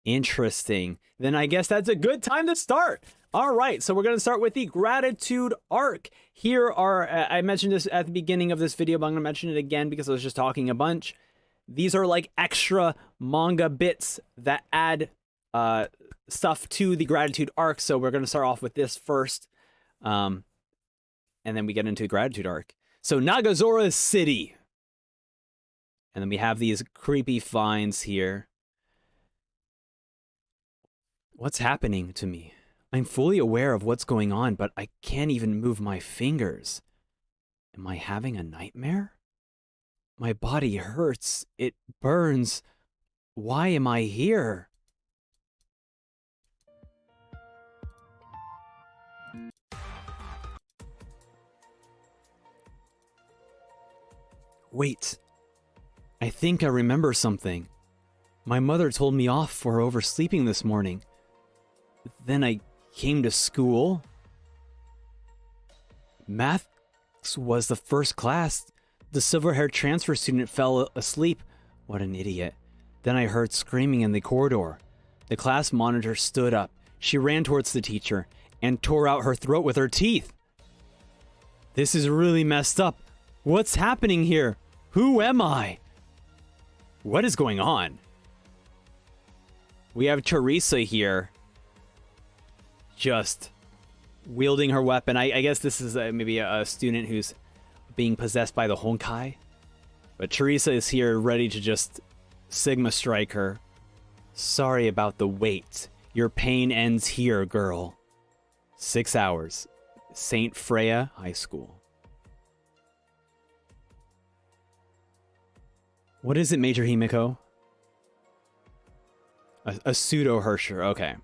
Interesting. Then I guess that's a good time to start. All right, so we're going to start with the gratitude arc. Here are, I mentioned this at the beginning of this video, but I'm going to mention it again because I was just talking a bunch. These are like extra manga bits that add stuff to the gratitude arc. So we're going to start off with this first, and then we get into the gratitude arc. So Nagazora City. And then we have these creepy finds here. What's happening to me? I'm fully aware of what's going on, but I can't even move my fingers. Am I having a nightmare? My body hurts. It burns. Why am I here? Wait. I think I remember something. My mother told me off for oversleeping this morning. Then I came to school. Math was the first class. The silver-haired transfer student fell asleep. What an idiot. Then I heard screaming in the corridor. The class monitor stood up. She ran towards the teacher and tore out her throat with her teeth. This is really messed up. What's happening here? Who am I? What is going on? We have Teresa here. Just wielding her weapon. I guess this is maybe a student who's being possessed by the Honkai. But Teresa is here ready to just Sigma strike her. Sorry about the wait. Your pain ends here, girl. 6 hours. St. Freya High School. What is it, Major Himiko? A pseudo-Hersher, okay.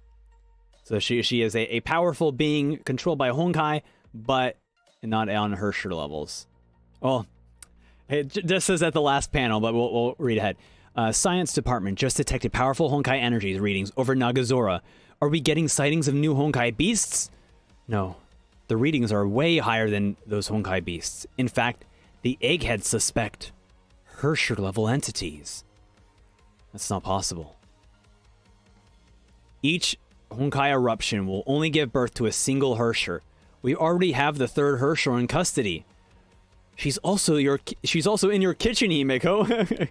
So she is a powerful being controlled by Honkai, but not on Hersher levels. Well, it just says at the last panel, but we'll read ahead. Science Department just detected powerful Honkai energies readings over Nagazora. Are we getting sightings of new Honkai beasts? No. The readings are way higher than those Honkai beasts. In fact, the Eggheads suspect Hersher level entities. That's not possible. Each Honkai eruption will only give birth to a single Hersher. We already have the third Hersher in custody. She's also in your kitchen, Himiko.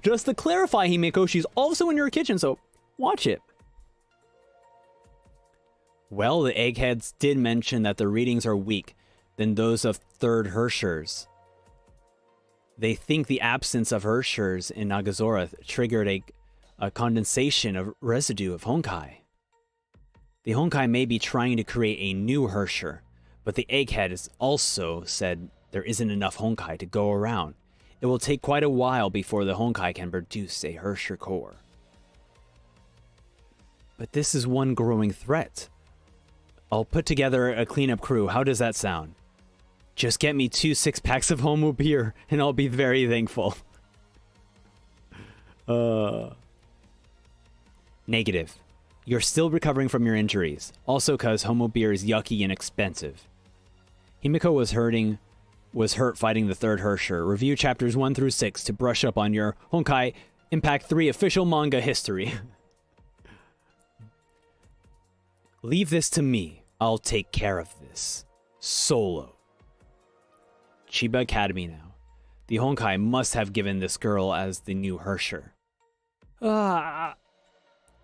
Just to clarify, Himiko, she's also in your kitchen, so watch it. Well, the Eggheads did mention that the readings are weak than those of third Hershers. They think the absence of Hershers in Nagazora triggered a condensation of residue of Honkai. The Honkai may be trying to create a new Hersher, but the Egghead has also said there isn't enough Honkai to go around. It will take quite a while before the Honkai can produce a Hersher core. But this is one growing threat. I'll put together a cleanup crew. How does that sound? Just get me 2 6-packs of Homo beer, and I'll be very thankful. Negative. You're still recovering from your injuries. Also cause Homo beer is yucky and expensive. Himiko was hurt fighting the third Hersher. Review chapters 1 through 6 to brush up on your Honkai Impact 3 official manga history. Leave this to me. I'll take care of this. Solo. Chiba Academy now. The Honkai must have given this girl as the new Hersher.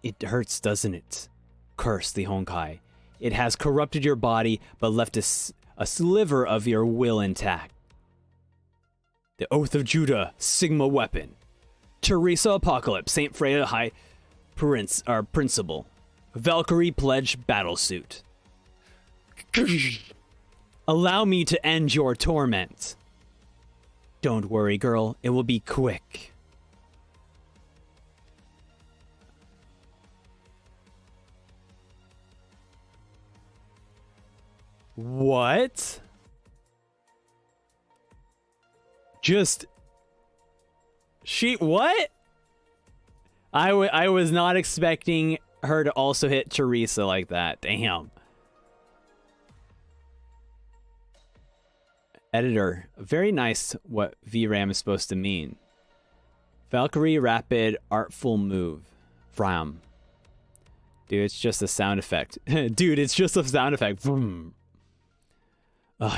It hurts, doesn't it? Curse the Honkai. It has corrupted your body, but left a sliver of your will intact. The Oath of Judah, Sigma Weapon. Teresa Apocalypse, St. Freya High Principal. Valkyrie Pledge Battlesuit. Allow me to end your torment. Don't worry, girl. It will be quick. What? What? I was not expecting her to also hit Teresa like that. Damn. Editor, very nice what VRAM is supposed to mean. Valkyrie Rapid Artful Move. Vram. Dude, it's just a sound effect. Dude, it's just a sound effect. Vroom.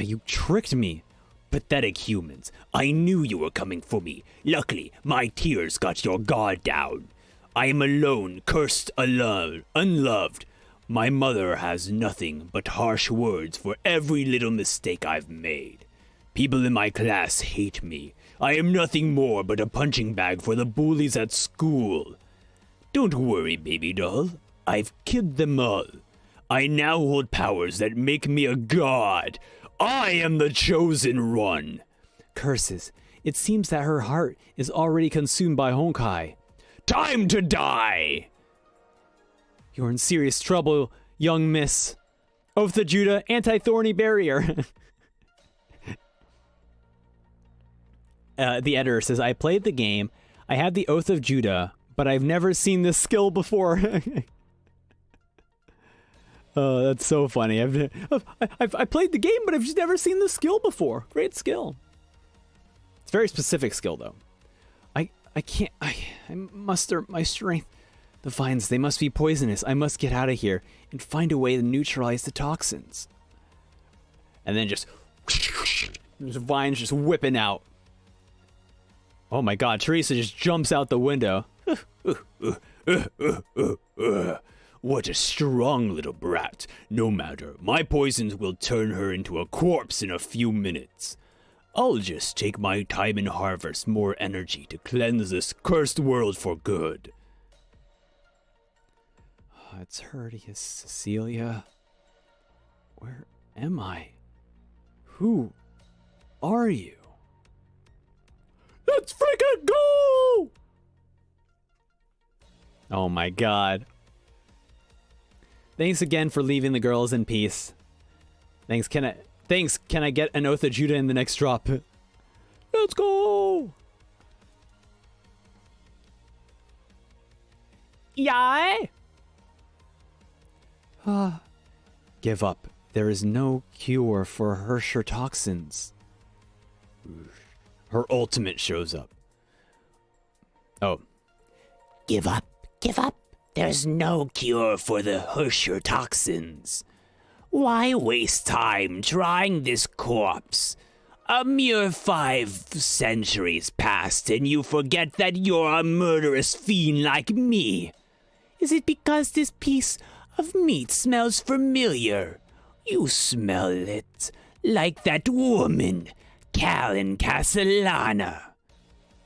You tricked me. Pathetic humans. I knew you were coming for me. Luckily, my tears got your guard down. I am alone, cursed, unloved. My mother has nothing but harsh words for every little mistake I've made. People in my class hate me. I am nothing more but a punching bag for the bullies at school. Don't worry, baby doll. I've killed them all. I now hold powers that make me a god. I am the chosen one. Curses. It seems that her heart is already consumed by Honkai. Time to die! You're in serious trouble, young miss. Oath of Judah, anti-thorny barrier. The editor says, I played the game. I have the Oath of Judah, but I've never seen this skill before. Oh, that's so funny. I played the game, but I've just never seen the skill before. Great skill. It's a very specific skill, though. I muster my strength. The vines, they must be poisonous. I must get out of here and find a way to neutralize the toxins. And then just vines just whipping out. Oh my god, Teresa just jumps out the window. What a strong little brat. No matter, my poisons will turn her into a corpse in a few minutes. I'll just take my time and harvest more energy to cleanse this cursed world for good. It's Herdius, Cecilia. Where am I? Who are you? Let's freaking go! Oh my god. Thanks again for leaving the girls in peace. Thanks, can I get an Oath of Judah in the next drop? Let's go! Yae? Give up. There is no cure for Herrscher toxins. Her ultimate shows up. Oh. Give up. Give up. There's no cure for the Herrscher toxins. Why waste time trying this corpse? A mere 5 centuries passed and you forget that you're a murderous fiend like me. Is it because this piece of meat smells familiar? You smell it like that woman, Kallen Castellana.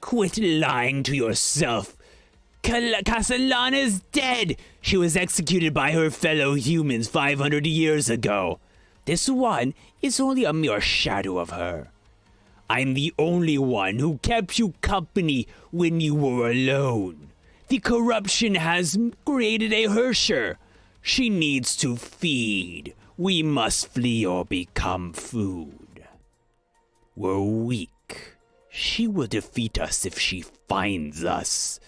Quit lying to yourself. Castellana is dead. She was executed by her fellow humans 500 years ago. This one is only a mere shadow of her. I'm the only one who kept you company when you were alone. The corruption has created a Herrscher. She needs to feed. We must flee or become food. We're weak. She will defeat us if she finds us.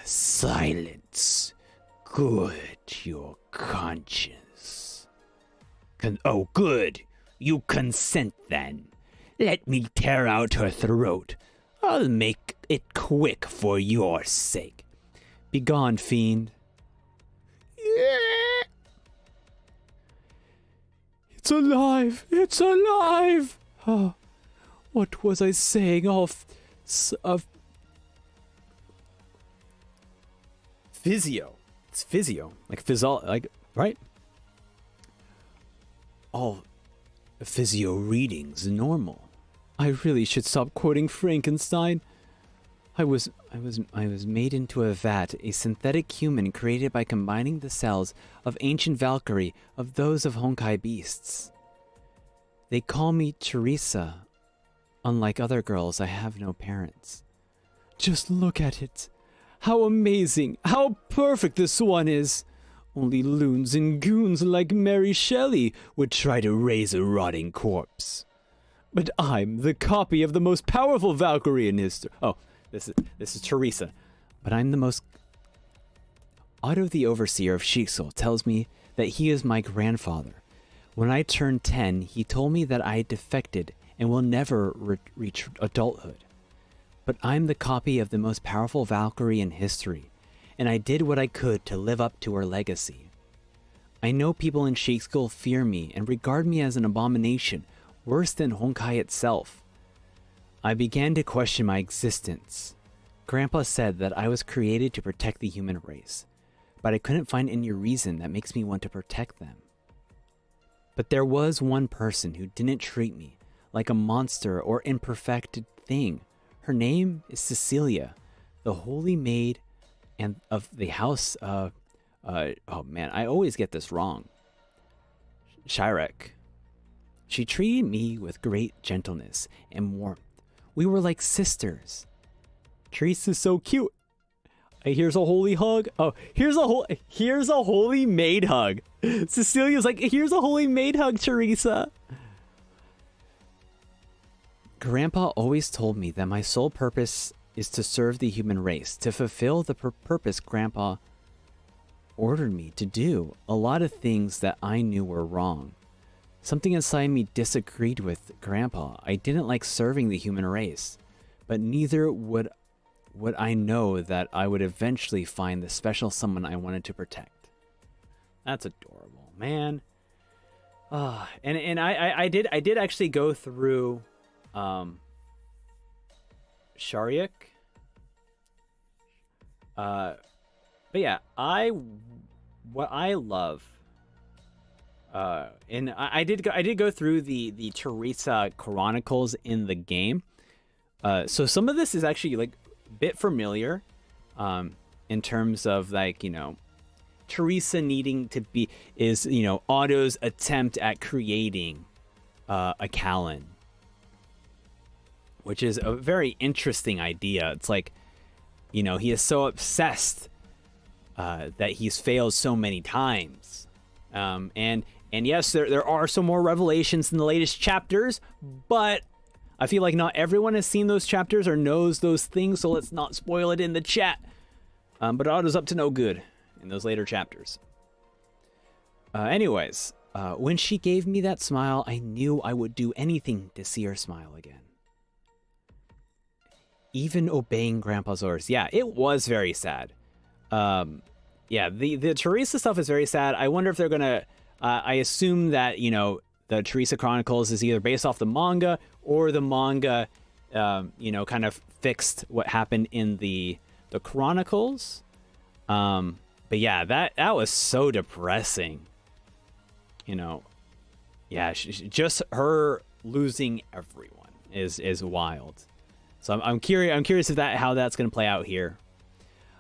Silence. Good, your conscience. Oh, good. You consent then. Let me tear out her throat. I'll make it quick for your sake. Begone, fiend. Yeah. It's alive! It's alive! Oh, what was I saying? Physio. It's physio. Like right? All physio readings normal. I really should stop quoting Frankenstein. I was made into a vat, a synthetic human created by combining the cells of ancient Valkyrie of those of Honkai beasts. They call me Teresa. Unlike other girls, I have no parents. Just look at it. How amazing, how perfect this one is. Only loons and goons like Mary Shelley would try to raise a rotting corpse. But I'm the copy of the most powerful Valkyrie in history. Oh, this is Teresa. But I'm the most... Otto, the overseer of Shixel, tells me that he is my grandfather. When I turned 10, he told me that I defected and will never reach adulthood. But I'm the copy of the most powerful Valkyrie in history, and I did what I could to live up to her legacy. I know people in Shakespeare fear me and regard me as an abomination, worse than Honkai itself. I began to question my existence. Grandpa said that I was created to protect the human race, but I couldn't find any reason that makes me want to protect them. But there was one person who didn't treat me like a monster or imperfected thing. Her name is Cecilia, the holy maid and of the house of... oh man, I always get this wrong. Shirek. She treated me with great gentleness and warmth. We were like sisters. Teresa's so cute. Here's a holy hug. Oh, here's a holy maid hug. Cecilia's like, here's a holy maid hug, Teresa. Grandpa always told me that my sole purpose is to serve the human race, to fulfill the purpose Grandpa ordered me to do. A lot of things that I knew were wrong. Something inside me disagreed with Grandpa. I didn't like serving the human race, but neither would I know that I would eventually find the special someone I wanted to protect. That's adorable, man. And I did actually go through Shariak. But yeah, what I love, and I did go through the Teresa Chronicles in the game. So some of this is actually like a bit familiar, in terms of like, you know, Teresa needing to be Otto's attempt at creating a Kallen, which is a very interesting idea. It's like, you know, he is so obsessed that he's failed so many times. And yes, there are some more revelations in the latest chapters, but I feel like not everyone has seen those chapters or knows those things, so let's not spoil it in the chat. But Otto's up to no good in those later chapters. Anyways, when she gave me that smile, I knew I would do anything to see her smile again. Even obeying Grandpa's orders. Yeah, it was very sad. Yeah, the Teresa stuff is very sad. I wonder if they're gonna... I assume that, you know, the Teresa Chronicles is either based off the manga, or the manga, you know, kind of fixed what happened in the Chronicles. But yeah, that was so depressing. You know, yeah, just her losing everyone is wild. So I'm curious if how that's going to play out here.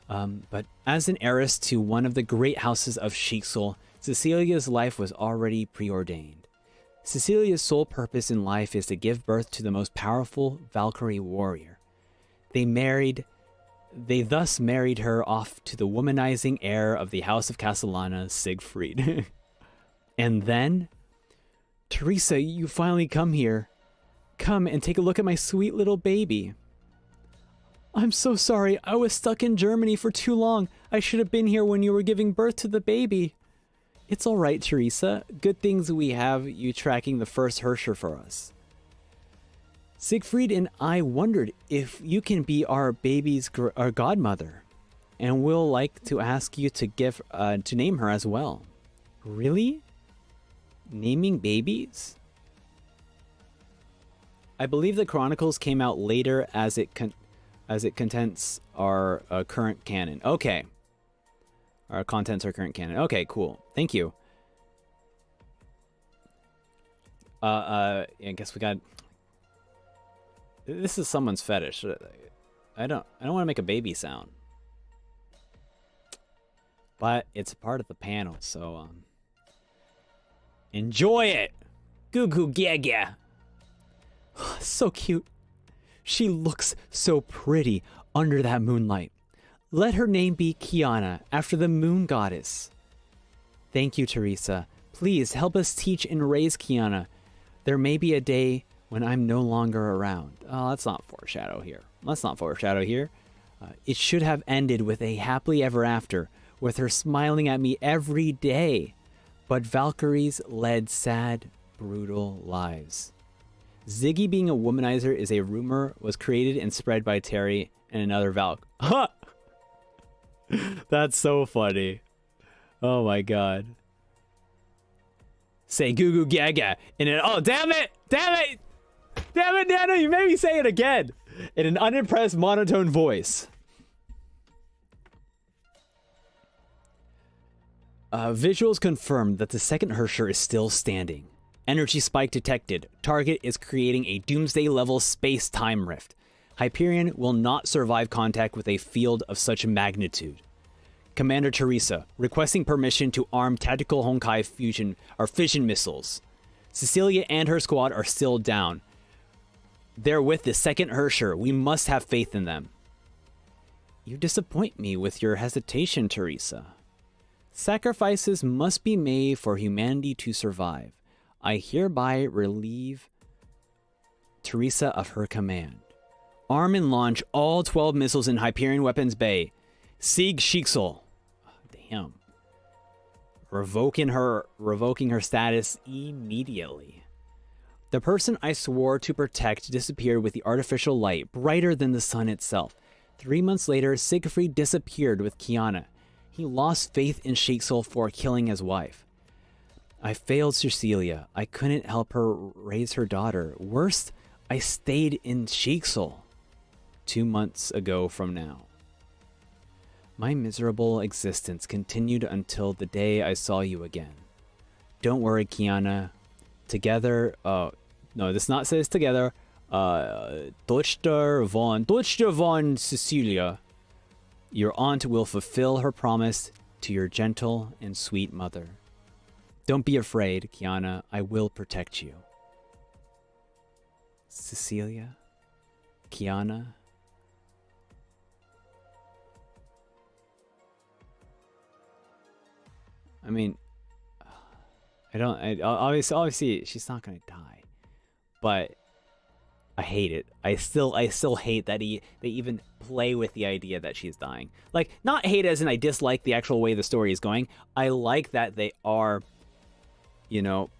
But as an heiress to one of the great houses of Shixel, Cecilia's life was already preordained. Cecilia's sole purpose in life is to give birth to the most powerful Valkyrie warrior. They thus married her off to the womanizing heir of the House of Castellana, Siegfried. And then, Teresa, you finally come here. Come and take a look at my sweet little baby. I'm so sorry. I was stuck in Germany for too long. I should have been here when you were giving birth to the baby. It's all right, Teresa. Good things we have you tracking the first Hersher for us. Siegfried and I wondered if you can be our baby's our godmother, and we'll like to ask you to name her as well. Really? Naming babies? I believe the Chronicles came out later as it contents our current canon. Okay. Our contents are current canon. Okay, cool. Thank you. I guess we got... This is someone's fetish. I don't want to make a baby sound. But it's a part of the panel, so enjoy it. Goo goo gaga. So cute. She looks so pretty under that moonlight. Let her name be Kiana, after the moon goddess. Thank you, Teresa. Please help us teach and raise Kiana. There may be a day when I'm no longer around. Oh, let's not foreshadow here. It should have ended with a happily ever after, with her smiling at me every day. But Valkyries led sad, brutal lives. Ziggy being a womanizer is a rumor was created and spread by Teri and another Valk. Ha! That's so funny. Oh my god. Say goo goo gaga. And then, oh, damn it! Damn it! Damn it, Nano, you made me say it again! In an unimpressed monotone voice. Visuals confirm that the second Hersher is still standing. Energy spike detected. Target is creating a doomsday level space-time rift. Hyperion will not survive contact with a field of such magnitude. Commander Teresa, requesting permission to arm tactical Honkai fission missiles. Cecilia and her squad are still down. They're with the second Hersher. We must have faith in them. You disappoint me with your hesitation, Teresa. Sacrifices must be made for humanity to survive. I hereby relieve Teresa of her command. Arm and launch all 12 missiles in Hyperion Weapons Bay. Sieg Shixel. Damn. Revoking her status immediately. The person I swore to protect disappeared with the artificial light, brighter than the sun itself. 3 months later, Siegfried disappeared with Kiana. He lost faith in Shixel for killing his wife. I failed Cecilia. I couldn't help her raise her daughter. Worst, I stayed in Shixel. 2 months ago from now. My miserable existence continued until the day I saw you again. Don't worry, Kiana. Together, no, this not says together. Tochter von Cecilia. Your aunt will fulfill her promise to your gentle and sweet mother. Don't be afraid, Kiana. I will protect you. Cecilia? Kiana? I mean, obviously she's not gonna die, but I hate it. I still hate that they even play with the idea that she's dying. Like, not hate as in I dislike the actual way the story is going. I like that they are, you know,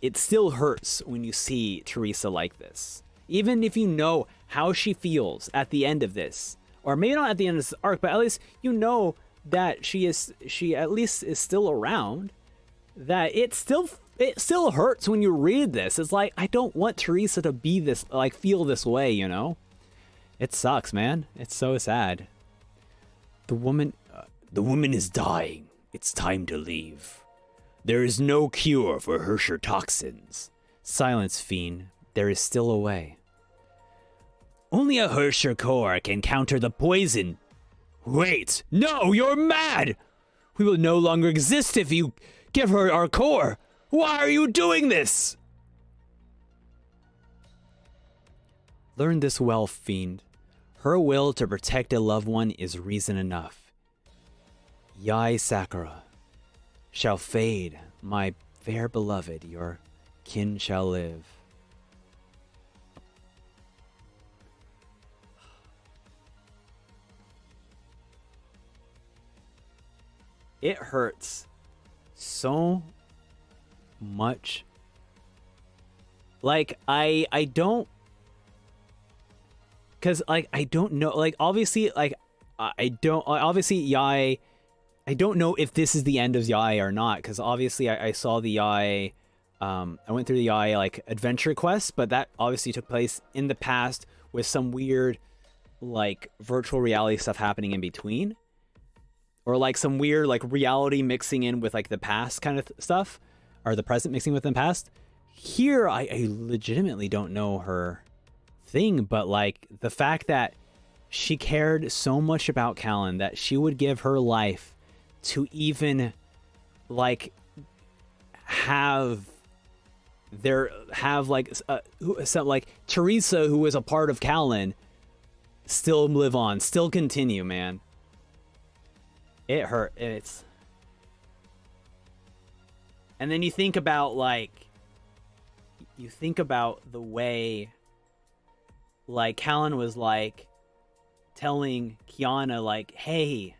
it still hurts when you see Teresa like this. Even if you know how she feels at the end of this, or maybe not at the end of this arc, but at least you know that she at least is still around, that it still hurts when you read this. It's like, I don't want Teresa to be this, like, feel this way, you know? It sucks, man. It's so sad. The woman is dying. It's time to leave. There is no cure for Hersher toxins. Silence, fiend. There is still a way. Only a Hersher core can counter the poison. Wait, no, you're mad! We will no longer exist if you give her our core. Why are you doing this? Learn this well, fiend. Her will to protect a loved one is reason enough. Yae Sakura shall fade, my fair beloved, your kin shall live. It hurts so much. Like, I don't, because, like, I don't know, like, obviously, like, obviously Yae, I don't know if this is the end of Yae or not, because obviously I saw the Yae, I went through the Yae, like, adventure quest, but that obviously took place in the past with some weird, like, virtual reality stuff happening in between. Or like some weird, like, reality mixing in with, like, the past kind of stuff, or the present mixing with the past. Here, I legitimately don't know her thing, but, like, the fact that she cared so much about Kallen that she would give her life to even, like, have like some, like, Teresa, who was a part of Kallen, still live on, still continue, man. It hurt. And then you think about, like, the way, like, Kallen was, like, telling Kiana, like, hey,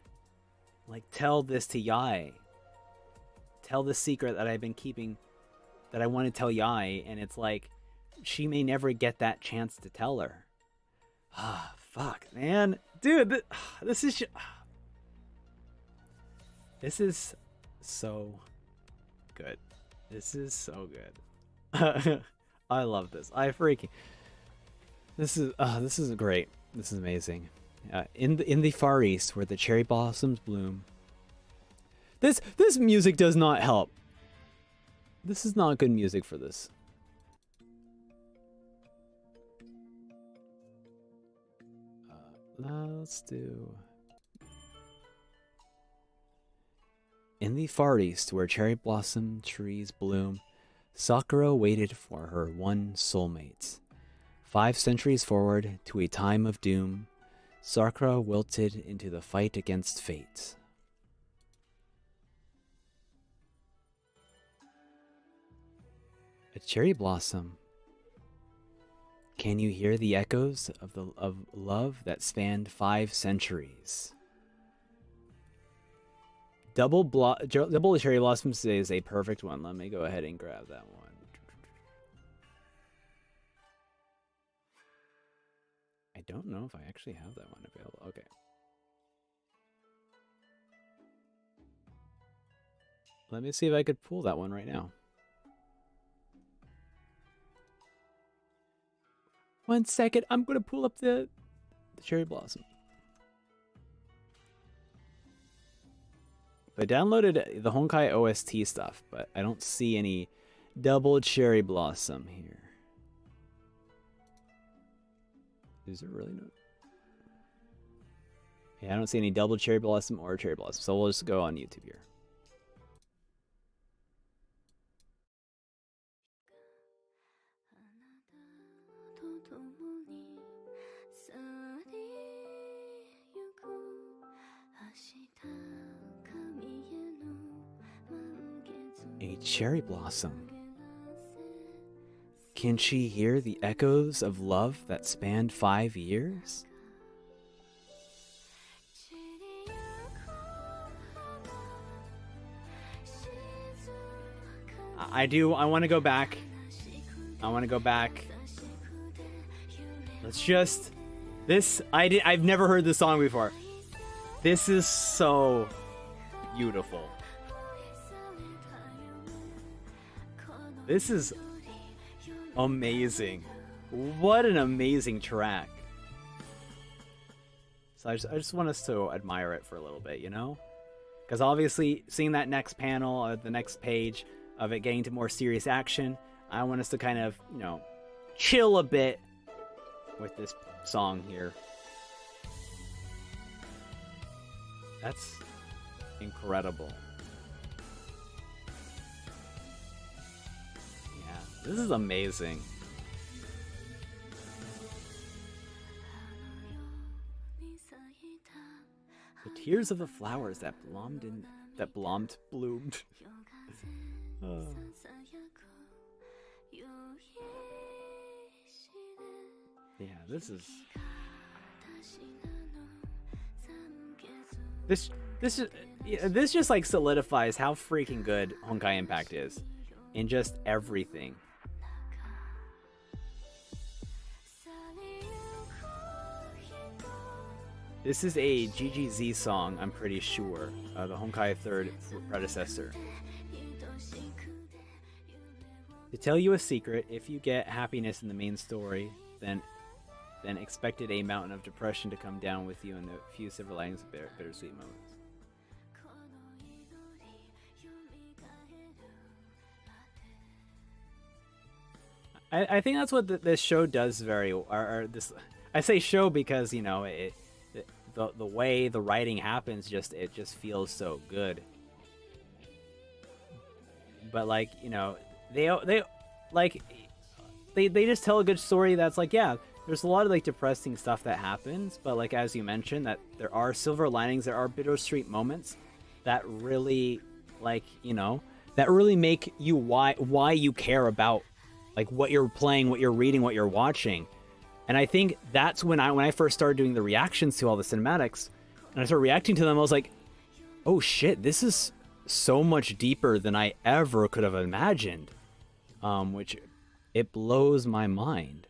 like, tell this to Yae. Tell the secret that I've been keeping, that I want to tell Yae. And it's like, she may never get that chance to tell her. Ah, fuck, man. Dude, this is just... This is so good. This is so good. I love this. This is great. This is amazing. In the Far East, where the cherry blossoms bloom. This music does not help. This is not good music for this. Let's do. In the Far East, where cherry blossom trees bloom, Sakura waited for her one soulmate. 5 centuries forward to a time of doom, Sakura wilted into the fight against fate. A cherry blossom. Can you hear the echoes of love that spanned 5 centuries? Double cherry blossoms is a perfect one. Let me go ahead and grab that one. I don't know if I actually have that one available. Okay. Let me see if I could pull that one right now. 1 second. I'm going to pull up the cherry blossom. I downloaded the Honkai OST stuff, but I don't see any double cherry blossom here. Is there really no? Yeah, I don't see any double cherry blossom or cherry blossom, so we'll just go on YouTube here. A cherry blossom. Can she hear the echoes of love that spanned 5 years? I want to go back. Let's just... I've never heard this song before. This is so beautiful. This is amazing. What an amazing track. So I just want us to admire it for a little bit, you know? Because obviously, seeing that next panel, the next page of it getting to more serious action, I want us to kind of, you know, chill a bit with this song here. That's incredible. Yeah, this is amazing. The tears of the flowers that bloomed. Yeah, this is. This just like solidifies how freaking good Honkai Impact is in just everything. This is a GGZ song, I'm pretty sure, the Honkai 3rd predecessor. To tell you a secret, if you get happiness in the main story, then expected a mountain of depression to come down with you in the few silver linings of bittersweet moments. I think that's what this show does very, I say show because, you know, the way the writing happens, it just feels so good. But like, you know, they just tell a good story that's like, yeah, there's a lot of like depressing stuff that happens, but like as you mentioned, that there are silver linings, there are bittersweet moments that really, like, you know, that really make you why you care about like what you're playing, what you're reading, what you're watching. And I think that's when I first started doing the reactions to all the cinematics, and I started reacting to them, I was like, oh shit, this is so much deeper than I ever could have imagined. Which it blows my mind.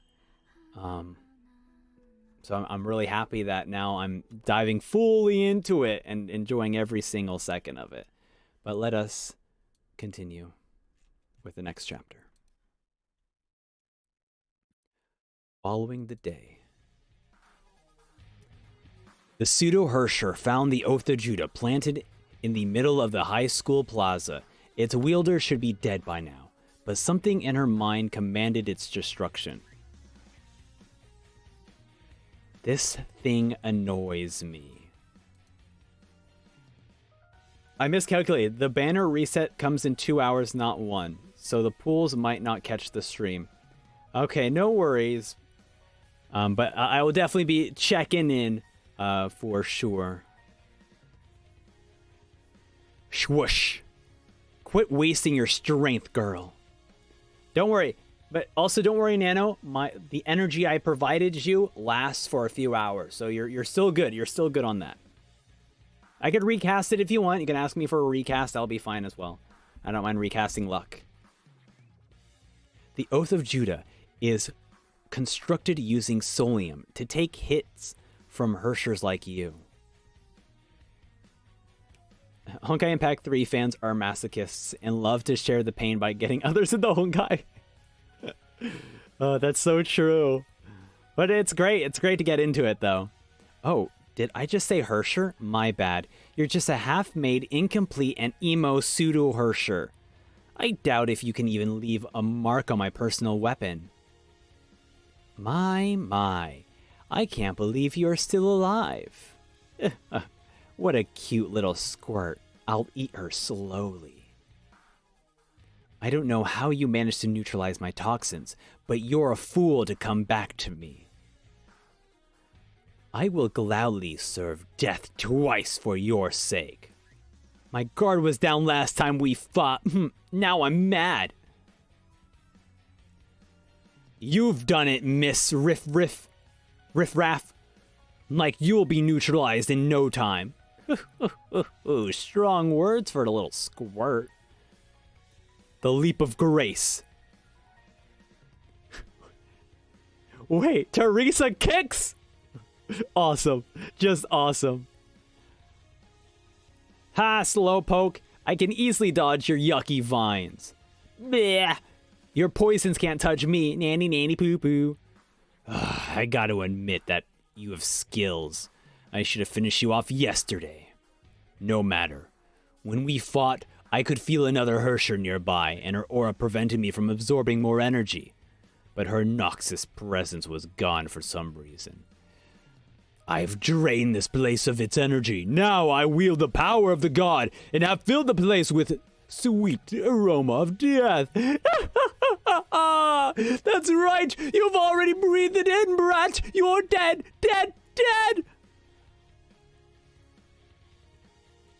So I'm really happy that now I'm diving fully into it and enjoying every single second of it. But let us continue with the next chapter. Following the day, the pseudo-Hersher found the Oath of Judah planted in the middle of the high school plaza. Its wielder should be dead by now, but something in her mind commanded its destruction. This thing annoys me. I miscalculated. The banner reset comes in 2 hours, not 1, so the pools might not catch the stream. Okay, no worries. But I will definitely be checking in for sure. Swoosh. Quit wasting your strength, girl. Don't worry. But also don't worry, Nano. The energy I provided you lasts for a few hours. So you're still good. You're still good on that. I could recast it if you want. You can ask me for a recast. I'll be fine as well. I don't mind recasting luck. The Oath of Judah is constructed using Solium to take hits from Hershers like you. Honkai Impact 3 fans are masochists and love to share the pain by getting others in the Honkai. Oh, that's so true. But it's great. It's great to get into it, though. Oh, did I just say Hersher? My bad. You're just a half-made, incomplete, and emo pseudo-Hersher. I doubt if you can even leave a mark on my personal weapon. My. I can't believe you're still alive. What a cute little squirt. I'll eat her slowly. I don't know how you managed to neutralize my toxins, but you're a fool to come back to me. I will gladly serve death twice for your sake. My guard was down last time we fought. Now I'm mad. You've done it, Miss Riff Raff. Like you'll be neutralized in no time. Ooh, strong words for the little squirt. The leap of grace. Wait, Teresa kicks? Awesome. Just awesome. Ha, slowpoke. I can easily dodge your yucky vines. Bleh. Your poisons can't touch me. Nanny poo poo. I gotta admit that you have skills. I should have finished you off yesterday. No matter. When we fought, I could feel another Hersher nearby, and her aura prevented me from absorbing more energy. But her noxious presence was gone for some reason. I've drained this place of its energy. Now I wield the power of the god, and have filled the place with sweet aroma of death. That's right! You've already breathed it in, brat! You're dead! Dead! Dead!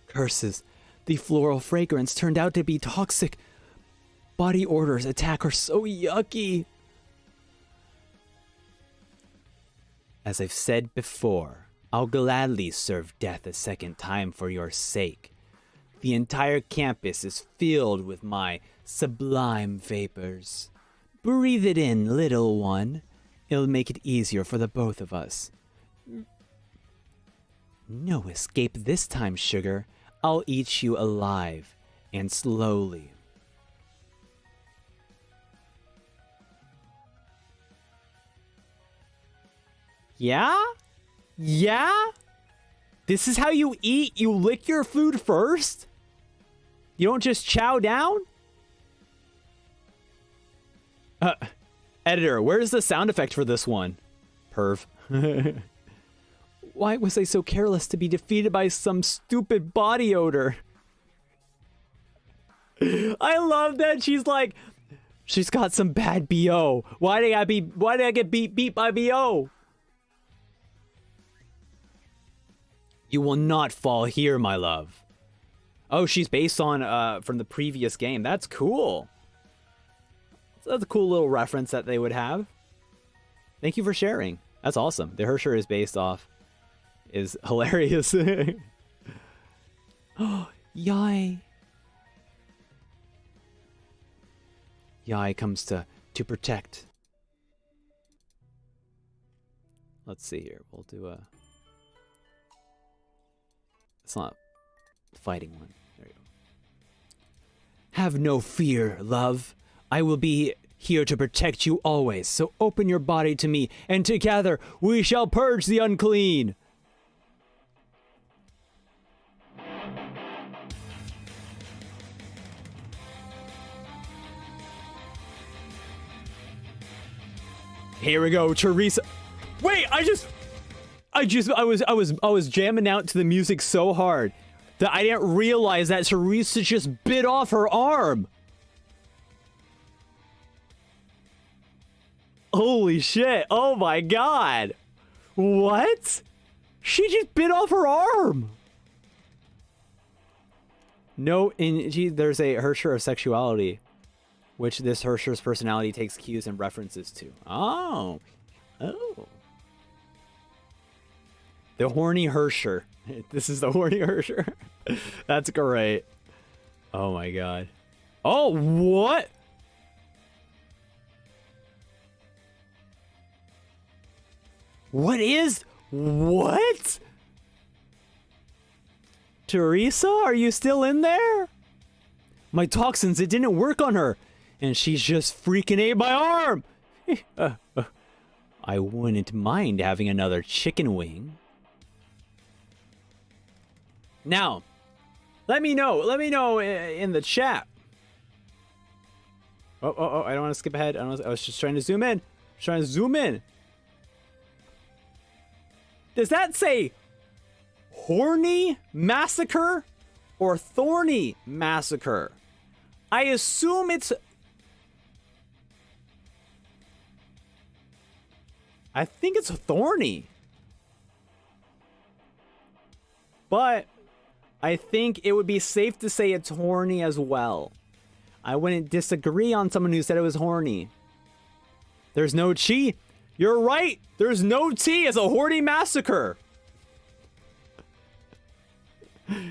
Curses. The floral fragrance turned out to be toxic. Body odors attack are so yucky. As I've said before, I'll gladly serve death a second time for your sake. The entire campus is filled with my sublime vapors. Breathe it in, little one. It'll make it easier for the both of us. No escape this time, sugar. I'll eat you alive, and slowly. Yeah? Yeah? This is how you eat? You lick your food first? You don't just chow down? Editor, where's the sound effect for this one? Perv. Why was I so careless to be defeated by some stupid body odor? I love that she's like, she's got some bad BO. Why did I get beat by BO? You will not fall here, my love. Oh, she's based on from the previous game. That's cool. That's a cool little reference that they would have. Thank you for sharing. That's awesome. The Hersher is based off. Is hilarious. Oh, Yae. Yae comes to protect. Let's see here. We'll do a... It's not fighting one. There you go. Have no fear, love. I will be here to protect you always. So open your body to me, and together we shall purge the unclean. Here we go, Teresa. Wait, I was jamming out to the music so hard that I didn't realize that Teresa just bit off her arm. Holy shit. Oh my god. What? She just bit off her arm. No, there's a Hersher of sexuality, which this Hersher's personality takes cues and references to. Oh. Oh. The horny Hersher. This is the horny Hersher. That's great. Oh my god. Oh, what? What? Teresa, are you still in there? My toxins, it didn't work on her. And she's just freaking ate my arm. I wouldn't mind having another chicken wing. Now, let me know in the chat. Oh, I don't want to skip ahead. I was just trying to zoom in. Does that say horny massacre or thorny massacre? I assume it's... I think it's thorny. But I think it would be safe to say it's horny as well. I wouldn't disagree on someone who said it was horny. There's no chi. You're right. There's no T as a horny massacre.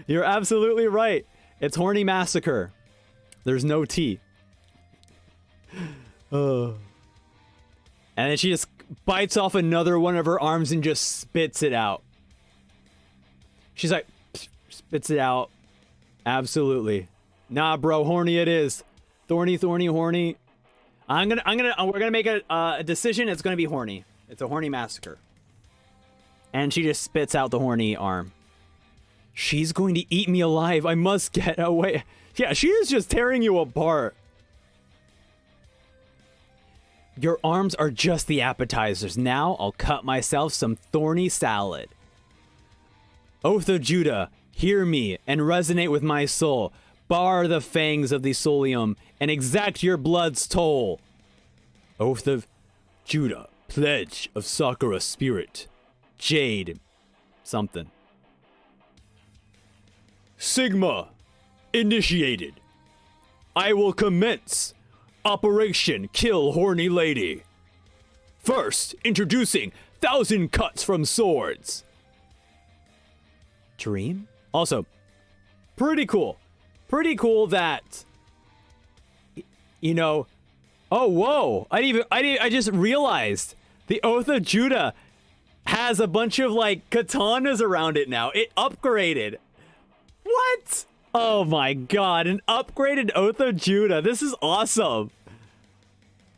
You're absolutely right. It's horny massacre. There's no T. And then she just bites off another one of her arms and just spits it out. She's like, spits it out. Absolutely. Nah, bro, horny it is. Thorny, horny. We're gonna make a decision. It's gonna be horny. It's a horny massacre. And she just spits out the horny arm. She's going to eat me alive. I must get away. Yeah, she is just tearing you apart. Your arms are just the appetizers. Now I'll cut myself some thorny salad. Oath of Judah, hear me and resonate with my soul. Bar the fangs of the solium and exact your blood's toll. Oath of Judah, pledge of Sakura spirit. Jade, something. Sigma, initiated. I will commence Operation Kill Horny Lady. First, introducing 1,000 cuts from swords. Dream? Also, pretty cool. Pretty cool that, you know, oh, whoa. I just realized the Oath of Judah has a bunch of, like, katanas around it now. It upgraded. What? Oh my god, an upgraded Oath of Judah. This is awesome.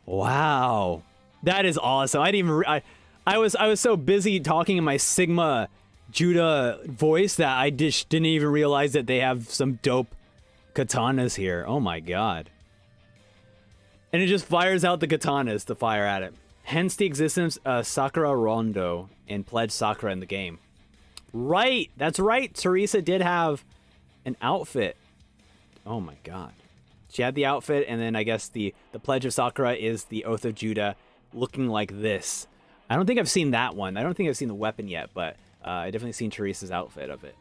Wow. That is awesome. I was so busy talking in my Sigma Judah voice that I just didn't even realize that they have some dope katanas here. Oh my god. And it just fires out the katanas to fire at it. Hence the existence of Sakura Rondo and Pledge Sakura in the game. Right. That's right. Teresa did have an outfit. Oh my god. She had the outfit, and then I guess the Pledge of Sakura is the Oath of Judah looking like this. I don't think I've seen that one. I don't think I've seen the weapon yet, but I definitely seen Teresa's outfit of it.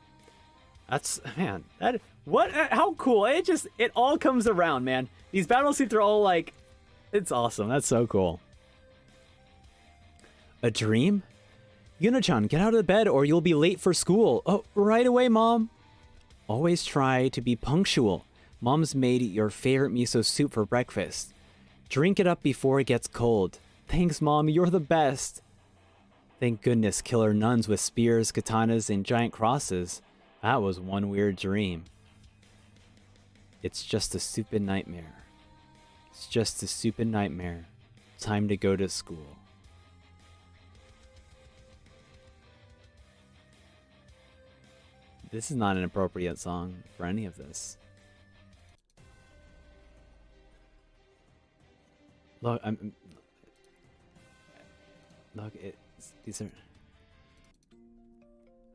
That's, man, how cool. It all comes around, man. These battle suits are all like, it's awesome. That's so cool. A dream? Yuna-chan, get out of bed or you'll be late for school. Oh, right away, Mom. Always try to be punctual. Mom's made your favorite miso soup for breakfast. Drink it up before it gets cold. Thanks, Mom. You're the best. Thank goodness, killer nuns with spears, katanas, and giant crosses. That was one weird dream. It's just a stupid nightmare. It's just a stupid nightmare. Time to go to school. This is not an appropriate song for any of this. Look, look, these are...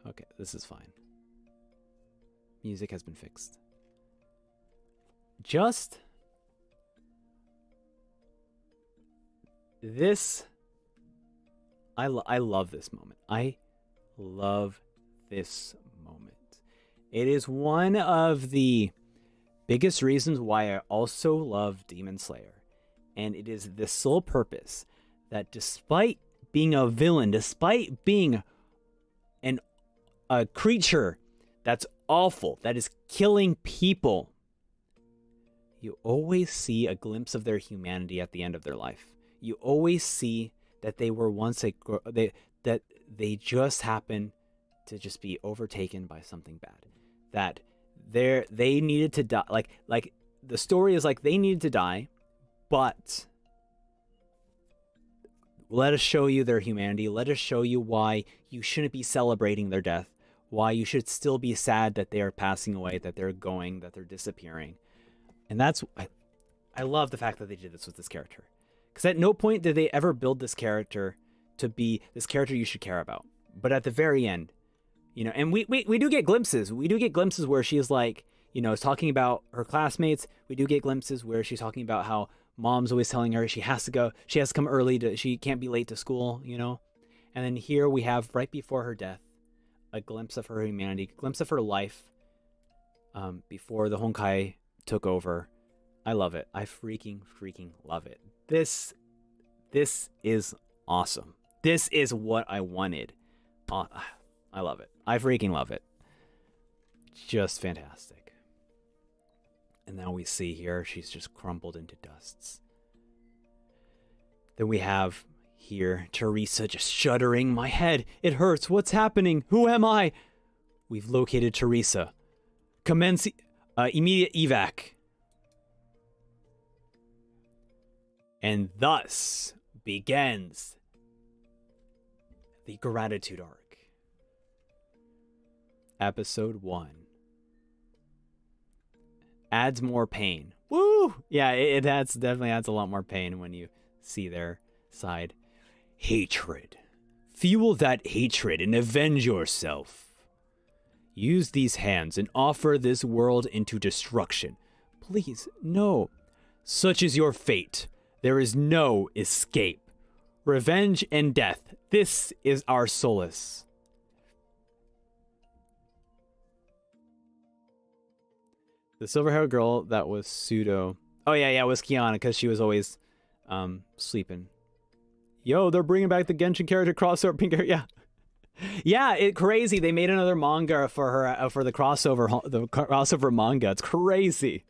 Okay, this is fine. Music has been fixed. Just... This... I love this moment. I love this moment. It is one of the biggest reasons why I also love Demon Slayer. And it is the sole purpose that despite being a villain, despite being a creature that's awful, that is killing people, you always see a glimpse of their humanity at the end of their life. You always see that they were once that they just happened to just be overtaken by something bad. That they needed to die. Like the story is like they needed to die, but let us show you their humanity. Let us show you why you shouldn't be celebrating their death. Why you should still be sad that they are passing away, that they're going, that they're disappearing. And that's I love the fact that they did this with this character. Because at no point did they ever build this character to be this character you should care about. But at the very end, you know, and we do get glimpses. We do get glimpses where she's like, you know, is talking about her classmates. We do get glimpses where she's talking about how mom's always telling her she has to come early, she can't be late to school, you know. And then here we have, right before her death, a glimpse of her humanity, a glimpse of her life before the Honkai took over. I love it. I freaking love it. This is awesome. This is what I wanted. I love it. I freaking love it. Just fantastic. And now we see here, she's just crumpled into dusts. Then we have here Teresa just shuddering. My head, it hurts. What's happening? Who am I? We've located Teresa. Commence immediate evac. And thus begins the gratitude arc. Episode 1. Adds more pain. Woo! Yeah, it definitely adds a lot more pain when you see their side. Hatred. Fuel that hatred and avenge yourself. Use these hands and offer this world into destruction. Please, no. Such is your fate. There is no escape. Revenge and death. This is our solace. The silver-haired girl that was pseudo... Oh, yeah, it was Kiana, because she was always sleeping. Yo, they're bringing back the Genshin character crossover. Pink hair, yeah. Yeah, crazy. They made another manga for her, for the crossover manga. It's crazy.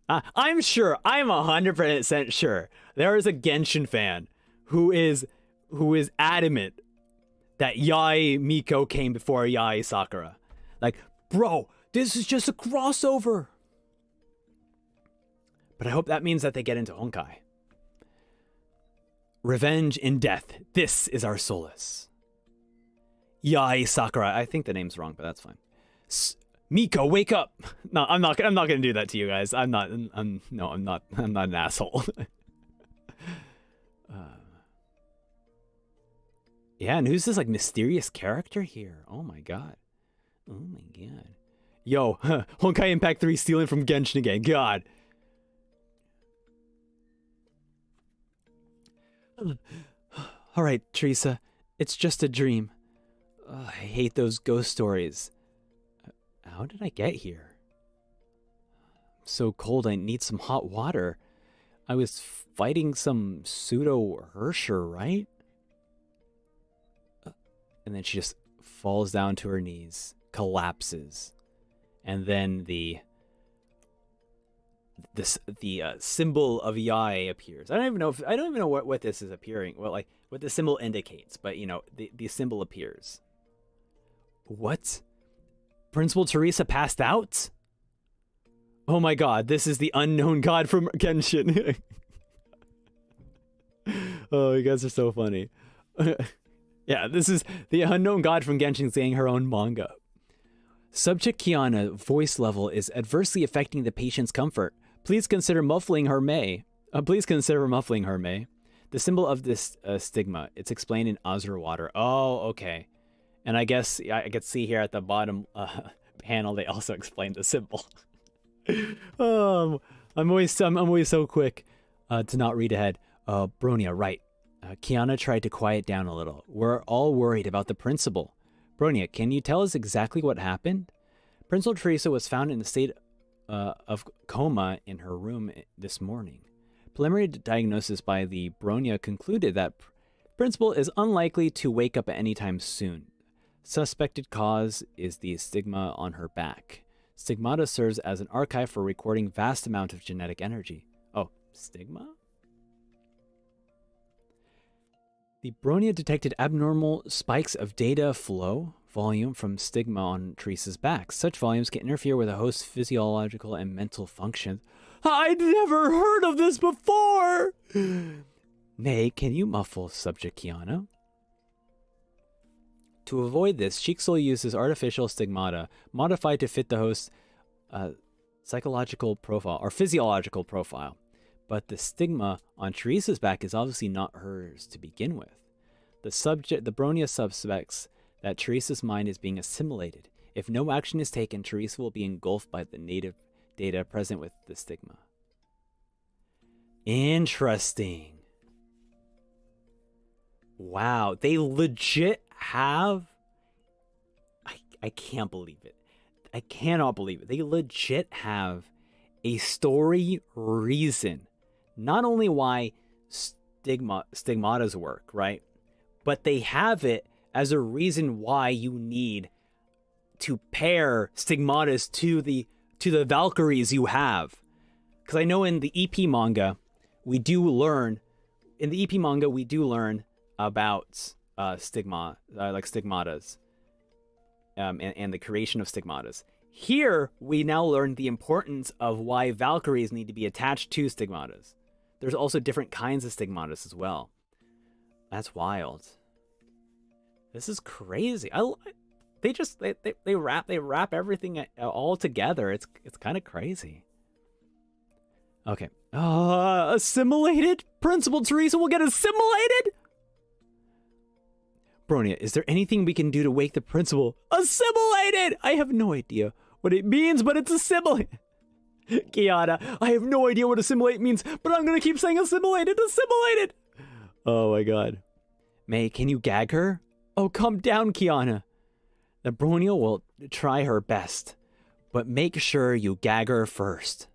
I'm sure, I'm 100% sure there is a Genshin fan who is adamant that Yae Miko came before Yae Sakura. Like, bro, this is just a crossover. But I hope that means that they get into Honkai. Revenge and death. This is our solace. Yae Sakura. I think the name's wrong, but that's fine. Miko, wake up! No, I'm not gonna do that to you guys. I'm not an asshole. Yeah, and who's this like mysterious character here? Oh my god. Oh my god. Yo, Honkai Impact 3 stealing from Genshin again. God. All right, Teresa. It's just a dream. I hate those ghost stories. How did I get here? I'm so cold, I need some hot water. I was fighting some pseudo-Hersher, right? And then she just falls down to her knees, collapses. And then the the symbol of Yae appears. I don't even know what this is appearing. What the symbol indicates, but you know the symbol appears. What? Principal Teresa passed out? Oh my god, this is the unknown god from Genshin. Oh, you guys are so funny. Yeah, this is the unknown god from Genshin saying her own manga. Subject Kiana voice level is adversely affecting the patient's comfort. Please consider muffling her May. The symbol of this stigma. It's explained in Azure Water. Oh, okay. And I guess I could see here at the bottom panel they also explained the symbol. I'm always so quick to not read ahead. Bronya, right. Kiana tried to quiet down a little. We're all worried about the principal. Bronya, can you tell us exactly what happened? Principal Teresa was found in a state of coma in her room this morning. Preliminary diagnosis by the Bronya concluded that Principal is unlikely to wake up at any time soon. Suspected cause is the stigma on her back. Stigmata serves as an archive for recording vast amount of genetic energy. Oh, stigma? The Bronya detected abnormal spikes of data flow volume from stigma on Teresa's back. Such volumes can interfere with a host's physiological and mental functions. I'd never heard of this before! Nay, can you muffle subject Kiana? To avoid this, Chixel uses artificial stigmata modified to fit the host's psychological profile or physiological profile. But the stigma on Teresa's back is obviously not hers to begin with. The Bronya suspects that Teresa's mind is being assimilated. If no action is taken, Teresa will be engulfed by the native data present with the stigma. Interesting. Wow, they legit have... I can't believe it. I cannot believe it. They legit have a story reason. Not only why stigmatas work, right? But they have it as a reason why you need to pair stigmatas to the Valkyries you have. Because I know in the EP manga, we do learn about stigmatas and the creation of stigmatas. Here, we now learn the importance of why Valkyries need to be attached to stigmatas. There's also different kinds of stigmatas as well. That's wild. This is crazy. They wrap everything all together. It's kind of crazy. Okay. Assimilated? Principal Teresa will get assimilated? Bronya, is there anything we can do to wake the principal? Assimilated! I have no idea what it means, but it's assimilated. Kiana, I have no idea what assimilate means, but I'm gonna keep saying assimilated, assimilated! Oh my god. May, can you gag her? Oh, calm down, Kiana. The Bronya will try her best, but make sure you gag her first.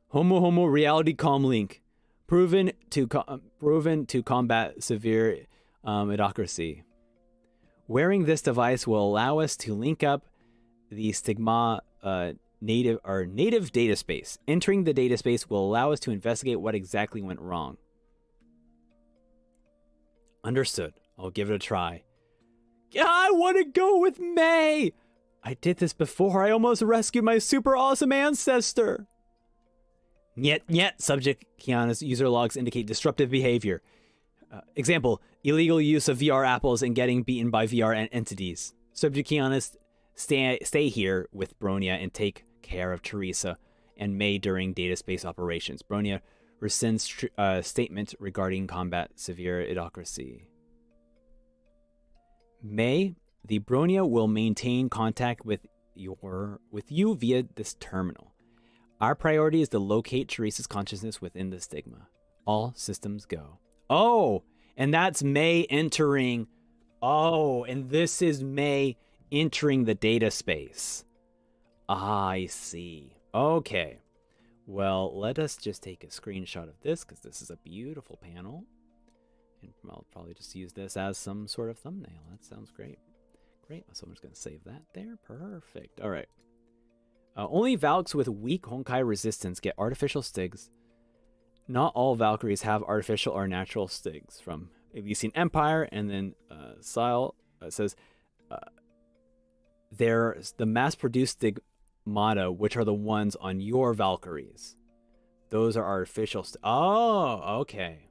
Homo reality comm link. Proven to combat severe idiocracy. Wearing this device will allow us to link up the stigma native data space. Entering the data space will allow us to investigate what exactly went wrong. Understood. I'll give it a try. Yeah, I want to go with May! I did this before. I almost rescued my super awesome ancestor. Yet, subject Kiana's user logs indicate disruptive behavior. Example, illegal use of VR apples and getting beaten by VR entities. Subject Kiana, stay here with Bronya and take care of Teresa and May during data space operations. Bronya rescinds statement regarding combat severe idiocracy. May, the Bronya will maintain contact with you via this terminal. Our priority is to locate Teresa's consciousness within the stigma. All systems go. Oh, and that's May entering. Oh, and this is May entering the data space. Ah, I see. Okay. Well, let us just take a screenshot of this because this is a beautiful panel. And I'll probably just use this as some sort of thumbnail. That sounds great. Great. So I'm just going to save that there. Perfect. All right. Only Valks with weak Honkai resistance get artificial stigs. Not all Valkyries have artificial or natural stigs. From Have seen Empire? And then Sile says, there's the mass-produced stigmata, which are the ones on your Valkyries. Those are artificial. Oh, okay.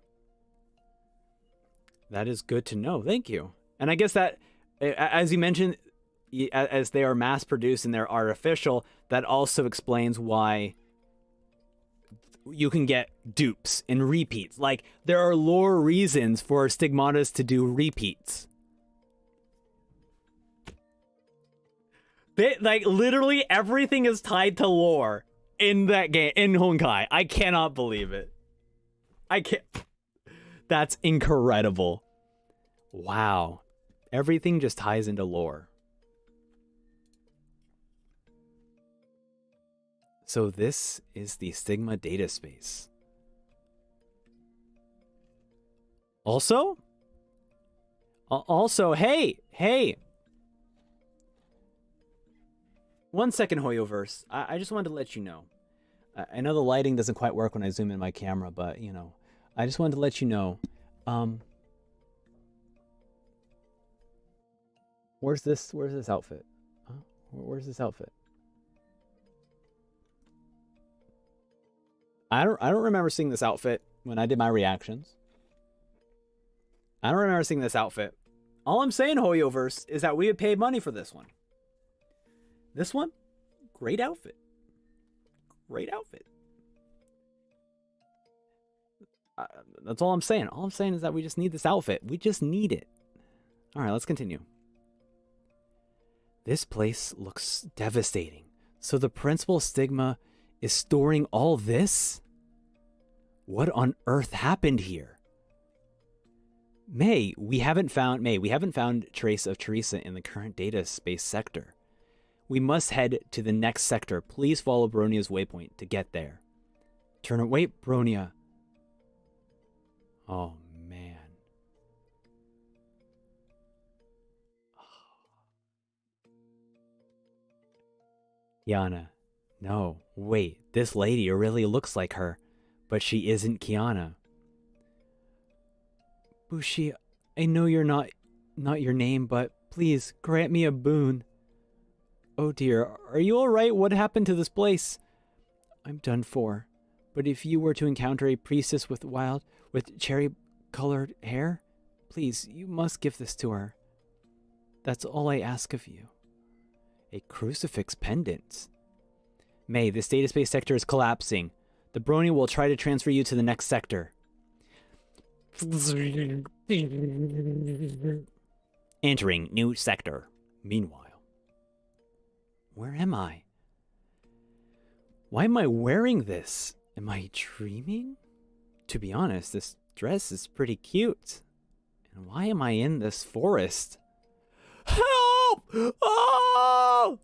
That is good to know. Thank you. And I guess that, as you mentioned, as they are mass-produced and they're artificial, that also explains why you can get dupes and repeats. Like, there are lore reasons for stigmatas to do repeats. Like, literally everything is tied to lore in that game, in Honkai. I cannot believe it. I can't. That's incredible. Wow. Everything just ties into lore. So this is the Stigma data space. Also, hey. 1 second, Hoyoverse. I just wanted to let you know. I know the lighting doesn't quite work when I zoom in my camera, but, you know, I just wanted to let you know. Where's this outfit? Where's this outfit? I don't remember seeing this outfit when I did my reactions. I don't remember seeing this outfit. All I'm saying, Hoyoverse, is that we had paid money for this one. This one, great outfit. Great outfit. That's all I'm saying. All I'm saying is that we just need this outfit. We just need it. All right, let's continue. This place looks devastating. So the principal stigma is storing all this? What on earth happened here? May, we haven't found trace of Teresa in the current data space sector. We must head to the next sector. Please follow Bronia's waypoint to get there. Turn away, Bronia. Oh, man. Kiana. No, wait. This lady really looks like her, but she isn't Kiana. Bushi, I know you're not your name, but please grant me a boon. Oh dear, are you alright? What happened to this place? I'm done for. But if you were to encounter a priestess with cherry-colored hair, please, you must give this to her. That's all I ask of you. A crucifix pendant. May, this data space sector is collapsing. The Brony will try to transfer you to the next sector. Entering new sector. Meanwhile. Where am I? Why am I wearing this? Am I dreaming? To be honest, this dress is pretty cute. And why am I in this forest? Help! Oh!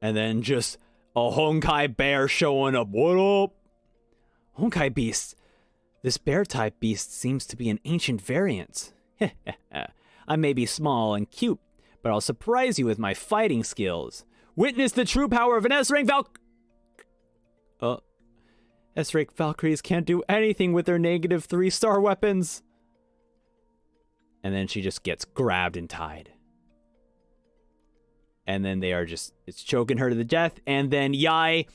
And then just a Honkai bear showing up. What up? Honkai beast. This bear-type beast seems to be an ancient variant. I may be small and cute, but I'll surprise you with my fighting skills. Witness the true power of an S-rank S-rank Valkyries can't do anything with their negative 3-star weapons. And then she just gets grabbed and tied. And then it's choking her to the death. And then Yae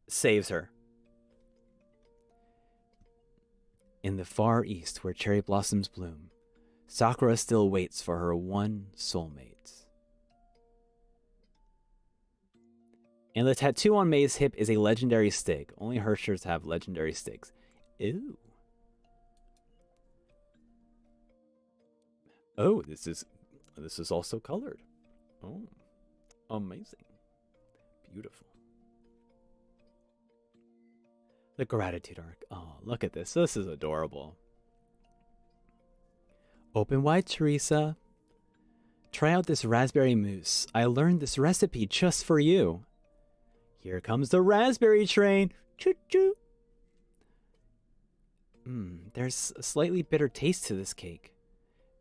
saves her. In the far east, where cherry blossoms bloom, Sakura still waits for her one soulmate. And the tattoo on Mei's hip is a legendary stig. Only Hershers have legendary stigs. Ew. Oh, this is also colored. Oh, amazing. Beautiful. The gratitude arc. Oh, look at this. This is adorable. Open wide, Teresa. Try out this raspberry mousse. I learned this recipe just for you. Here comes the raspberry train. Choo-choo. There's a slightly bitter taste to this cake.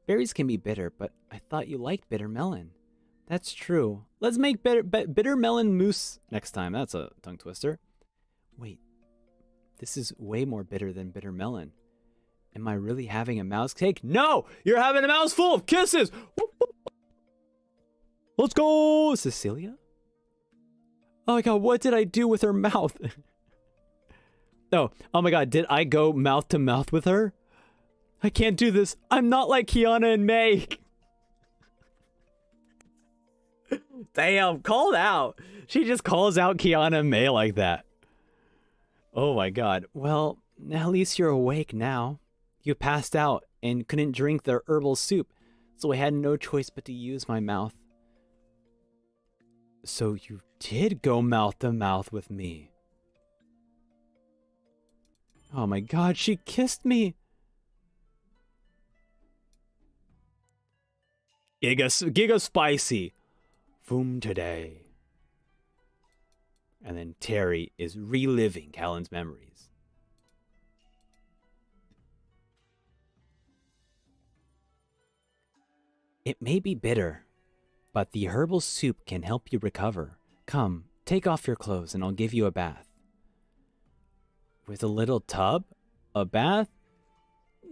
Berries can be bitter, but I thought you liked bitter melon. That's true. Let's make bitter melon mousse next time. That's a tongue twister. Wait, this is way more bitter than bitter melon. Am I really having a mouse cake? No! You're having a mouse full of kisses! Let's go! Cecilia? Oh my god, what did I do with her mouth? Oh my god, did I go mouth to mouth with her? I can't do this. I'm not like Kiana and May. Damn, called out. She just calls out Kiana and May like that. Oh my god. Well, at least you're awake now. You passed out and couldn't drink the herbal soup, so I had no choice but to use my mouth. So you did go mouth to mouth with me. Oh my god, she kissed me. Giga spicy. Foom today. And then Teri is reliving Kallen's memories. It may be bitter, but the herbal soup can help you recover. Come, take off your clothes and I'll give you a bath. With a little tub? A bath?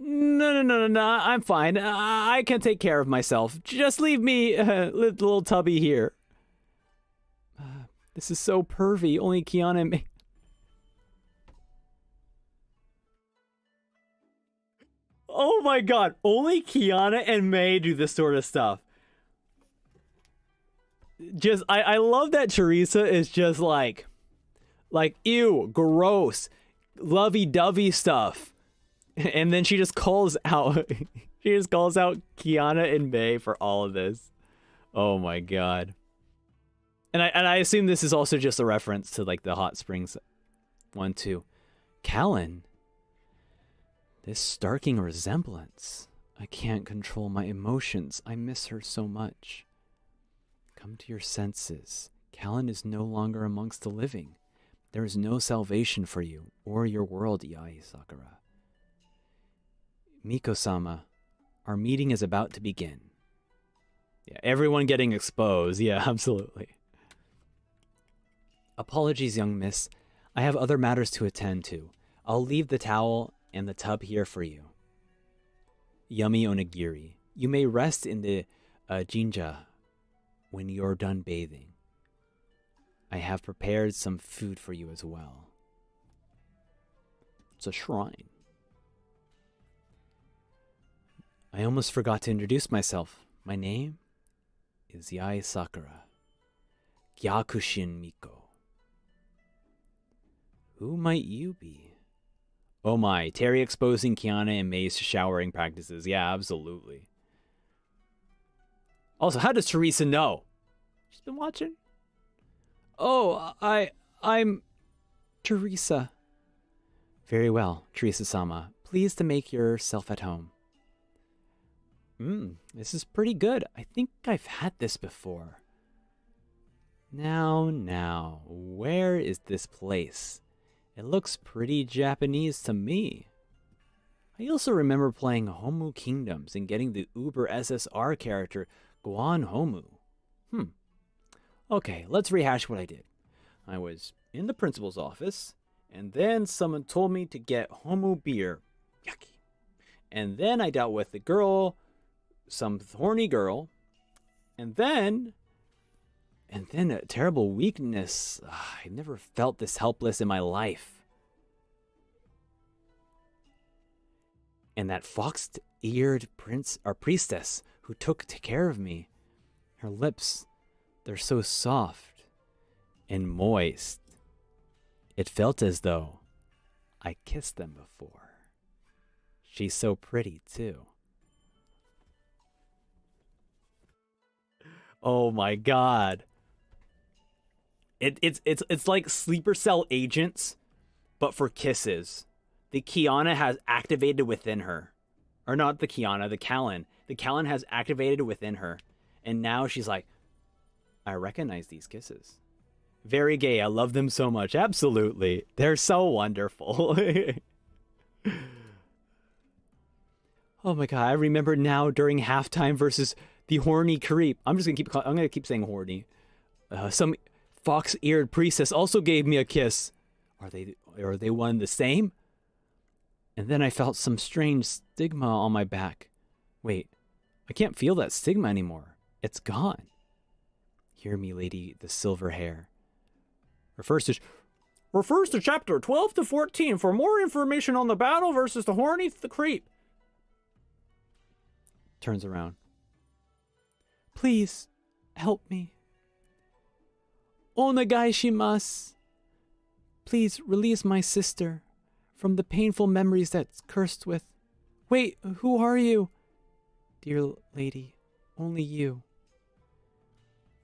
No, I'm fine. I can take care of myself. Just leave me, little tubby here. This is so pervy. Only Kiana and me. Oh my god, only Kiana and May do this sort of stuff. Just, I love that Teresa is just like, ew, gross, lovey-dovey stuff. And then she just calls out, Kiana and May for all of this. Oh my god. And I assume this is also just a reference to like the hot springs one too. Kallen. This starking resemblance. I can't control my emotions. I miss her so much. Come to your senses. Kallen is no longer amongst the living. There is no salvation for you or your world, Yae Sakura. Miko-sama, our meeting is about to begin. Yeah, everyone getting exposed. Yeah, absolutely. Apologies, young miss. I have other matters to attend to. I'll leave the towel and the tub here for you. Yummy onigiri. You may rest in the jinja when you're done bathing. I have prepared some food for you as well. It's a shrine. I almost forgot to introduce myself. My name is Yae Sakura. Gyakushin Miko. Who might you be? Oh my, Teri exposing Kiana and May's showering practices. Yeah, absolutely. Also, how does Teresa know? She's been watching? Oh, I'm Teresa. Very well, Teresa-sama. Pleased to make yourself at home. This is pretty good. I think I've had this before. Now, where is this place? It looks pretty Japanese to me. I also remember playing Homu Kingdoms and getting the Uber SSR character Guan Homu. Okay, let's rehash what I did. I was in the principal's office, and then someone told me to get Homu beer. Yucky. And then I dealt with the girl, some horny girl, and then a terrible weakness. I never felt this helpless in my life. And that fox-eared priestess who took care of me. Her lips, they're so soft and moist. It felt as though I kissed them before. She's so pretty too. Oh my god. It's like sleeper cell agents, but for kisses. The Kiana has activated within her. Or not the Kiana, the Kallen. The Kallen has activated within her. And now she's like, I recognize these kisses. Very gay. I love them so much. Absolutely. They're so wonderful. Oh my god, I remember now during halftime versus the horny creep. I'm gonna keep saying horny. Some fox-eared priestess also gave me a kiss. Are they one the same? And then I felt some strange stigma on my back. Wait, I can't feel that stigma anymore. It's gone. Hear me, lady, the silver hair. Refers to chapter 12 to 14 for more information on the battle versus the horny the creep. Turns around. Please, help me. Onegaishimasu. Please release my sister from the painful memories that's cursed with. Wait, who are you? Dear lady, only you.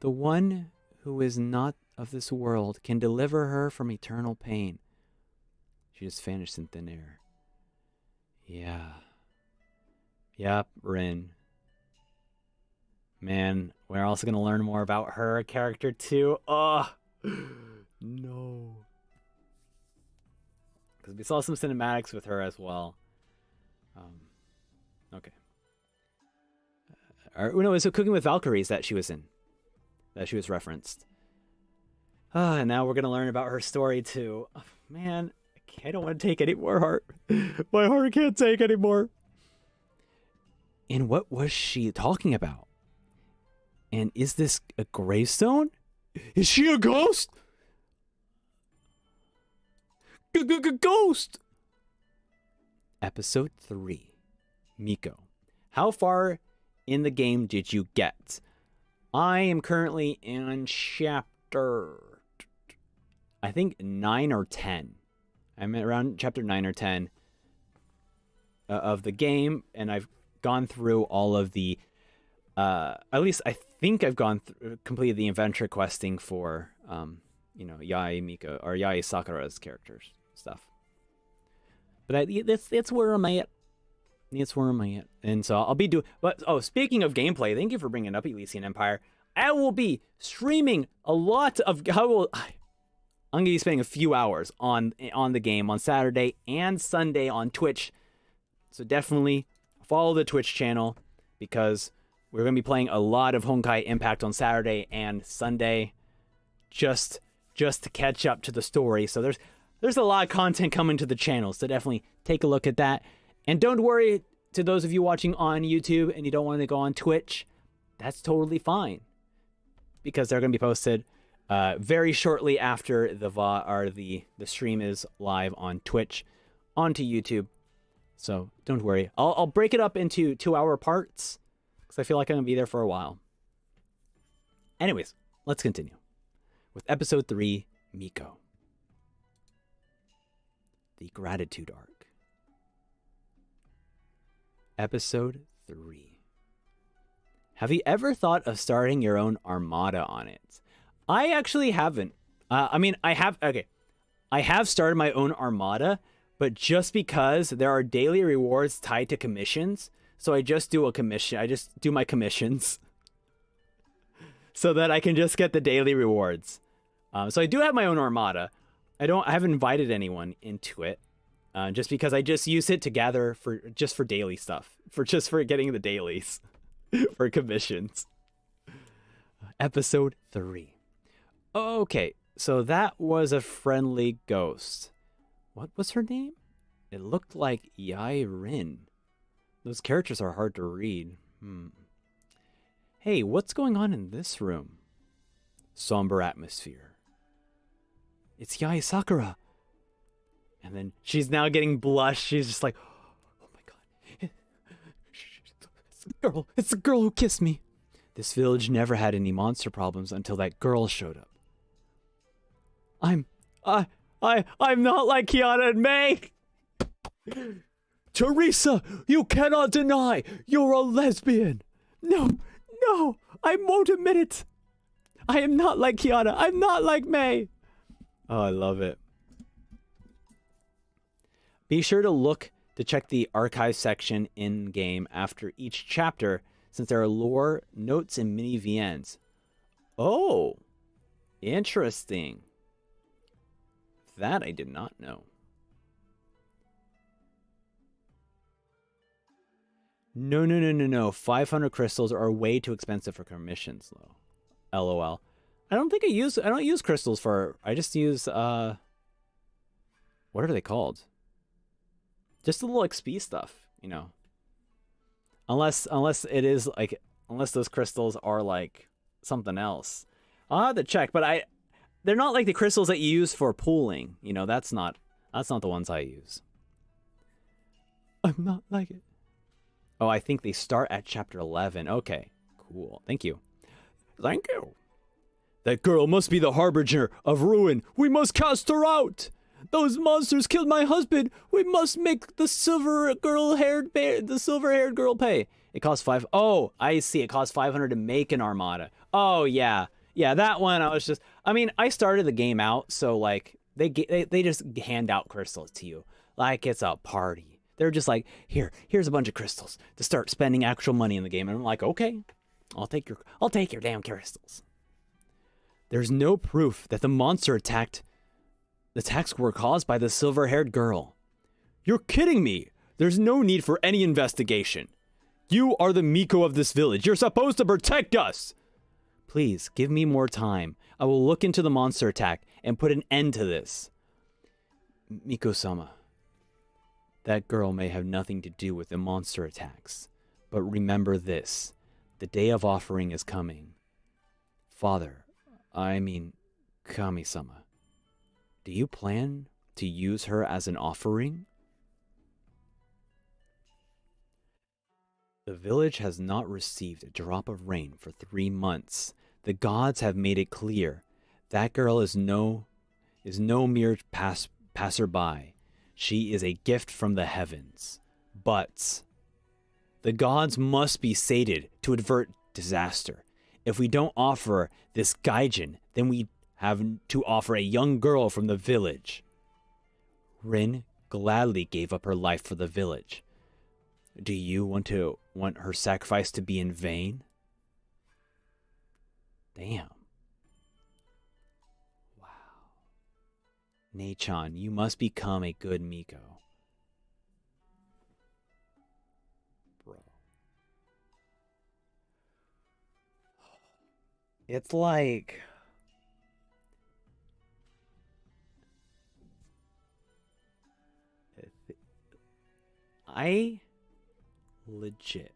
The one who is not of this world can deliver her from eternal pain. She just vanished in thin air. Yeah. Yep, Rin. Man, we're also going to learn more about her character too. Oh, no. Because we saw some cinematics with her as well. Okay. No, it was Cooking with Valkyries that she was in. That she was referenced. And now we're going to learn about her story too. Oh, man, I don't want to take any more heart. My heart can't take anymore. And what was she talking about? And is this a gravestone? Is she a ghost? Ghost! Episode 3. Miko. How far in the game did you get? I am currently in chapter, I think 9 or 10. I'm around chapter 9 or 10 of the game, and I've gone through all of the, at least I think I've completed the adventure questing for, Yae Miko, or Yae Sakura's characters stuff. But that's where I'm at. That's where I'm at. And so I'll be doing, but, speaking of gameplay, thank you for bringing up Elysian Empire. I will be streaming a lot of, I'm going to be spending a few hours on the game on Saturday and Sunday on Twitch. So definitely follow the Twitch channel, because we're going to be playing a lot of Honkai Impact on Saturday and Sunday just to catch up to the story. So there's a lot of content coming to the channel, so definitely take a look at that. And don't worry, to those of you watching on YouTube and you don't want to go on Twitch, that's totally fine, because they're going to be posted very shortly after the stream is live on Twitch onto YouTube. So don't worry. I'll break it up into 2-hour parts, because I feel like I'm going to be there for a while. Anyways, let's continue with episode 3, Miko. The Gratitude Arc. Episode 3. Have you ever thought of starting your own armada on it? I actually haven't. I have started my own armada, but just because there are daily rewards tied to commissions, so I just do a commission. I just do my commissions so that I can just get the daily rewards. So I do have my own armada. I haven't invited anyone into it, just because I just use it to gather for daily stuff, for getting the dailies for commissions. Episode 3. Okay, so that was a friendly ghost. What was her name? It looked like Yae Rin. Those characters are hard to read. Hey, what's going on in this room? Somber atmosphere. It's Yae Sakura. And then she's now getting blushed. She's just like, oh my god. It's the girl who kissed me. This village never had any monster problems until that girl showed up. I'm not like Kiana and May. Teresa, you cannot deny you're a lesbian. No, I won't admit it. I am not like Kiana. I'm not like May. Oh, I love it. Be sure to look to check the archive section in-game after each chapter, since there are lore, notes, and mini VNs. Oh, interesting. That I did not know. No. 500 crystals are way too expensive for commissions, though. LOL. I don't use crystals for, I just use, what are they called? Just the little XP stuff, you know. Unless it is like, unless those crystals are like something else. I'll have to check, but they're not like the crystals that you use for pooling. You know, that's not the ones I use. I'm not like it. Oh, I think they start at chapter 11. Okay, cool. Thank you. Thank you. That girl must be the harbinger of ruin. We must cast her out. Those monsters killed my husband. We must make the silver-haired girl pay. It costs 5. Oh, I see. It costs 500 to make an armada. Oh yeah, yeah. That one. I mean, I started the game out, so like they just hand out crystals to you like it's a party. They're just like, here's a bunch of crystals to start spending actual money in the game, and I'm like, okay, I'll take your damn crystals. There's no proof that the monster attacks were caused by the silver-haired girl. You're kidding me! There's no need for any investigation. You are the Miko of this village. You're supposed to protect us! Please, give me more time. I will look into the monster attack and put an end to this. Miko-sama, that girl may have nothing to do with the monster attacks. But remember this. The day of offering is coming. Kami-sama. Do you plan to use her as an offering? The village has not received a drop of rain for 3 months. The gods have made it clear. That girl is no mere passerby. She is a gift from the heavens. But the gods must be sated to avert disaster. If we don't offer this gaijin, then we have to offer a young girl from the village. Rin gladly gave up her life for the village. Do you want her sacrifice to be in vain? Damn. Wow. Nee-Chan, you must become a good Miko. Bro. It's like... I legit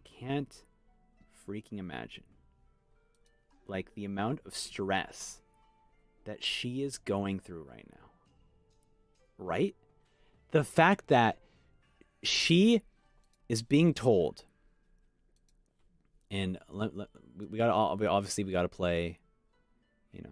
can't freaking imagine like the amount of stress that she is going through right now. Right? The fact that she is being told, and we gotta play, you know.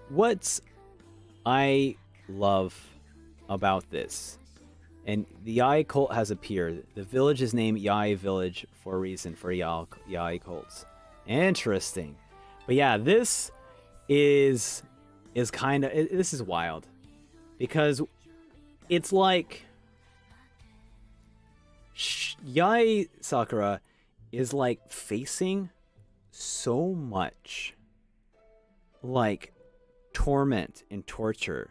What's I love about this, and the Yae cult has appeared. The village is named Yae Village for a reason, for Yae cults. Interesting. But yeah, this is kind of, this is wild, because it's like Yae Sakura is like facing so much like torment and torture,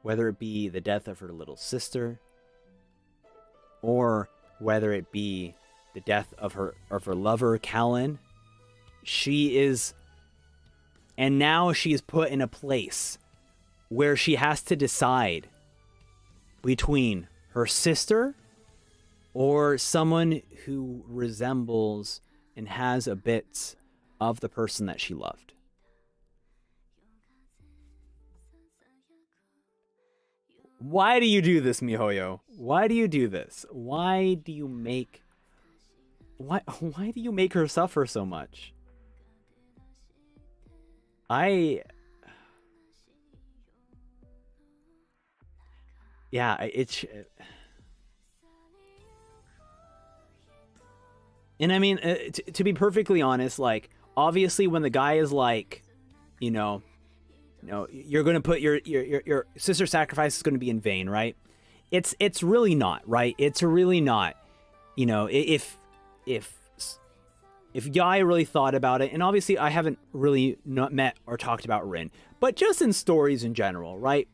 whether it be the death of her little sister, or whether it be the death of her lover Kallen. She is, and now she is put in a place where she has to decide between her sister or someone who resembles and has a bit of the person that she loved. Why do you do this, MiHoYo? Why do you do this? Why do you make her suffer so much? And I mean, to be perfectly honest, like, obviously when the guy is like, you know, you're going to put your sister sacrifice is going to be in vain, right? It's really not, right? It's really not. You know, if if Yae really thought about it, and obviously I haven't really not met or talked about Rin, but just in stories in general, right?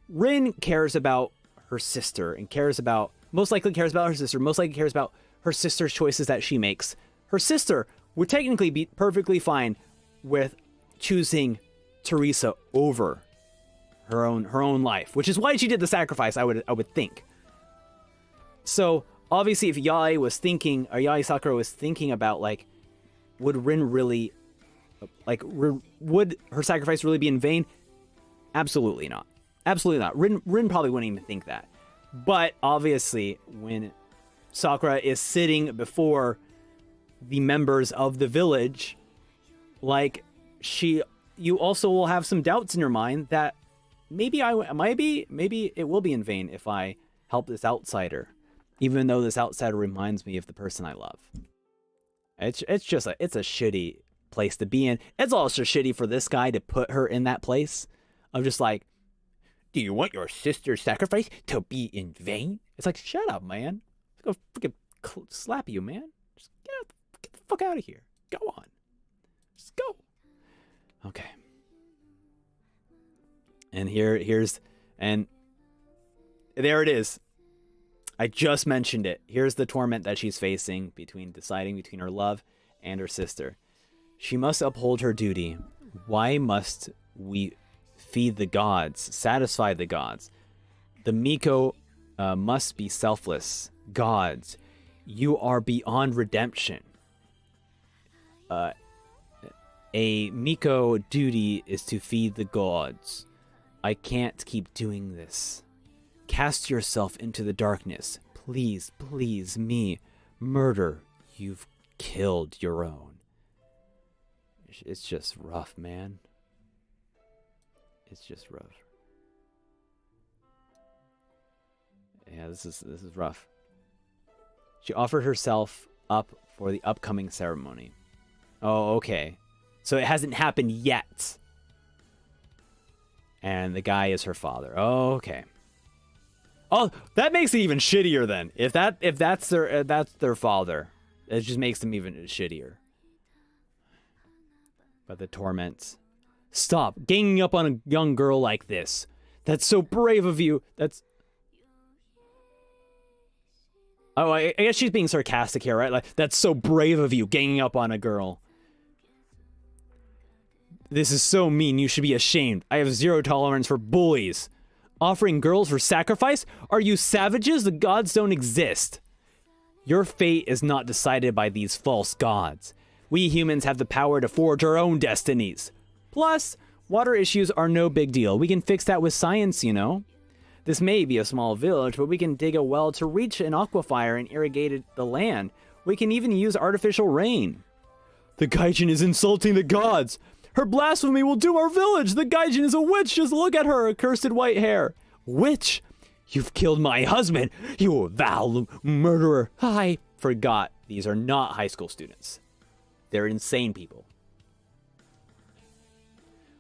Rin cares about her sister and most likely cares about her sister's choices that she makes. Her sister would technically be perfectly fine with choosing Teresa over her own life, which is why she did the sacrifice, I would think. So obviously if Yae Sakura was thinking about, like, would Rin really, like, would her sacrifice really be in vain? Absolutely not. Absolutely not. Rin probably wouldn't even think that. But obviously, when Sakura is sitting before the members of the village, like, you also will have some doubts in your mind that maybe it will be in vain if I help this outsider, even though this outsider reminds me of the person I love. It's a shitty place to be in. It's also shitty for this guy to put her in that place of just like, do you want your sister's sacrifice to be in vain? It's like, shut up, man. I'll go freaking slap you, man. Just get the fuck out of here. Go on. Just go. Okay. And and there it is. I just mentioned it. Here's the torment that she's facing deciding between her love and her sister. She must uphold her duty. Why must we feed the gods, satisfy the gods? The Miko must be selfless. Gods, you are beyond redemption. A Miko duty is to feed the gods. I can't keep doing this. Cast yourself into the darkness. Please, please, me. Murder. You've killed your own. It's just rough, man. It's just rough. Yeah, this is rough. She offered herself up for the upcoming ceremony. Oh, okay. So it hasn't happened yet. And the guy is her father. Oh, okay. Oh, that makes it even shittier then. If that's their father, it just makes them even shittier. But the torments. Stop ganging up on a young girl like this. That's so brave of you. Oh, I guess she's being sarcastic here, right? Like, that's so brave of you, ganging up on a girl. This is so mean. You should be ashamed. I have zero tolerance for bullies. Offering girls for sacrifice? Are you savages? The gods don't exist. Your fate is not decided by these false gods. We humans have the power to forge our own destinies. Plus, water issues are no big deal. We can fix that with science, you know. This may be a small village, but we can dig a well to reach an aquifer and irrigate the land. We can even use artificial rain. The Gaijin is insulting the gods. Her blasphemy will doom our village. The Gaijin is a witch. Just look at her accursed white hair. Witch? You've killed my husband. You vile murderer. I forgot. These are not high school students. They're insane people.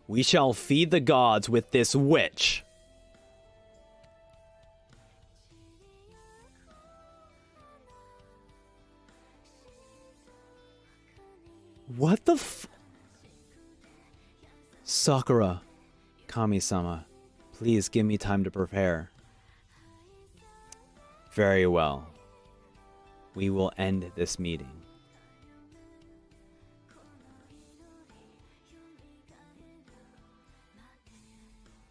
We shall feed the gods with this witch. What the Sakura, Kami-sama, please give me time to prepare. Very well. We will end this meeting.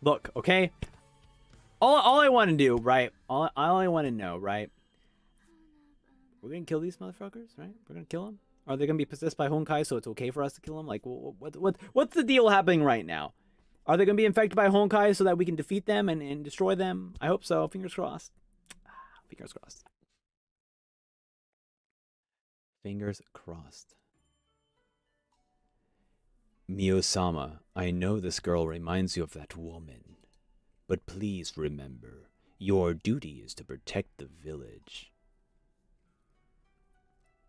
Look, okay? All I want to do, right? All I want to know, right? We're gonna kill these motherfuckers, right? We're gonna kill them? Are they gonna be possessed by Honkai, so it's okay for us to kill them? Like, what's the deal happening right now? Are they gonna be infected by Honkai so that we can defeat them and destroy them? I hope so. Fingers crossed. Fingers crossed. Fingers crossed. Mio-sama, I know this girl reminds you of that woman, but please remember, your duty is to protect the village.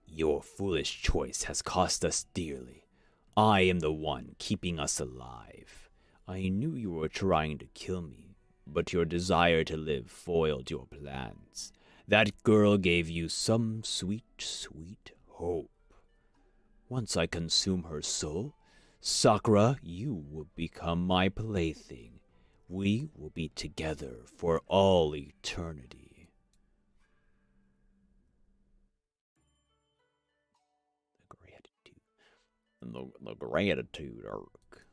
Your foolish choice has cost us dearly. I am the one keeping us alive. I knew you were trying to kill me, but your desire to live foiled your plans. That girl gave you some sweet, sweet hope. Once I consume her soul, Sakura, you will become my plaything. We will be together for all eternity. The gratitude. The gratitude arc.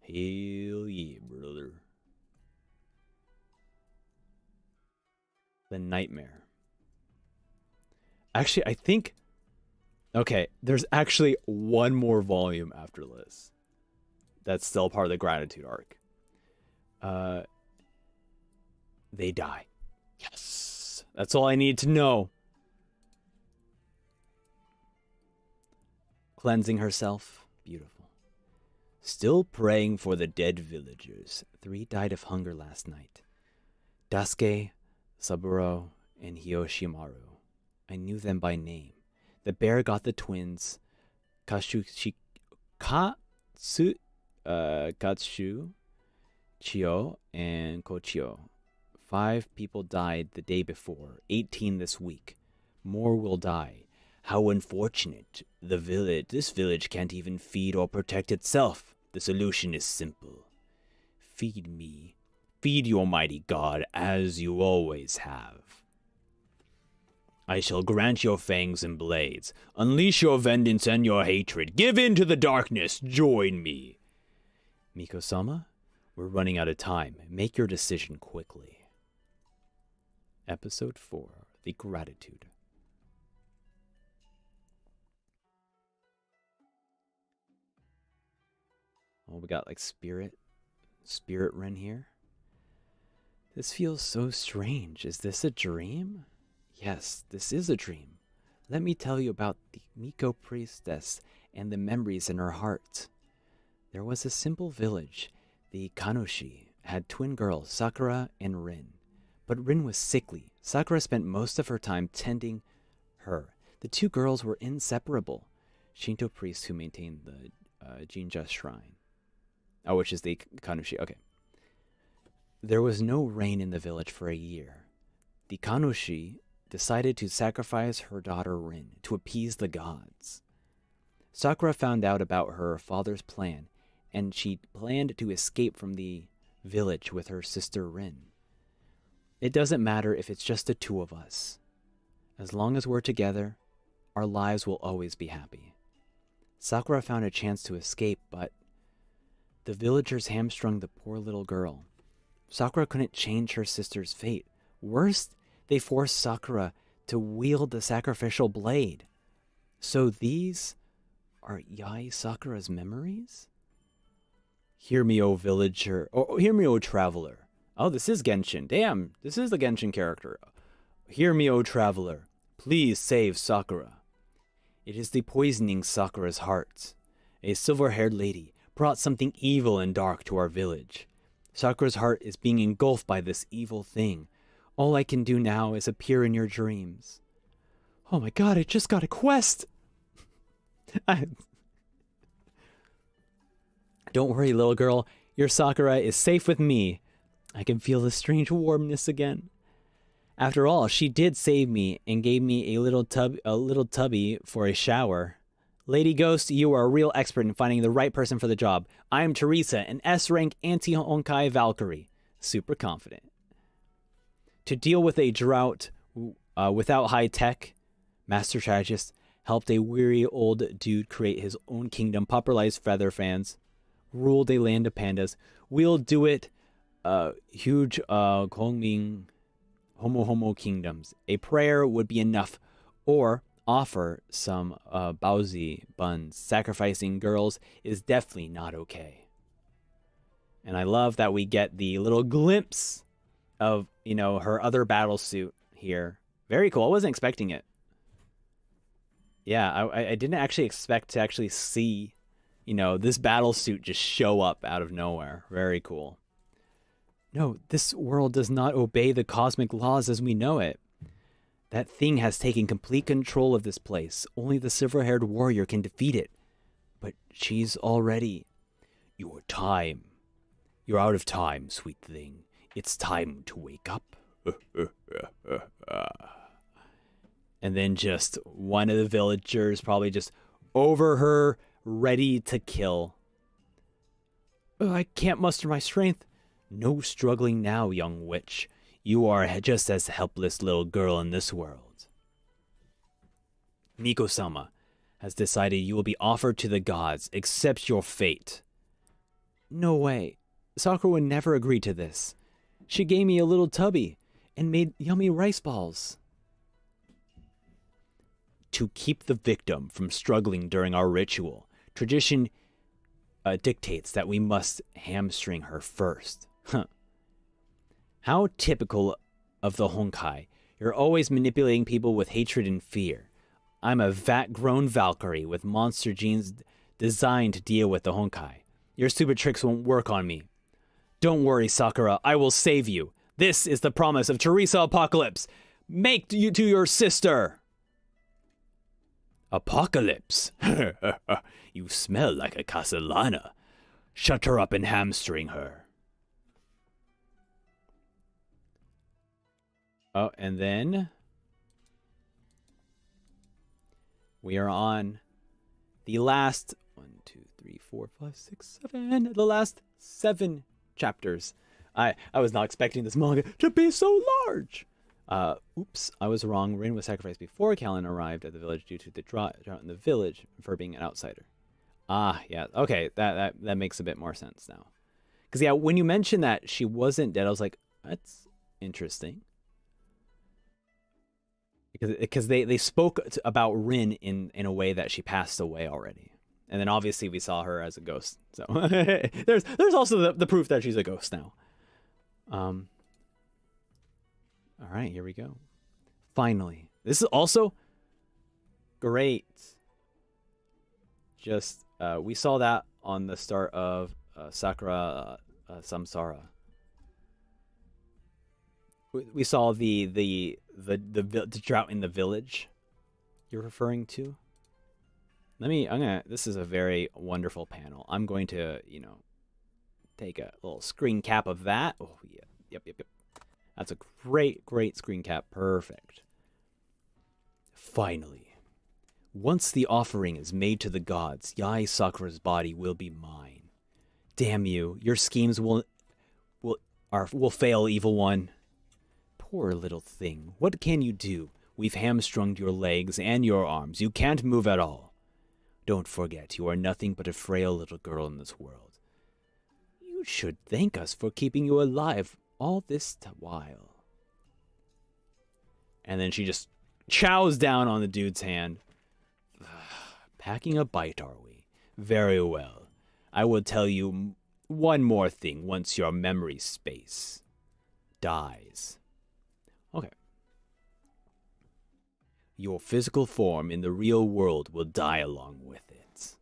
Hell yeah, brother. The nightmare. Actually, I think... Okay, there's actually one more volume after this. That's still part of the gratitude arc. They die. Yes. That's all I need to know. Cleansing herself. Beautiful. Still praying for the dead villagers. 3 died of hunger last night. Dasuke, Saburo, and Hiyoshimaru. I knew them by name. The bear got the twins, Katsu, Chio, and Kochio. 5 people died the day before, 18 this week. More will die. How unfortunate. This village can't even feed or protect itself. The solution is simple. Feed me. Feed your mighty god as you always have. I shall grant your fangs and blades. Unleash your vengeance and your hatred. Give in to the darkness. Join me. Miko-sama, we're running out of time. Make your decision quickly. Episode 4, The Gratitude. Oh, we got like Spirit Ren here. This feels so strange. Is this a dream? Yes, this is a dream. Let me tell you about the Miko priestess and the memories in her heart. There was a simple village. The Kanoshi had twin girls, Sakura and Rin. But Rin was sickly. Sakura spent most of her time tending her. The 2 girls were inseparable. Shinto priests who maintained the Jinja shrine. Oh, which is the Kanoshi. Okay. There was no rain in the village for a year. The Kanoshi decided to sacrifice her daughter Rin to appease the gods. Sakura found out about her father's plan, and she planned to escape from the village with her sister Rin. It doesn't matter if it's just the 2 of us. As long as we're together, our lives will always be happy. Sakura found a chance to escape, but the villagers hamstrung the poor little girl. Sakura couldn't change her sister's fate. Worse, they forced Sakura to wield the sacrificial blade. So these are Yae Sakura's memories? Hear me, O villager. Oh, hear me, O traveler. Oh, this is Genshin. Damn, this is the Genshin character. Hear me, O traveler. Please save Sakura. It is the poisoning Sakura's heart. A silver-haired lady brought something evil and dark to our village. Sakura's heart is being engulfed by this evil thing. All I can do now is appear in your dreams. Oh my god, I just got a quest! Don't worry, little girl. Your Sakura is safe with me. I can feel the strange warmness again. After all, she did save me and gave me a little tubby for a shower. Lady Ghost, you are a real expert in finding the right person for the job. I am Teresa, an S-rank anti-Honkai Valkyrie. Super confident. To deal with a drought without high tech, Master Strategist helped a weary old dude create his own kingdom, popularized feather fans, ruled a land of pandas. We'll do it huge Kongming Homo kingdoms. A prayer would be enough, or offer some baozi buns. Sacrificing girls is definitely not okay. And I love that we get the little glimpse of, you know, her other battle suit here. Very cool. I wasn't expecting it. Yeah, I didn't actually expect to actually see, you know, this battle suit just show up out of nowhere. Very cool. No, this world does not obey the cosmic laws as we know it. That thing has taken complete control of this place. Only the silver-haired warrior can defeat it. But she's already... Your time. You're out of time, sweet thing. It's time to wake up. And And then just one of the villagers probably just over her, ready to kill. Oh, I can't muster my strength. No struggling now, young witch. You are just as helpless little girl in this world. Miko-sama has decided you will be offered to the gods. Accept your fate. No way. Sakura would never agree to this. She gave me a little tubby and made yummy rice balls. To keep the victim from struggling during our ritual, tradition dictates that we must hamstring her first. How typical of the Honkai. You're always manipulating people with hatred and fear. I'm a vat-grown Valkyrie with monster genes designed to deal with the Honkai. Your stupid tricks won't work on me. Don't worry, Sakura. I will save you. This is the promise of Teresa Apocalypse. Make you to your sister. Apocalypse? You smell like a Castellana. Shut her up and hamstring her. Oh, and then we are on the last 1, 2, 3, 4, 5, 6, 7. The last 7 chapters. I was not expecting this manga to be so large. Oops, I was wrong. Rin was sacrificed before Kallen arrived at the village due to the drought in the village for being an outsider. Ah, yeah. Okay, that makes a bit more sense now. Because, yeah, when you mentioned that she wasn't dead, I was like, that's interesting. Because they spoke about Rin in a way that she passed away already. And then obviously we saw her as a ghost. So there's also the proof that she's a ghost now. All right, here we go. Finally. This is also great. Just we saw that on the start of Sakura Samsara. We saw the drought in the village you're referring to. This is a very wonderful panel. I'm going to, take a little screen cap of that. Oh, yeah. Yep. That's a great screen cap. Perfect. Finally, once the offering is made to the gods, Yae Sakura's body will be mine. Damn you. Your schemes will fail, evil one. Poor little thing. What can you do? We've hamstrung your legs and your arms. You can't move at all. Don't forget, you are nothing but a frail little girl in this world. You should thank us for keeping you alive all this while. And then she just chows down on the dude's hand. Packing a bite, are we? Very well. I will tell you one more thing once your memory space dies. Okay. Your physical form in the real world will die along with it.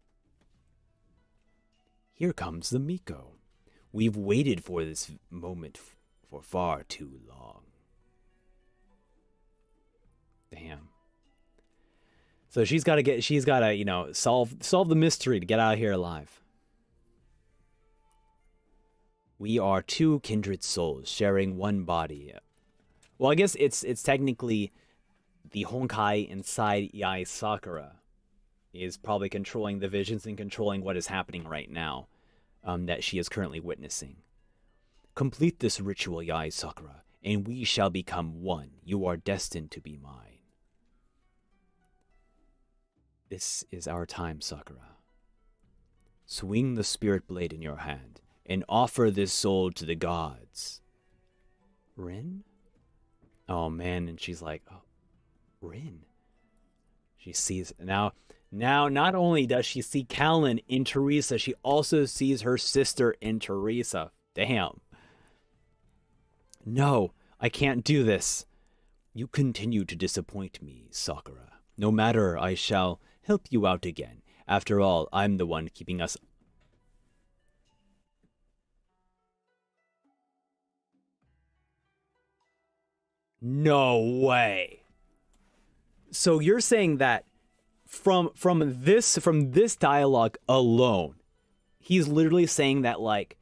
Here comes the Miko. We've waited for this moment for far too long. Damn. So she's got to solve the mystery to get out of here alive. We are two kindred souls sharing one body. Well, I guess it's technically the Honkai inside Yae Sakura is probably controlling the visions and controlling what is happening right now that she is currently witnessing. Complete this ritual, Yae Sakura, and we shall become one. You are destined to be mine. This is our time, Sakura. Swing the spirit blade in your hand and offer this soul to the gods. Rin? Oh, man, and she's like, oh, Rin. She sees now not only does she see Kallen in Teresa, she also sees her sister in Teresa. Damn. No, I can't do this. You continue to disappoint me, Sakura. No matter, I shall help you out again. After all, I'm the one keeping us... No way. So you're saying that from this dialogue alone, he's literally saying that, like,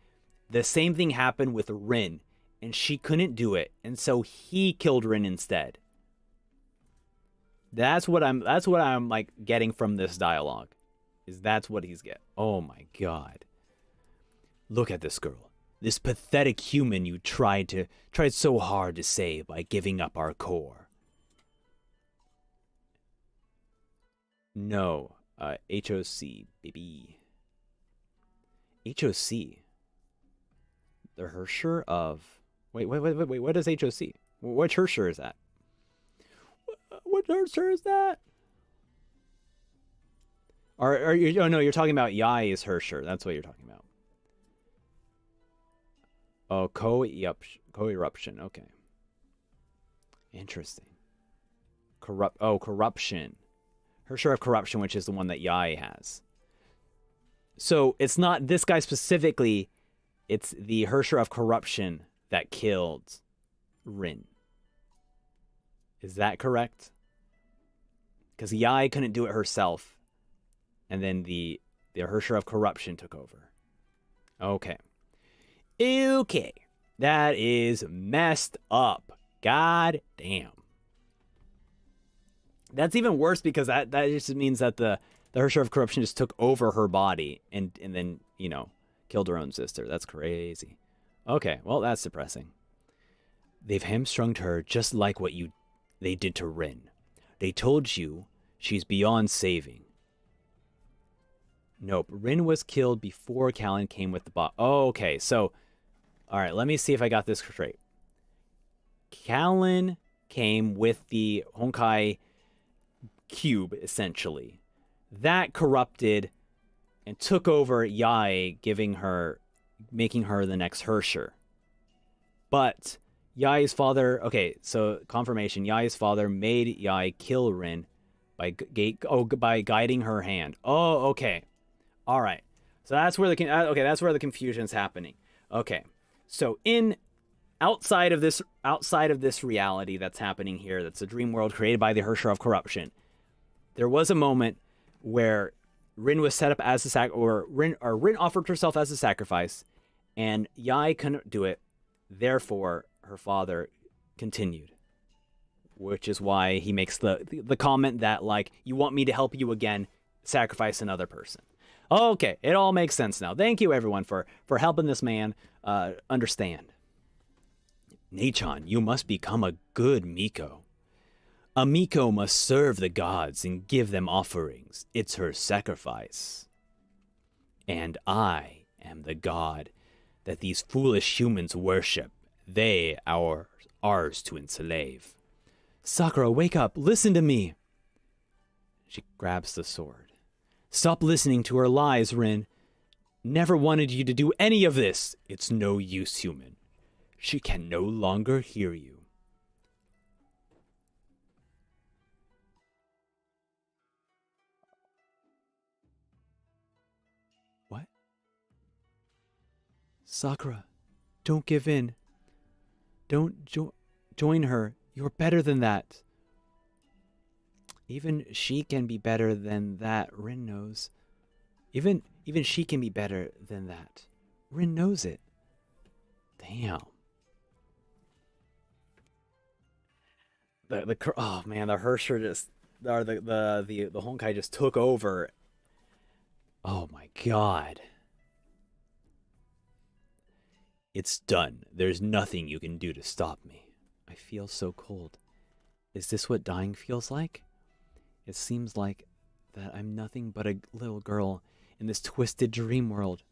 the same thing happened with Rin, and she couldn't do it, and so he killed Rin instead. That's what I'm like getting from this dialogue. That's what he's getting. Oh my god. Look at this girl. This pathetic human you tried so hard to save by giving up our core. No. HOC, baby. HOC. The Hersher of... Wait. What is HOC? Which Hersher is that? What Hersher is that? Are you... Oh, no, you're talking about Yae's Hersher. That's what you're talking about. Oh, co-eruption. Okay. Interesting. Corruption. Hersher of corruption, which is the one that Yae has. So it's not this guy specifically. It's the Hersher of corruption that killed Rin. Is that correct? Because Yae couldn't do it herself. And then the Hersher of corruption took over. Okay. Okay. That is messed up. God damn. That's even worse because that just means that the Hersher of corruption just took over her body and then, you know, killed her own sister. That's crazy. Okay, well, that's depressing. They've hamstrung her just like what they did to Rin. They told you she's beyond saving. Nope, Rin was killed before Kallen came with the bot. Oh, okay, so, all right, let me see if I got this straight. Kallen came with the Honkai cube, essentially. That corrupted and took over Yae, making her the next Hersher. But Yae's father, okay, so confirmation, Yae's father made Yae kill Rin by guiding her hand. Oh, okay. All right. So that's where the confusion's happening. Okay. So outside of this reality that's happening here, that's a dream world created by the Hersher of corruption, there was a moment where Rin was set up as Rin offered herself as a sacrifice, and Yae couldn't do it. Therefore, her father continued, which is why he makes the comment that, like, you want me to help you again, sacrifice another person. Okay, it all makes sense now. Thank you, everyone, for helping this man understand. Nee-Chan, you must become a good Miko. A Miko must serve the gods and give them offerings. It's her sacrifice. And I am the god that these foolish humans worship. They are ours to enslave. Sakura, wake up. Listen to me. She grabs the sword. Stop listening to her lies, Rin. Never wanted you to do any of this. It's no use, human. She can no longer hear you. What? Sakura, don't give in. Don't join her. You're better than that. Even she can be better than that, Rin knows. Even she can be better than that. Rin knows it. Damn. Oh man, the Hersher just, or the Honkai just took over. Oh my god. It's done. There's nothing you can do to stop me. I feel so cold. Is this what dying feels like? It seems like that I'm nothing but a little girl in this twisted dream world.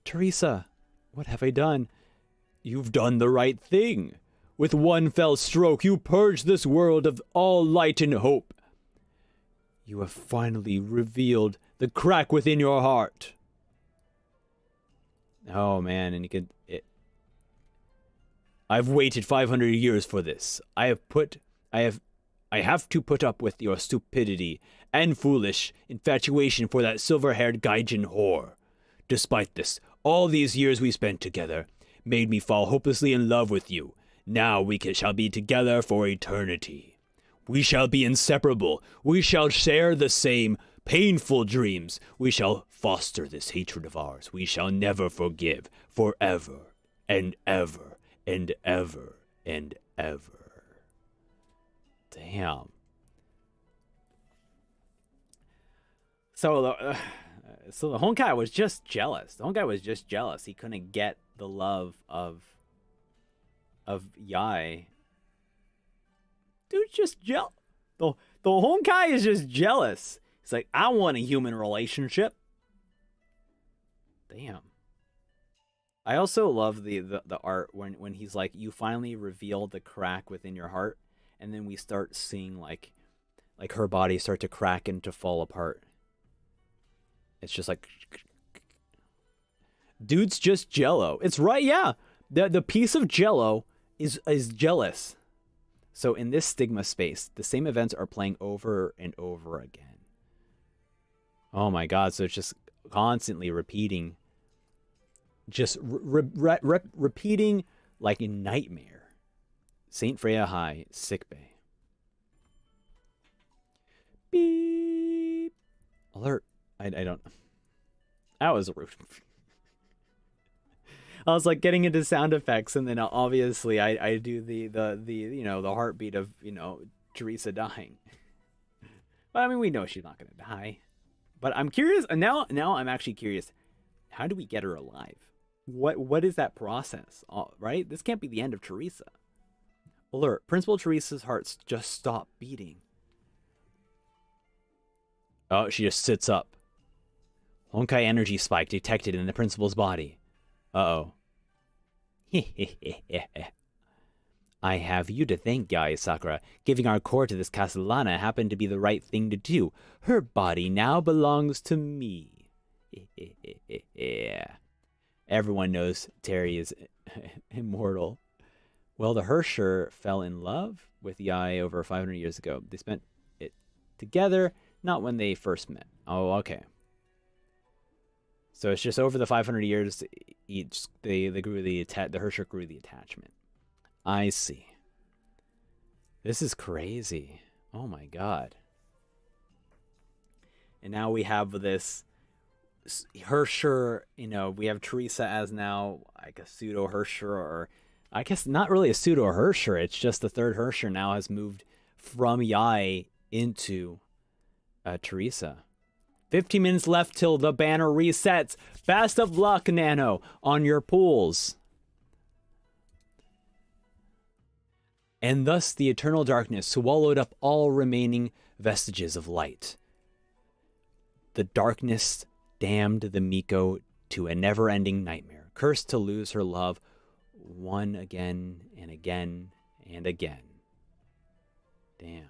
Teresa, what have I done? You've done the right thing. With one fell stroke, you purged this world of all light and hope. You have finally revealed the crack within your heart. Oh man, and you could... I've waited 500 years for this. I have to put up with your stupidity and foolish infatuation for that silver-haired Gaijin whore. Despite this, all these years we spent together made me fall hopelessly in love with you. Now we shall be together for eternity. We shall be inseparable. We shall share the same painful dreams. We shall foster this hatred of ours. We shall never forgive, forever and ever and ever and ever. Damn. So the Honkai was just jealous. The Honkai was just jealous. He couldn't get the love of Yae. Dude's just jealous. The Honkai is just jealous. He's like, I want a human relationship. Damn. I also love the art when he's like, you finally reveal the crack within your heart, and then we start seeing like her body start to crack and to fall apart. It's just like, dude's just jello. It's right, yeah. The piece of jello is jealous. So in this stigma space, the same events are playing over and over again. Oh my god, so it's just constantly repeating. Just repeating like a nightmare. St. Freya High, sickbay. Beep. Alert. I don't. That was rude. I was like getting into sound effects, and then obviously I do the you know, the heartbeat of, you know, Teresa dying. But I mean, we know she's not gonna die. But I'm curious, and now I'm actually curious. How do we get her alive? What is that process? Right? This can't be the end of Teresa. Alert! Principal Teresa's heart just stopped beating. Oh, she just sits up. Honkai energy spike detected in the principal's body. Uh-oh. I have you to thank, Yae Sakura. Giving our core to this Castellana happened to be the right thing to do. Her body now belongs to me. Everyone knows Teri is immortal. Well, the Hersher fell in love with Yae over 500 years ago. They spent it together, not when they first met. Oh, okay. So it's just over the 500 years, they grew the Hersher grew the attachment. I see. This is crazy. Oh my god. And now we have this Hersher, you know, we have Teresa as now like a pseudo Hersher, or I guess not really a pseudo Hersher, it's just the third Hersher now has moved from Yae into Teresa. 15 minutes left till the banner resets. Best of luck, Nano, on your pools. And thus the eternal darkness swallowed up all remaining vestiges of light. The darkness damned the Miko to a never-ending nightmare, cursed to lose her love one again and again and again. Damn.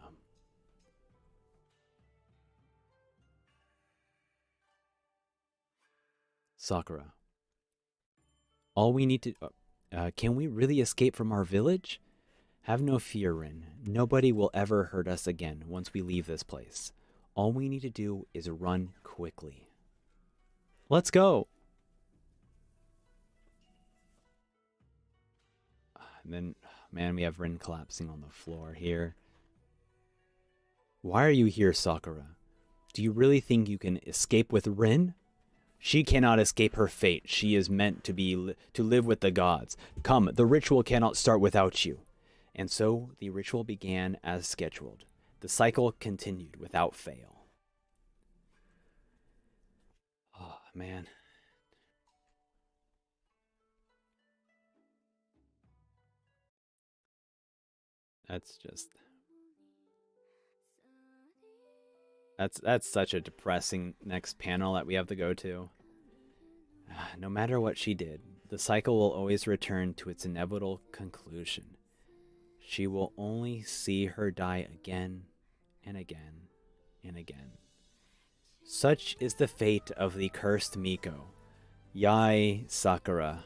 Sakura. All we need to... can we really escape from our village? Have no fear, Rin. Nobody will ever hurt us again once we leave this place. All we need to do is run quickly. Let's go! And then, man, we have Rin collapsing on the floor here. Why are you here, Sakura? Do you really think you can escape with Rin? She cannot escape her fate. She is meant to live with the gods. Come, the ritual cannot start without you. And so the ritual began as scheduled. The cycle continued without fail. Oh, man. That's just... That's such a depressing next panel that we have to go to. No matter what she did, the cycle will always return to its inevitable conclusion. She will only see her die again and again and again. Such is the fate of the cursed Miko, Yae Sakura.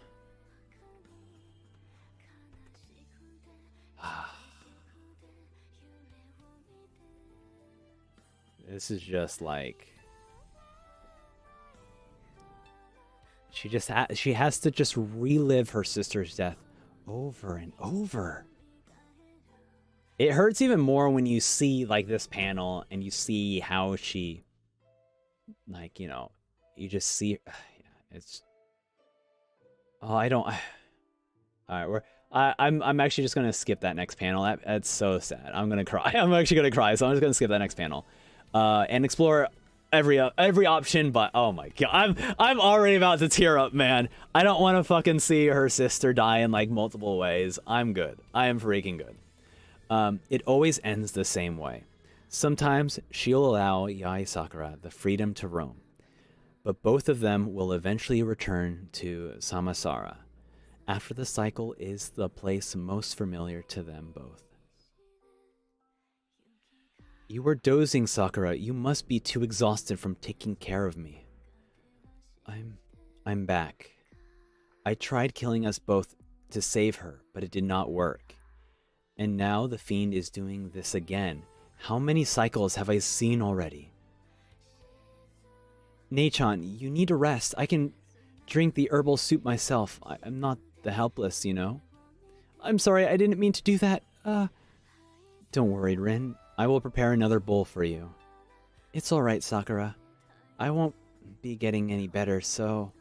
This is just like... She has to just relive her sister's death over and over. It hurts even more when you see like this panel and you see how she, like, you know, you just see, yeah, it's, oh, I don't, all right, I'm actually just gonna skip that next panel. That's so sad. I'm gonna cry. I'm actually gonna cry, so I'm just gonna skip that next panel, and explore every option, but oh my god, I'm already about to tear up, man. I don't want to fucking see her sister die in like multiple ways. I'm good. I am freaking good. It always ends the same way. Sometimes she'll allow Yae Sakura the freedom to roam, but both of them will eventually return to Samsara. After the cycle is the place most familiar to them both. You were dozing, Sakura. You must be too exhausted from taking care of me. I'm back. I tried killing us both to save her, but it did not work. And now the fiend is doing this again. How many cycles have I seen already? Nee-Chan, you need to rest. I can drink the herbal soup myself. I'm not the helpless, you know? I'm sorry, I didn't mean to do that. Don't worry, Rin. I will prepare another bowl for you. It's alright, Sakura. I won't be getting any better, so...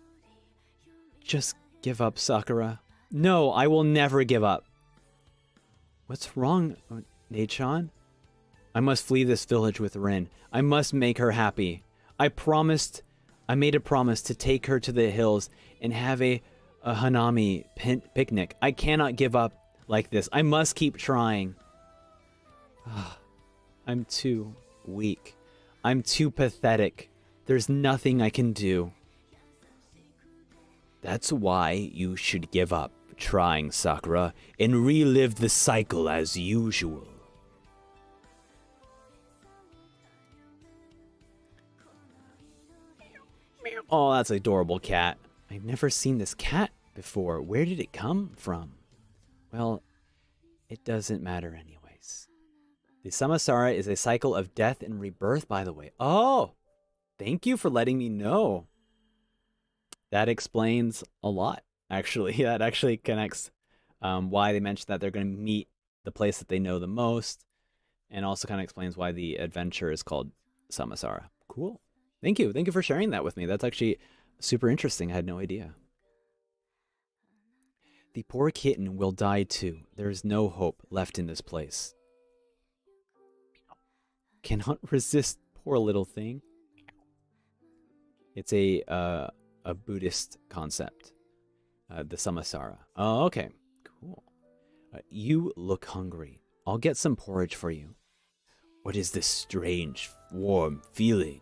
Just give up, Sakura. No, I will never give up. What's wrong, Nee-Chan? I must flee this village with Rin. I must make her happy. I made a promise to take her to the hills and have a Hanami picnic. I cannot give up like this. I must keep trying. I'm too weak. I'm too pathetic. There's nothing I can do. That's why you should give up trying, Sakura, and relive the cycle as usual. Oh, that's an adorable cat. I've never seen this cat before. Where did it come from? Well, it doesn't matter anyways. The Samsara is a cycle of death and rebirth, by the way. Oh, thank you for letting me know. That explains a lot, actually. That actually connects why they mentioned that they're going to meet the place that they know the most, and also kind of explains why the adventure is called Samsara. Cool. Thank you. Thank you for sharing that with me. That's actually super interesting. I had no idea. The poor kitten will die too. There is no hope left in this place. Cannot resist, poor little thing. It's a Buddhist concept. The Samsara. Oh, okay. Cool. You look hungry. I'll get some porridge for you. What is this strange, warm feeling?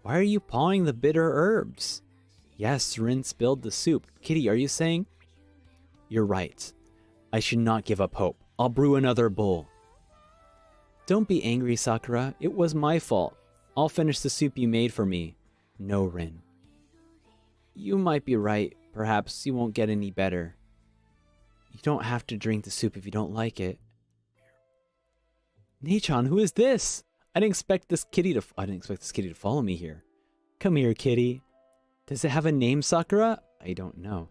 Why are you pawing the bitter herbs? Yes, Rin spilled the soup. Kitty, are you saying? You're right. I should not give up hope. I'll brew another bowl. Don't be angry, Sakura. It was my fault. I'll finish the soup you made for me. No, Rin. You might be right. Perhaps you won't get any better. You don't have to drink the soup if you don't like it. Nee-Chan, who is this? I didn't expect this kitty to follow me here. Come here, kitty. Does it have a name, Sakura? I don't know.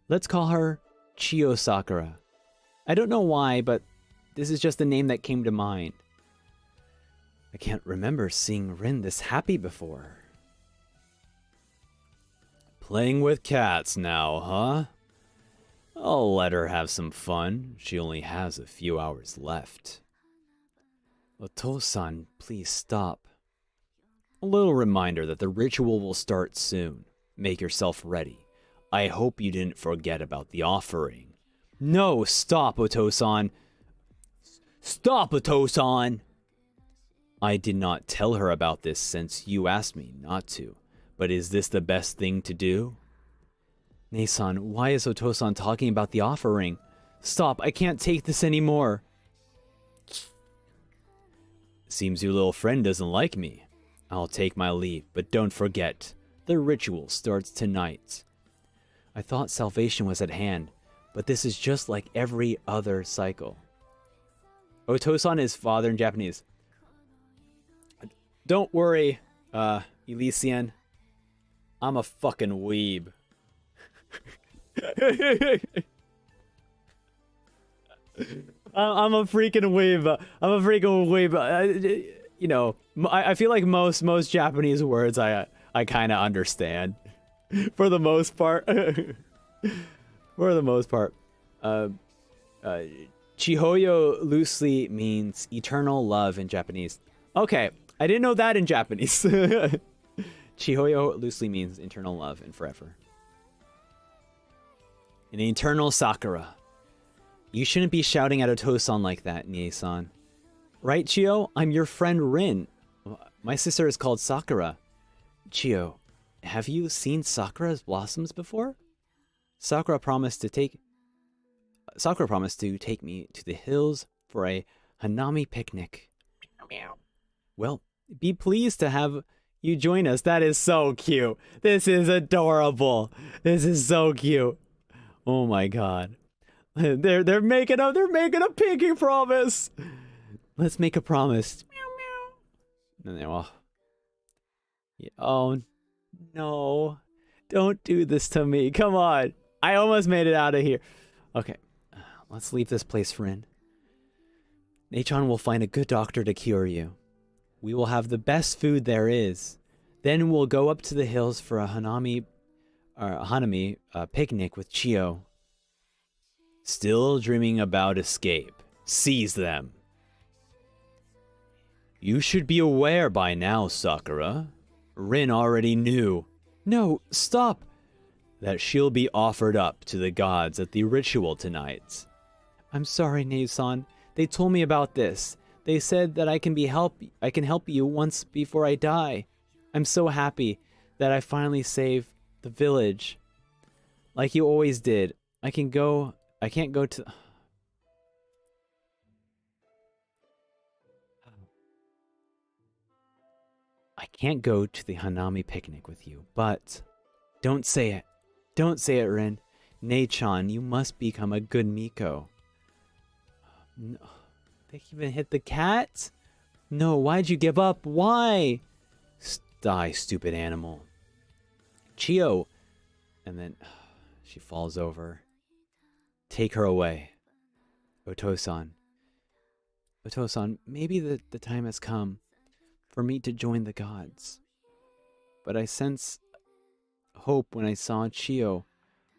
Let's call her Chiyo Sakura. I don't know why, but this is just the name that came to mind. I can't remember seeing Rin this happy before. Playing with cats now, huh? I'll let her have some fun. She only has a few hours left. Oto-san, please stop. A little reminder that the ritual will start soon. Make yourself ready. I hope you didn't forget about the offering. No, stop, Oto-san. Stop, Oto-san! I did not tell her about this since you asked me not to. But is this the best thing to do? Nee-san, why is Oto-san talking about the offering? Stop, I can't take this anymore. Seems your little friend doesn't like me. I'll take my leave, but don't forget, the ritual starts tonight. I thought salvation was at hand, but this is just like every other cycle. Oto-san is father in Japanese. Don't worry, Elysian. I'm a fucking weeb. I'm a freaking weeb. I'm a freaking weeb. You know, I feel like most Japanese words I kind of understand, for the most part. For the most part. Chihoyo loosely means eternal love in Japanese. Okay, I didn't know that in Japanese. Chihoyo loosely means eternal love and forever. An eternal Sakura. You shouldn't be shouting at Otosan like that, Nie-san. Right, Chio? I'm your friend Rin. My sister is called Sakura. Chio, have you seen Sakura's blossoms before? Sakura promised to take me to the hills for a Hanami picnic. Well, be pleased to have you join us. That is so cute. This is adorable. This is so cute. Oh my god. They're making a pinky promise. Let's make a promise. And then, well, yeah, oh no. Don't do this to me. Come on. I almost made it out of here. Okay. Let's leave this place, Rin. Nee-Chan will find a good doctor to cure you. We will have the best food there is. Then we'll go up to the hills for a Hanami picnic with Chio. Still dreaming about escape. Seize them. You should be aware by now, Sakura. Rin already knew. No, stop. That she'll be offered up to the gods at the ritual tonight. I'm sorry, Nee-san. They told me about this. They said that I can help you once before I die. I'm so happy that I finally saved the village. Like you always did. I can't go to... I can't go to the Hanami picnic with you, but... Don't say it. Don't say it, Rin. Nee-chan, you must become a good Miko. No. They even hit the cat? No, why'd you give up? Why? Die, stupid animal. Chio. And then she falls over. Take her away. Otosan. Otosan, maybe the time has come for me to join the gods. But I sense hope when I saw Chio,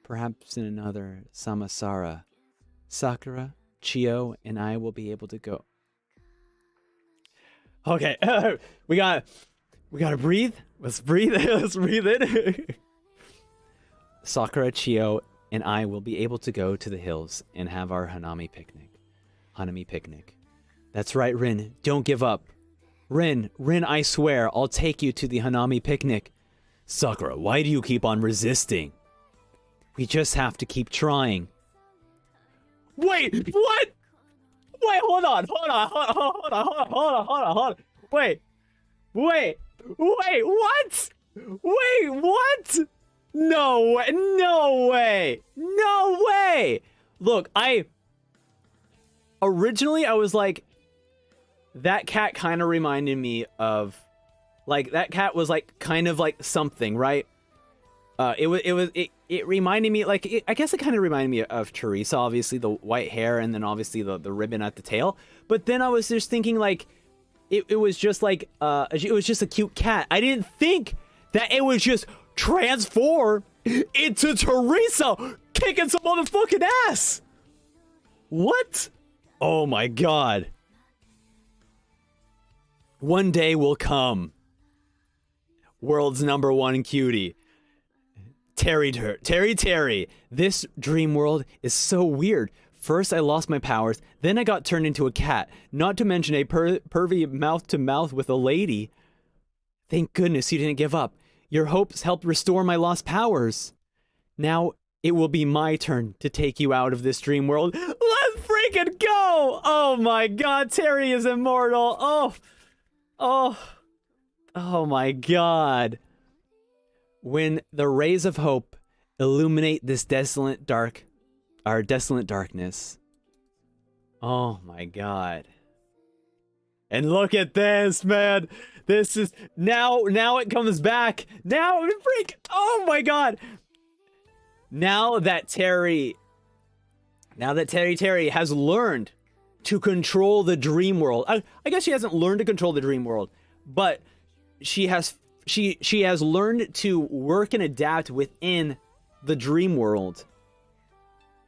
perhaps in another Samsara. Sakura, Chio, and I will be able to go. Okay, we gotta breathe. Let's breathe. Let's breathe in. Sakura, Chio, and I will be able to go to the hills and have our Hanami picnic. Hanami picnic. That's right, Rin. Don't give up. Rin, I swear, I'll take you to the Hanami picnic. Sakura, why do you keep on resisting? We just have to keep trying. Wait, what? Wait, hold on. Wait, what? Wait, what? No way. Look, originally I was like, that cat kind of reminded me of, like, that cat was like kind of like something, right? It reminded me, like, I guess it kind of reminded me of Teresa, obviously the white hair and then obviously the ribbon at the tail. But then I was just thinking, like, it was just like it was just a cute cat. I didn't think that it would just transform into Teresa kicking some motherfucking ass. What? Oh my god. One day will come. World's #1 cutie. Teri. This dream world is so weird. First I lost my powers, then I got turned into a cat, not to mention a pervy mouth-to-mouth with a lady. Thank goodness you didn't give up. Your hopes helped restore my lost powers. Now it will be my turn to take you out of this dream world. Let's freaking go! Oh my god, Teri is immortal. Oh my god. When the rays of hope illuminate this desolate darkness. Oh my god. And look at this, man. This is now it comes back. Oh my god. Now that Teri has learned to control the dream world. I guess she hasn't learned to control the dream world, but she has learned to work and adapt within the dream world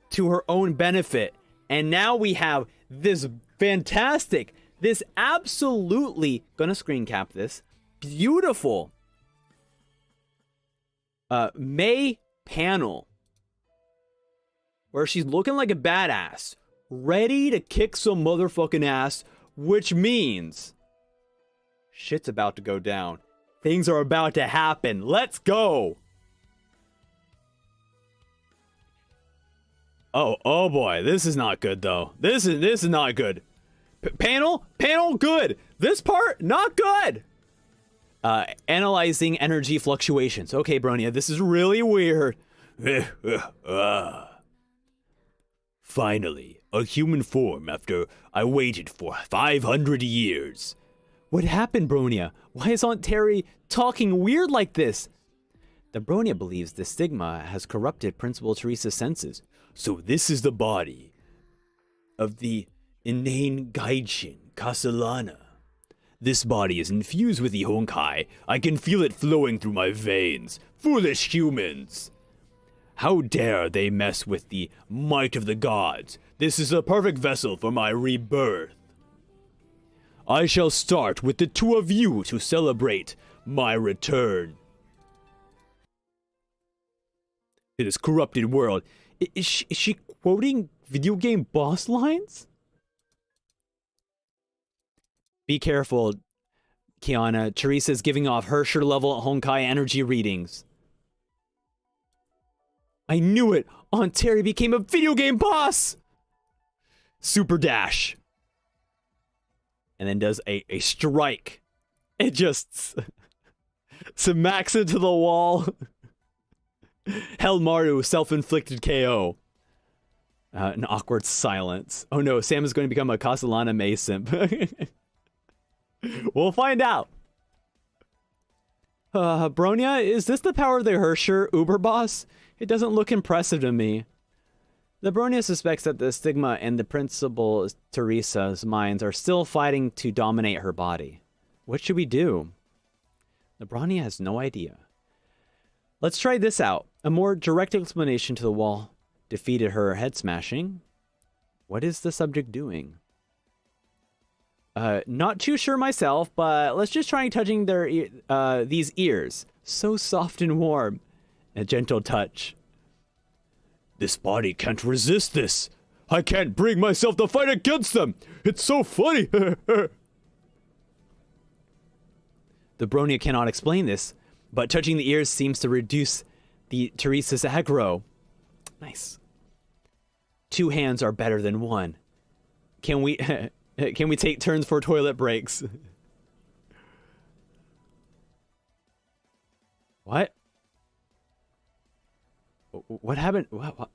to her own benefit. And now we have this fantastic this absolutely, gonna screen cap this, beautiful May panel where she's looking like a badass, ready to kick some motherfucking ass, which means shit's about to go down. Things are about to happen. Let's go. Oh boy, this is not good though. This is not good. Panel good. This part not good. Analyzing energy fluctuations. Okay, Bronya, this is really weird. Finally, a human form after I waited for 500 years. What happened, Bronya? Why is Aunt Teri talking weird like this? The Bronya believes the stigma has corrupted Principal Teresa's senses. So this is the body of the inane Gaijin Castellana. This body is infused with the Honkai. I can feel it flowing through my veins. Foolish humans! How dare they mess with the might of the gods? This is a perfect vessel for my rebirth. I shall start with the two of you to celebrate my return. In this corrupted world, is she quoting video game boss lines? Be careful, Kiana. Teresa's giving off Hersher level Honkai energy readings. I knew it! Aunt Teri became a video game boss! Super dash. And then does a strike. It just smacks into the wall. Helmaru, self-inflicted KO. An awkward silence. Oh no, Sam is going to become a Castellana May simp. We'll find out. Bronya, is this the power of the Hersher Uber boss? It doesn't look impressive to me. The Bronya suspects that the stigma and the Principal Teresa's minds are still fighting to dominate her body. What should we do? The Bronya has no idea. Let's try this out. A more direct explanation to the wall defeated her head smashing. What is the subject doing? Not too sure myself, but let's just try touching their these ears. So soft and warm. A gentle touch. This body can't resist this. I can't bring myself to fight against them. It's so funny. The Bronya cannot explain this, but touching the ears seems to reduce the Teresa's aggro. Nice. Two hands are better than one. Can we can we take turns for toilet breaks? What? What happened? What?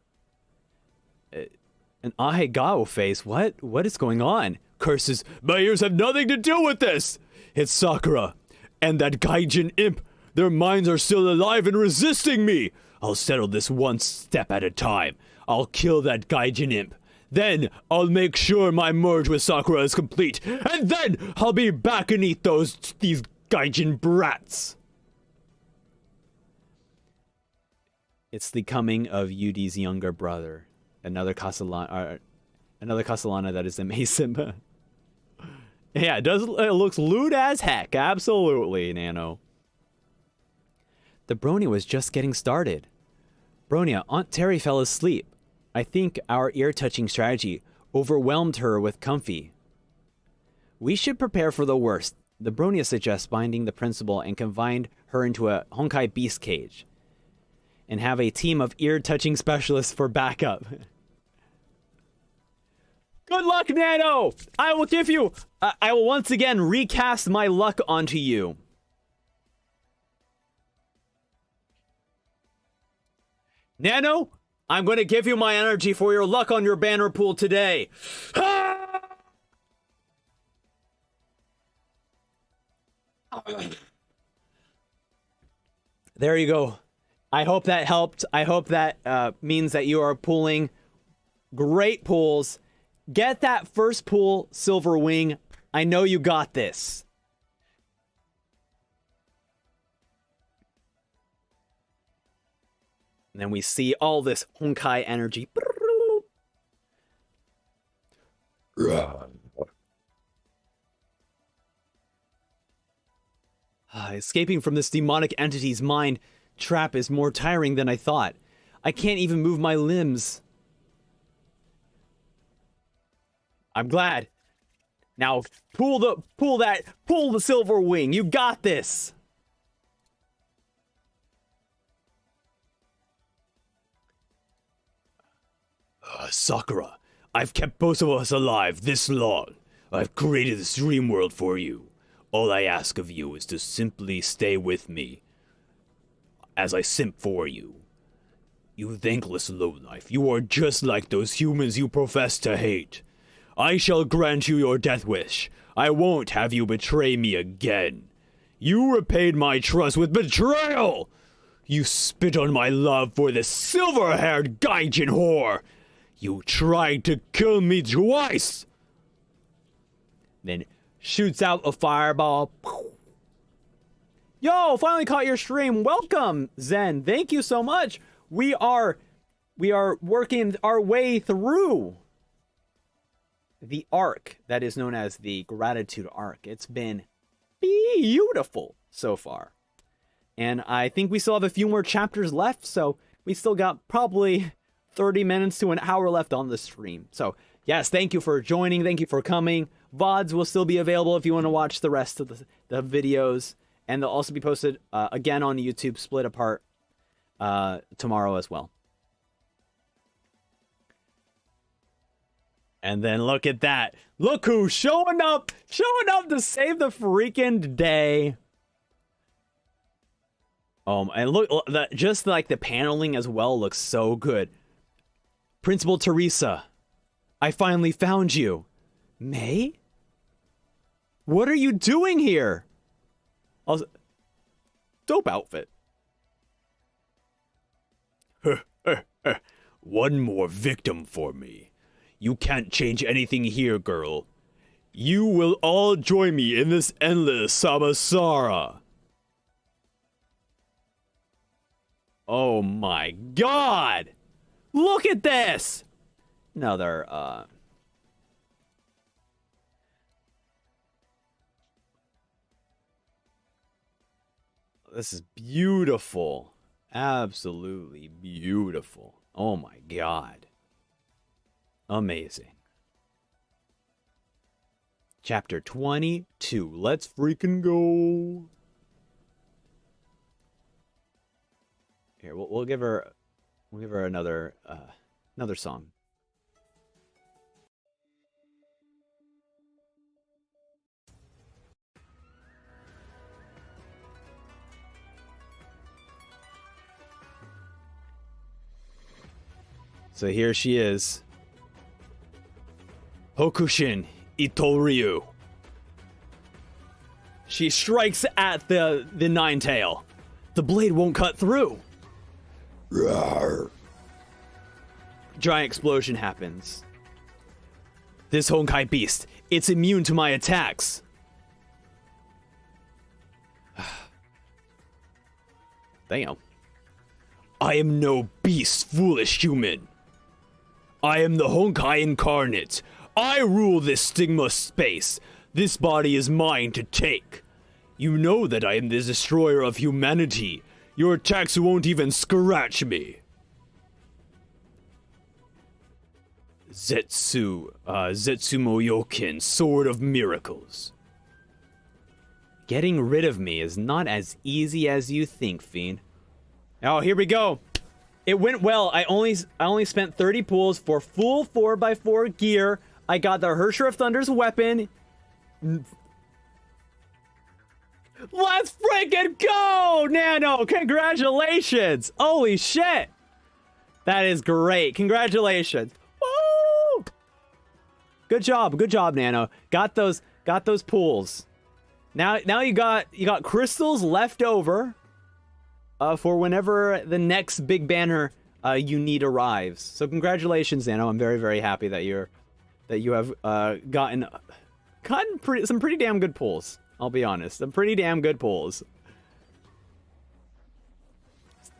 An Ahegao face. What? What is going on? Curses. My ears have nothing to do with this. It's Sakura and that Gaijin imp. Their minds are still alive and resisting me. I'll settle this one step at a time. I'll kill that Gaijin imp. Then I'll make sure my merge with Sakura is complete. And then I'll be back and eat these Gaijin brats. It's the coming of Yudi's younger brother. Another Castellana that is amazing. Yeah, it looks lewd as heck. Absolutely, Nano. The Bronya was just getting started. Bronya, Aunt Teri fell asleep. I think our ear-touching strategy overwhelmed her with comfy. We should prepare for the worst. The Bronya suggests binding the principal and confined her into a Honkai beast cage. And have a team of ear-touching specialists for backup. Good luck, Nano! I will give you... I will once again recast my luck onto you. Nano, I'm going to give you my energy for your luck on your banner pool today. There you go. I hope that helped. I hope that means that you are pulling great pulls. Get that first pull, Silver Wing. I know you got this. And then we see all this Honkai energy. Escaping from this demonic entity's mind trap is more tiring than I thought. I can't even move my limbs. I'm glad. Now, pull the silver wing. You got this. Sakura, I've kept both of us alive this long. I've created this dream world for you. All I ask of you is to simply stay with me as I simp for you. You thankless lowlife, you are just like those humans you profess to hate. I shall grant you your death wish. I won't have you betray me again. You repaid my trust with betrayal! You spit on my love for this silver-haired gaijin whore! You tried to kill me twice! Then shoots out a fireball. Yo, finally caught your stream. Welcome, Zen. Thank you so much. We are working our way through the arc that is known as the Gratitude arc. It's been beautiful so far. And I think we still have a few more chapters left, so we still got probably 30 minutes to an hour left on the stream. So, yes, thank you for joining. Thank you for coming. VODs will still be available if you want to watch the rest of the videos. And they'll also be posted again on YouTube, split apart, tomorrow as well. And then look at that. Look who's showing up to save the freaking day. And look, just like the paneling as well looks so good. Principal Teresa, I finally found you. May? What are you doing here? Also, dope outfit. One more victim for me. You can't change anything here, girl. You will all join me in this endless samsara. Oh my god! Look at this! Another, This is beautiful. Absolutely beautiful. Oh my god. Amazing. Chapter 22. Let's freaking go. Here, we'll give her another song. So here she is. Hokushin Itoryu. She strikes at the nine-tail. The blade won't cut through. Rawr. Giant explosion happens. This Honkai beast, it's immune to my attacks. Damn. I am no beast, foolish human. I am the Honkai incarnate. I rule this stigma space. This body is mine to take. You know that I am the destroyer of humanity. Your attacks won't even scratch me. Zetsumo Yokin, Sword of Miracles. Getting rid of me is not as easy as you think, Fiend. Oh, here we go. It went well. I only spent 30 pulls for full 4x4 gear. I got the Hersher of Thunder's weapon. Let's freaking go, Nano! Congratulations! Holy shit! That is great. Congratulations. Woo! Good job, Nano. Got those pools. Now you got crystals left over for whenever the next big banner you need arrives. So congratulations, Nano. I'm very, very happy that you have gotten some pretty damn good pulls. I'll be honest. Some pretty damn good pulls.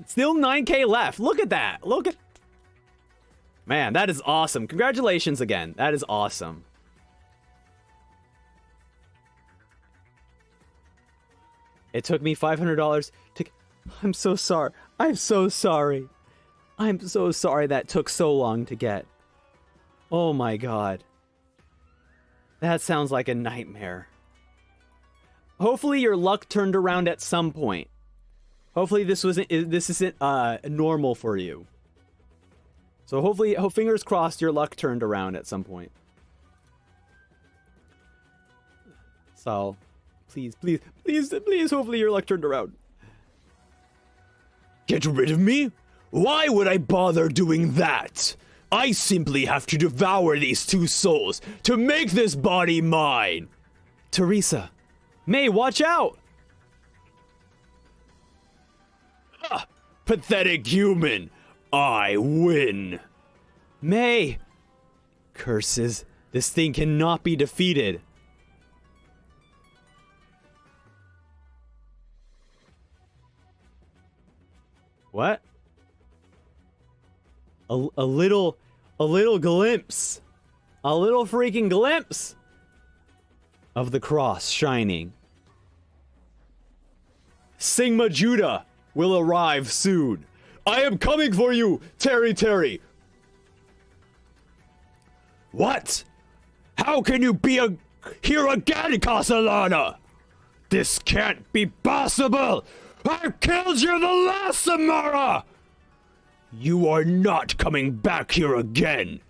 Still 9k left. Look at that. Man, that is awesome. Congratulations again. That is awesome. It took me $500 to... I'm so sorry. I'm so sorry. I'm so sorry that took so long to get. Oh my god. That sounds like a nightmare. Hopefully your luck turned around at some point. Hopefully this isn't normal for you. So hopefully, fingers crossed, your luck turned around at some point. So, please, hopefully your luck turned around. Get rid of me? Why would I bother doing that? I simply have to devour these two souls to make this body mine. Teresa. May, watch out! Ha! Pathetic human. I win. May! Curses. This thing cannot be defeated. What? A little glimpse. A little freaking glimpse of the cross shining. Sigma Judah will arrive soon. I am coming for you, Teri. What? How can you be here again, Castellana? This can't be possible! I killed you the last Samara! You are not coming back here again.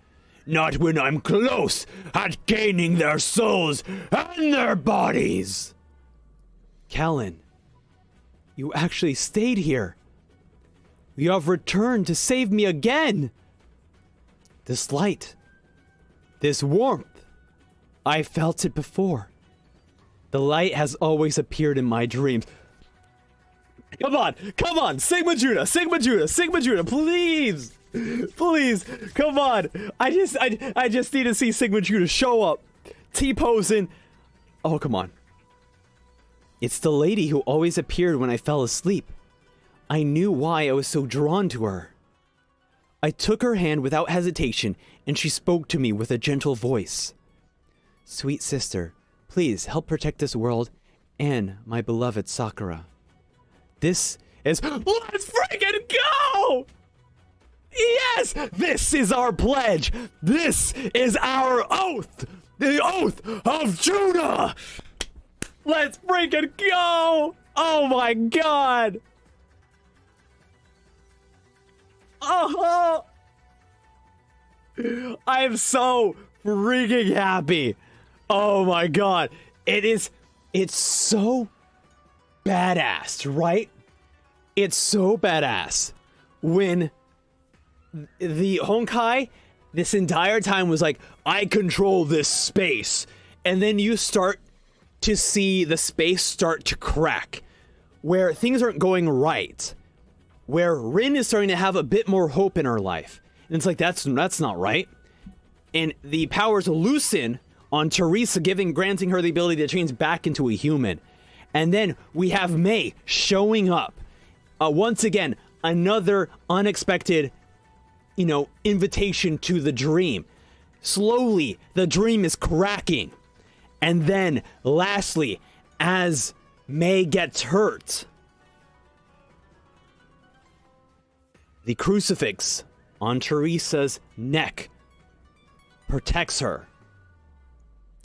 Not when I'm close at gaining their souls and their bodies. Kallen, you actually stayed here. You have returned to save me again. This light, this warmth, I felt it before. The light has always appeared in my dreams. Come on, Sigma Judah, please, come on. I just need to see Sigma Judah show up, T-posing. Oh, come on. It's the lady who always appeared when I fell asleep. I knew why I was so drawn to her. I took her hand without hesitation, and she spoke to me with a gentle voice. Sweet sister, please help protect this world and my beloved Sakura. This is... Let's freaking go! Yes! This is our pledge! This is our oath! The oath of Judah! Let's freaking go! Oh my god! Oh! I am so freaking happy! Oh my god! It's so badass, right? It's so badass when the Honkai this entire time was like, I control this space, and then you start to see the space start to crack, where things aren't going right, where Rin is starting to have a bit more hope in her life, and it's like, that's not right, and the powers loosen on Teresa, granting her the ability to change back into a human. And then we have May showing up. Once again, another unexpected, invitation to the dream. Slowly, the dream is cracking. And then, lastly, as May gets hurt, the crucifix on Teresa's neck protects her.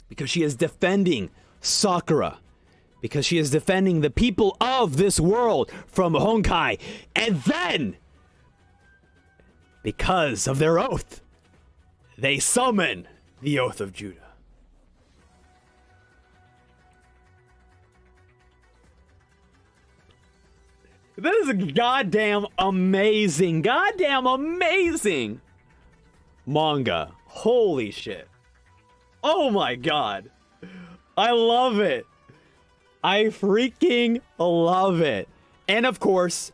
Because she is defending Sakura. Because she is defending the people of this world from Honkai. And then, because of their oath, they summon the Oath of Judah. That is goddamn amazing. Goddamn amazing. Manga. Holy shit. Oh my god. I love it. I freaking love it. And of course,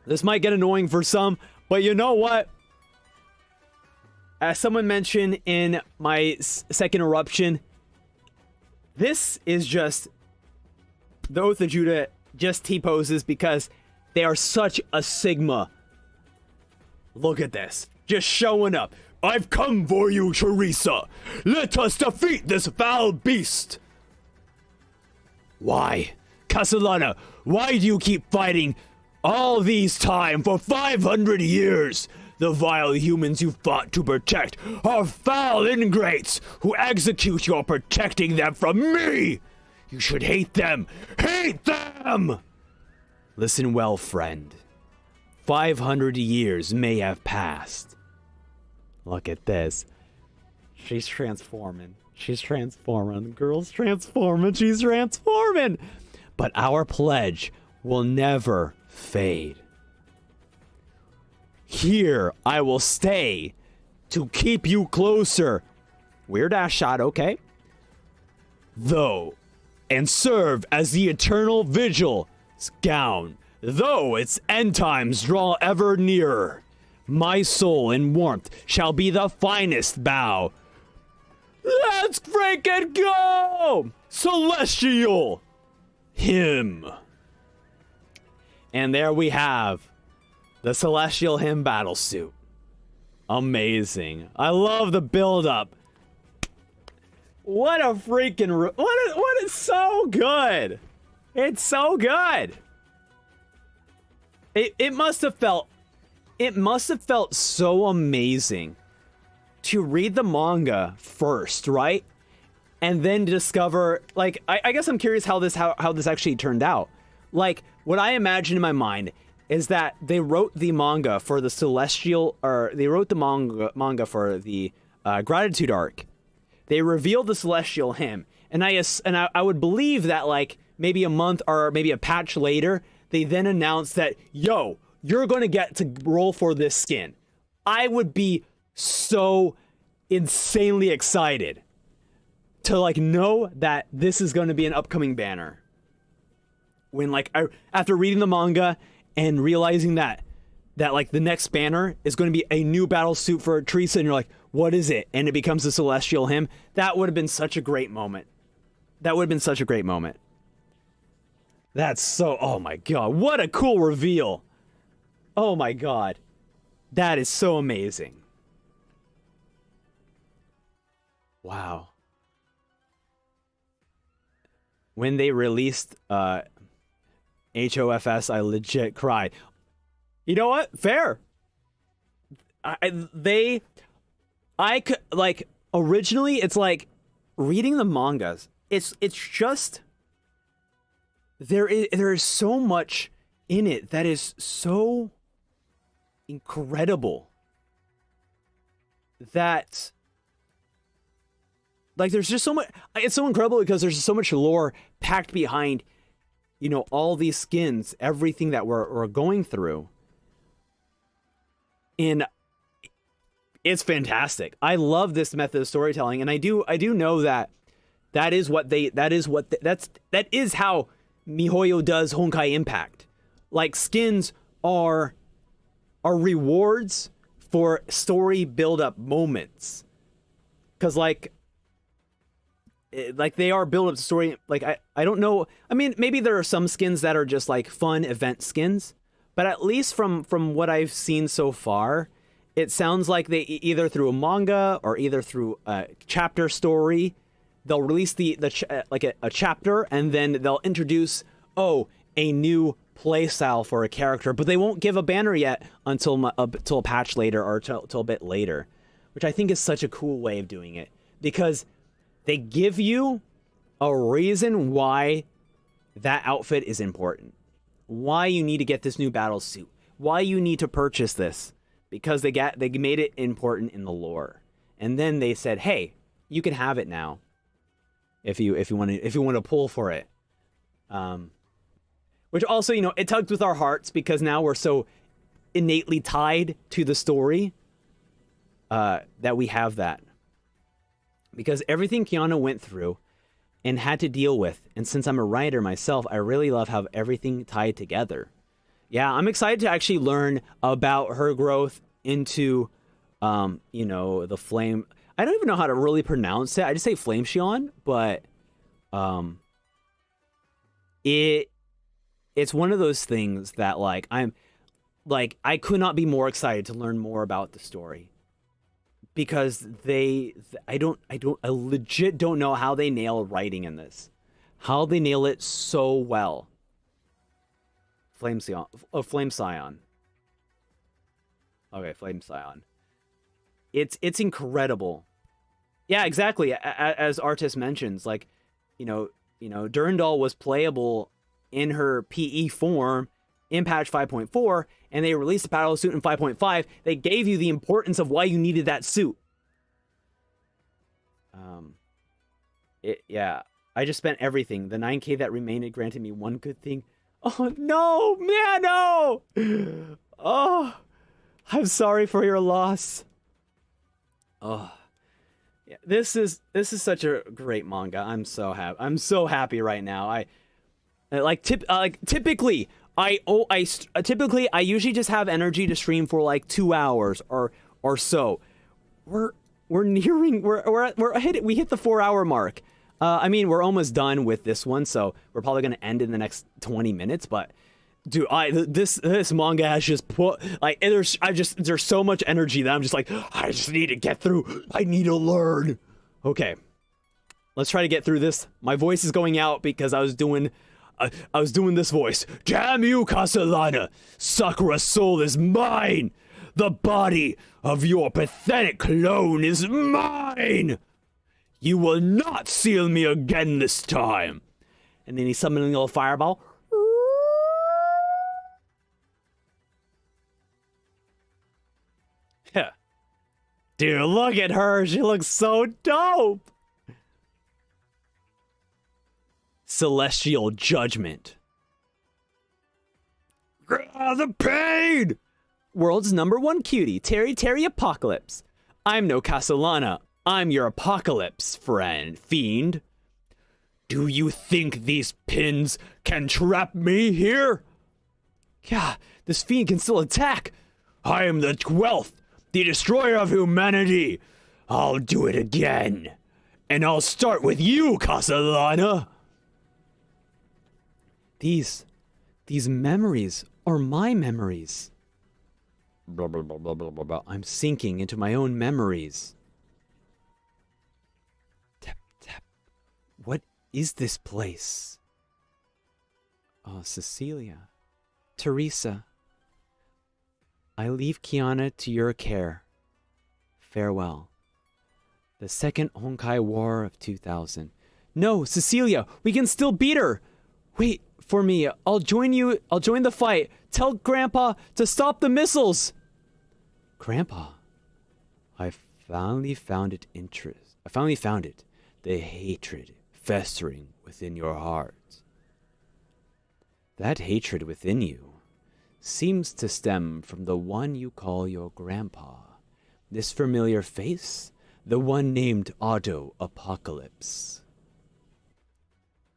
this might get annoying for some, but you know what? As someone mentioned in my second eruption, this is just the Oath of Judah just T-poses because they are such a Sigma. Look at this. Just showing up. I've come for you, Teresa. Let us defeat this foul beast. Why? Castellana, why do you keep fighting all these time for 500 years? The vile humans you fought to protect are foul ingrates who execute your protecting them from me! You should hate them! Hate them! Listen well, friend. 500 years may have passed. Look at this. She's transforming. She's transforming. The girl's transforming. She's transforming. But our pledge will never fade. Here I will stay to keep you closer. Weird ass shot, okay? Though, and serve as the eternal vigil gown, though its end times draw ever nearer. My soul in warmth shall be the finest bow. Let's freaking go! Celestial Hymm. And there we have the Celestial Hymm battlesuit. Amazing. I love the build-up. What a freaking... What is so good? It's so good. It must have felt... It must have felt so amazing to read the manga first, right? And then discover, like, I guess I'm curious how this actually turned out. Like, what I imagine in my mind is that they wrote the manga for the Celestial, or they wrote the manga for the Gratitude arc. They revealed the Celestial Hymm, and I would believe that, like, maybe a month or maybe a patch later, they then announced that, yo, you're going to get to roll for this skin. I would be so insanely excited to, like, know that this is going to be an upcoming banner. When, like, after reading the manga and realizing that like the next banner is going to be a new battle suit for Teresa, and you're like, what is it? And it becomes the Celestial Hymm. That would have been such a great moment. That would have been such a great moment. That's so, oh my god, what a cool reveal. Oh my god. That is so amazing. Wow. When they released HOFS, I legit cried. You know what? Fair. I could, like, originally it's like reading the mangas. It's just there is so much in it that is so incredible that, like, there's just so much. It's so incredible because there's so much lore packed behind, you know, all these skins, everything that we're going through. And it's fantastic. I love this method of storytelling, and I do know that that is how MiHoYo does Honkai Impact. Like, skins are rewards for story build-up moments. Cause like they are build up story. Like, I don't know. I mean, maybe there are some skins that are just like fun event skins, but at least from what I've seen so far, it sounds like they either through a manga or either through a chapter story, they'll release a chapter, and then they'll introduce a new playstyle for a character, but they won't give a banner yet until a patch later or till a bit later, which I think is such a cool way of doing it, because they give you a reason why that outfit is important, why you need to get this new battle suit, why you need to purchase this, because they made it important in the lore, and then they said, hey, you can have it now if you want to pull for it. Which also, you know, it tugs with our hearts because now we're so innately tied to the story that we have that. Because everything Kiana went through and had to deal with, and since I'm a writer myself, I really love how everything tied together. Yeah, I'm excited to actually learn about her growth into, you know, the flame. I don't even know how to really pronounce it. I just say Flame Shion, but it's one of those things that, like, I could not be more excited to learn more about the story, because I legit don't know how they nail writing in this. How they nail it so well. Flame Scion. Oh, Flame Scion. Okay, Flame Scion. It's incredible. Yeah, exactly. As Artis mentions, like, you know, Durandal was playable in her PE form in patch 5.4, and they released the battle suit in 5.5. They gave you the importance of why you needed that suit. Yeah, I just spent everything. The 9k that remained, it granted me one good thing. Oh no, Nano! Oh, I'm sorry for your loss. Oh, yeah, this is such a great manga. I'm so happy. I'm so happy right now. Typically I usually just have energy to stream for like 2 hours or so. We hit the 4-hour mark. I mean, we're almost done with this one, so we're probably gonna end in the next 20 minutes. But dude, this manga has just put like there's so much energy that I'm just like, I just need to get through. I need to learn. Okay, let's try to get through this. My voice is going out because I was doing this voice. Damn you, Castellana! Sakura's soul is mine. The body of your pathetic clone is mine. You will not seal me again this time. And then he's summoning a little fireball. Yeah. Dude, look at her. She looks so dope. Celestial Judgment. The pain! World's #1 cutie, Teri Apocalypse. I'm no Castellana. I'm your Apocalypse, fiend. Do you think these pins can trap me here? Yeah, this fiend can still attack. I am the 12th, the destroyer of humanity. I'll do it again. And I'll start with you, Castellana. These memories are my memories. Blah, blah, blah, blah, blah, blah, blah. I'm sinking into my own memories. Tap, tap. What is this place? Oh, Cecilia. Teresa. I leave Kiana to your care. Farewell. The Second Honkai War of 2000. No, Cecilia, we can still beat her. Wait for me. I'll join you. I'll join the fight. Tell Grandpa to stop the missiles. Grandpa, I finally found it. The hatred festering within your heart. That hatred within you seems to stem from the one you call your grandpa. This familiar face, the one named Auto Apocalypse.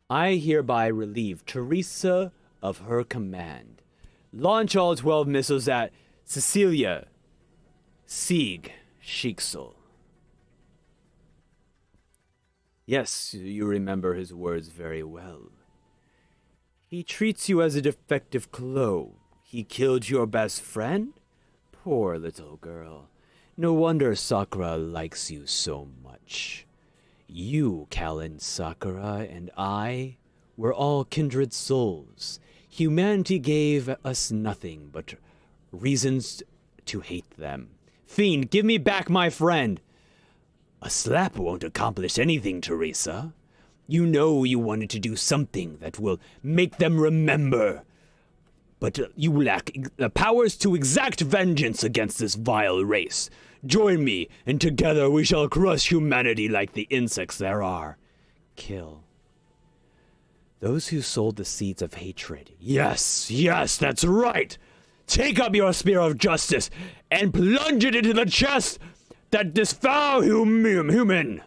I hereby relieve Teresa of her command. Launch all 12 missiles at Cecilia Sieg Schicksal. Yes, you remember his words very well. He treats you as a defective clone. He killed your best friend? Poor little girl. No wonder Sakura likes you so much. You, Kallen, Sakura, and I were all kindred souls. Humanity gave us nothing but reasons to hate them. Fiend, give me back my friend. A slap won't accomplish anything, Teresa. You know you wanted to do something that will make them remember. But you lack the powers to exact vengeance against this vile race. Join me, and together we shall crush humanity like the insects there are. Kill. Those who sowed the seeds of hatred. Yes, yes, that's right. Take up your spear of justice and plunge it into the chest that this foul human.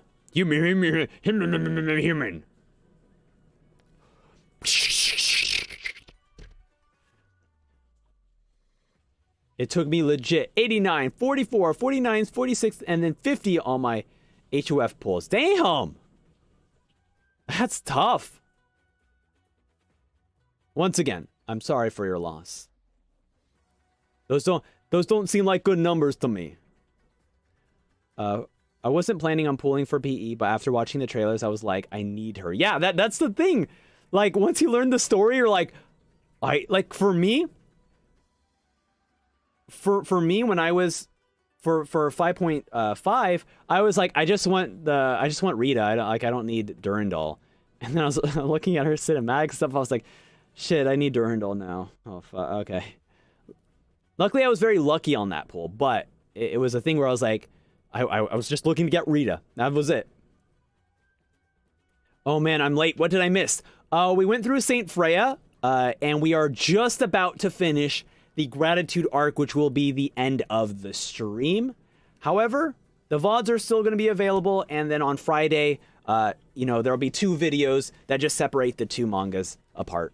It took me legit 89, 44, 49, 46, and then 50 on my HOF pulls. Damn! That's tough. Once again, I'm sorry for your loss. Those don't seem like good numbers to me. I wasn't planning on pulling for PE, but after watching the trailers, I was like, I need her. Yeah, that's the thing. Like, once you learn the story, you're like, for me, when I was for 5.5, I was like, I just want Rita. I don't need Durandal. And then I was looking at her cinematic stuff. I was like, shit, I need Durandal now. Oh, fuck. Okay. Luckily, I was very lucky on that pull, but it was a thing where I was like, I was just looking to get Rita. That was it. Oh man, I'm late. What did I miss? We went through Saint Freya, and we are just about to finish the Gratitude arc, which will be the end of the stream. However, the VODs are still going to be available, and then on Friday, you know, there'll be 2 videos that just separate the 2 mangas apart.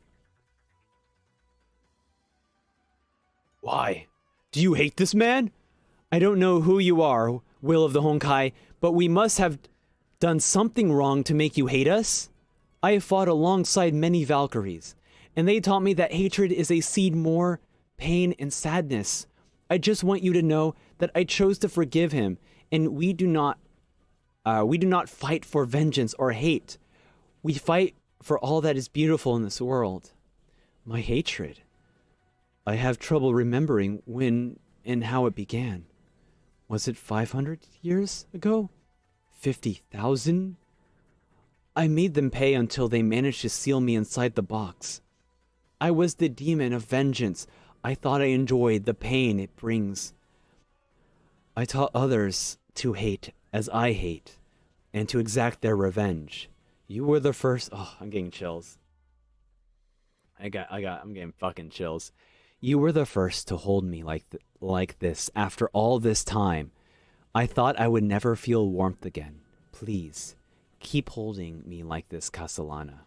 Why? Do you hate this man? I don't know who you are, Will of the Honkai, but we must have done something wrong to make you hate us. I have fought alongside many Valkyries, and they taught me that hatred is a seed more pain and sadness. I just want you to know that I chose to forgive him, and we do not fight for vengeance or hate. We fight for all that is beautiful in this world. My hatred. I have trouble remembering when and how it began. Was it 500 years ago? 50,000? I made them pay until they managed to seal me inside the box. I was the demon of vengeance. I thought I enjoyed the pain it brings. I taught others to hate as I hate, and to exact their revenge. You were the first. Oh, I'm getting chills. I'm getting fucking chills. You were the first to hold me like this after all this time. I thought I would never feel warmth again. Please, keep holding me like this, Castellana.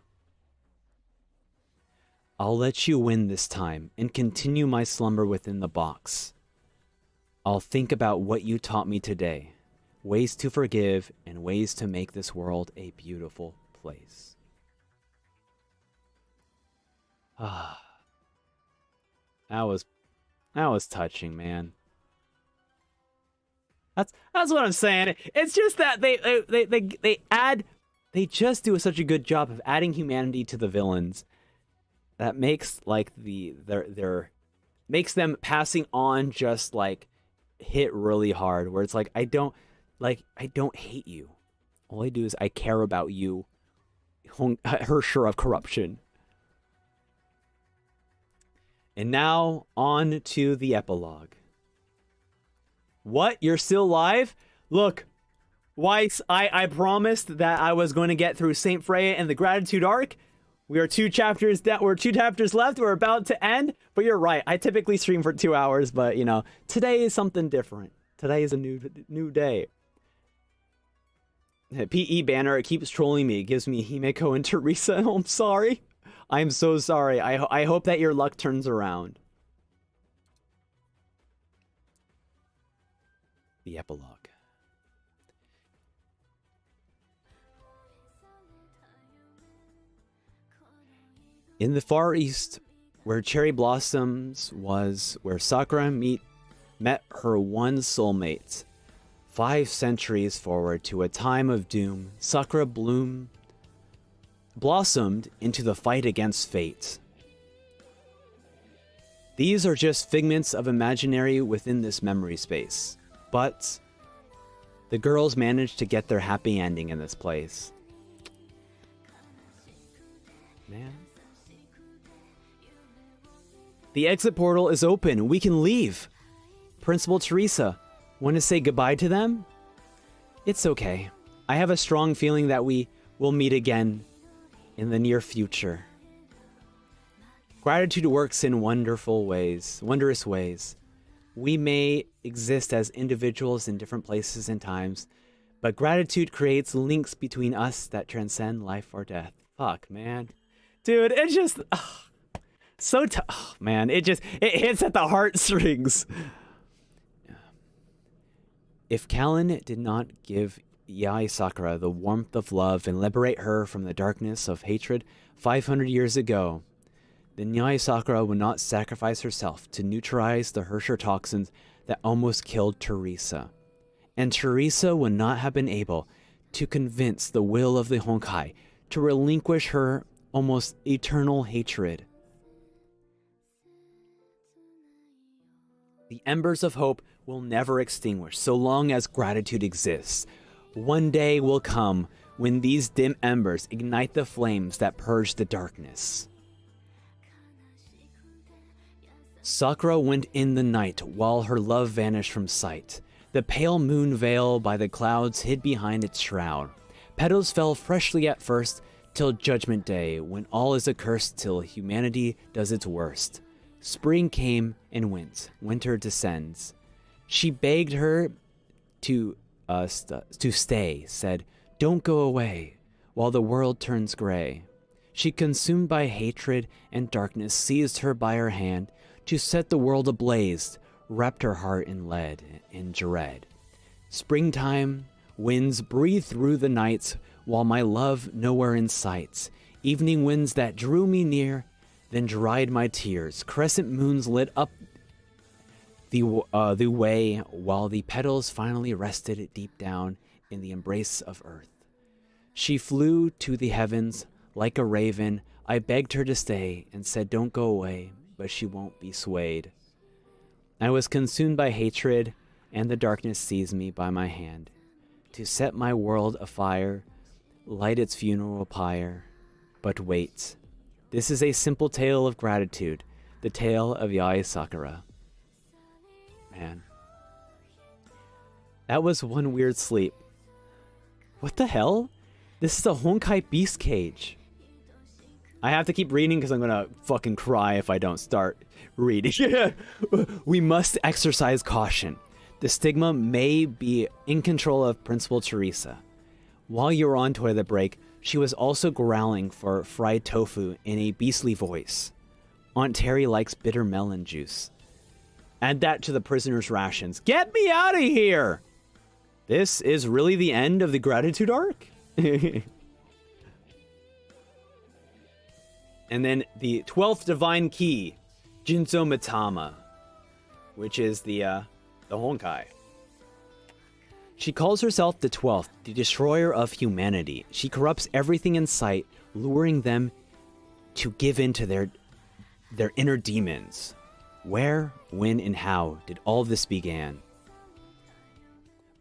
I'll let you win this time and continue my slumber within the box. I'll think about what you taught me today. Ways to forgive and ways to make this world a beautiful place. Ah. That was touching, man. That's what I'm saying. It's just that they just do such a good job of adding humanity to the villains that makes like their makes them passing on just like hit really hard, where it's like I don't hate you. All I do is I care about you, Hersher of corruption. And now, on to the epilogue. What? You're still live? Look, Weiss, I promised that I was going to get through Saint Freya and the Gratitude arc. We are 2 chapters down. We're 2 chapters left. We're about to end. But you're right. I typically stream for 2 hours, but, you know, today is something different. Today is a new day. PE banner, it keeps trolling me. It gives me Himeko and Teresa. I'm sorry. I'm so sorry. I hope that your luck turns around. The epilogue. In the Far East, where cherry blossoms was, where Sakura met her one soulmate. 5 centuries forward to a time of doom, Sakura blossomed into the fight against fate. These are just figments of imaginary within this memory space, but the girls managed to get their happy ending in this place. Man. The exit portal is open. We can leave. Principal Teresa, want to say goodbye to them? It's okay. I have a strong feeling that we will meet again in the near future. Gratitude works in wondrous ways. We may exist as individuals in different places and times, but gratitude creates links between us that transcend life or death. Fuck, man. Dude, it's just so tough. Oh, man, it hits at the heartstrings. If Kallen did not give Yae Sakura the warmth of love and liberate her from the darkness of hatred 500 years ago, then Yae Sakura would not sacrifice herself to neutralize the Hersher toxins that almost killed Teresa. and Teresa would not have been able to convince the will of the Honkai to relinquish her almost eternal hatred. The embers of hope will never extinguish so long as gratitude exists. One day will come when these dim embers ignite the flames that purge the darkness. Sakura went in the night while her love vanished from sight. The pale moon veil by the clouds hid behind its shroud. Petals fell freshly at first, till Judgment Day, when all is accursed till humanity does its worst. Spring came and went, winter descends. She begged her to stay, said, "Don't go away," while the world turns gray. She, consumed by hatred and darkness, seized her by her hand to set the world ablaze, wrapped her heart in lead and dread. Springtime winds breathe through the nights, while my love nowhere in sight. Evening winds that drew me near, then dried my tears. Crescent moons lit up the way, while the petals finally rested deep down in the embrace of earth. She flew to the heavens like a raven. I begged her to stay and said, "Don't go away," but she won't be swayed. I was consumed by hatred, and the darkness seized me by my hand to set my world afire, light its funeral pyre. But wait, this is a simple tale of gratitude, the tale of Yae Sakura. Man, that was one weird sleep. What the hell? This is a Honkai Beast Cage. I have to keep reading because I'm gonna fucking cry if I don't start reading. We must exercise caution. The stigma may be in control of Principal Teresa. While you were on toilet break, she was also growling for fried tofu in a beastly voice. Aunt Teri likes bitter melon juice. Add that to the prisoner's rations. Get me out of here! This is really the end of the gratitude arc? And then the 12th divine key, Jinzo Mitama, which is the Honkai. She calls herself the 12th, the destroyer of humanity. She corrupts everything in sight, luring them to give in to their inner demons. Where, when, and how did all this begin?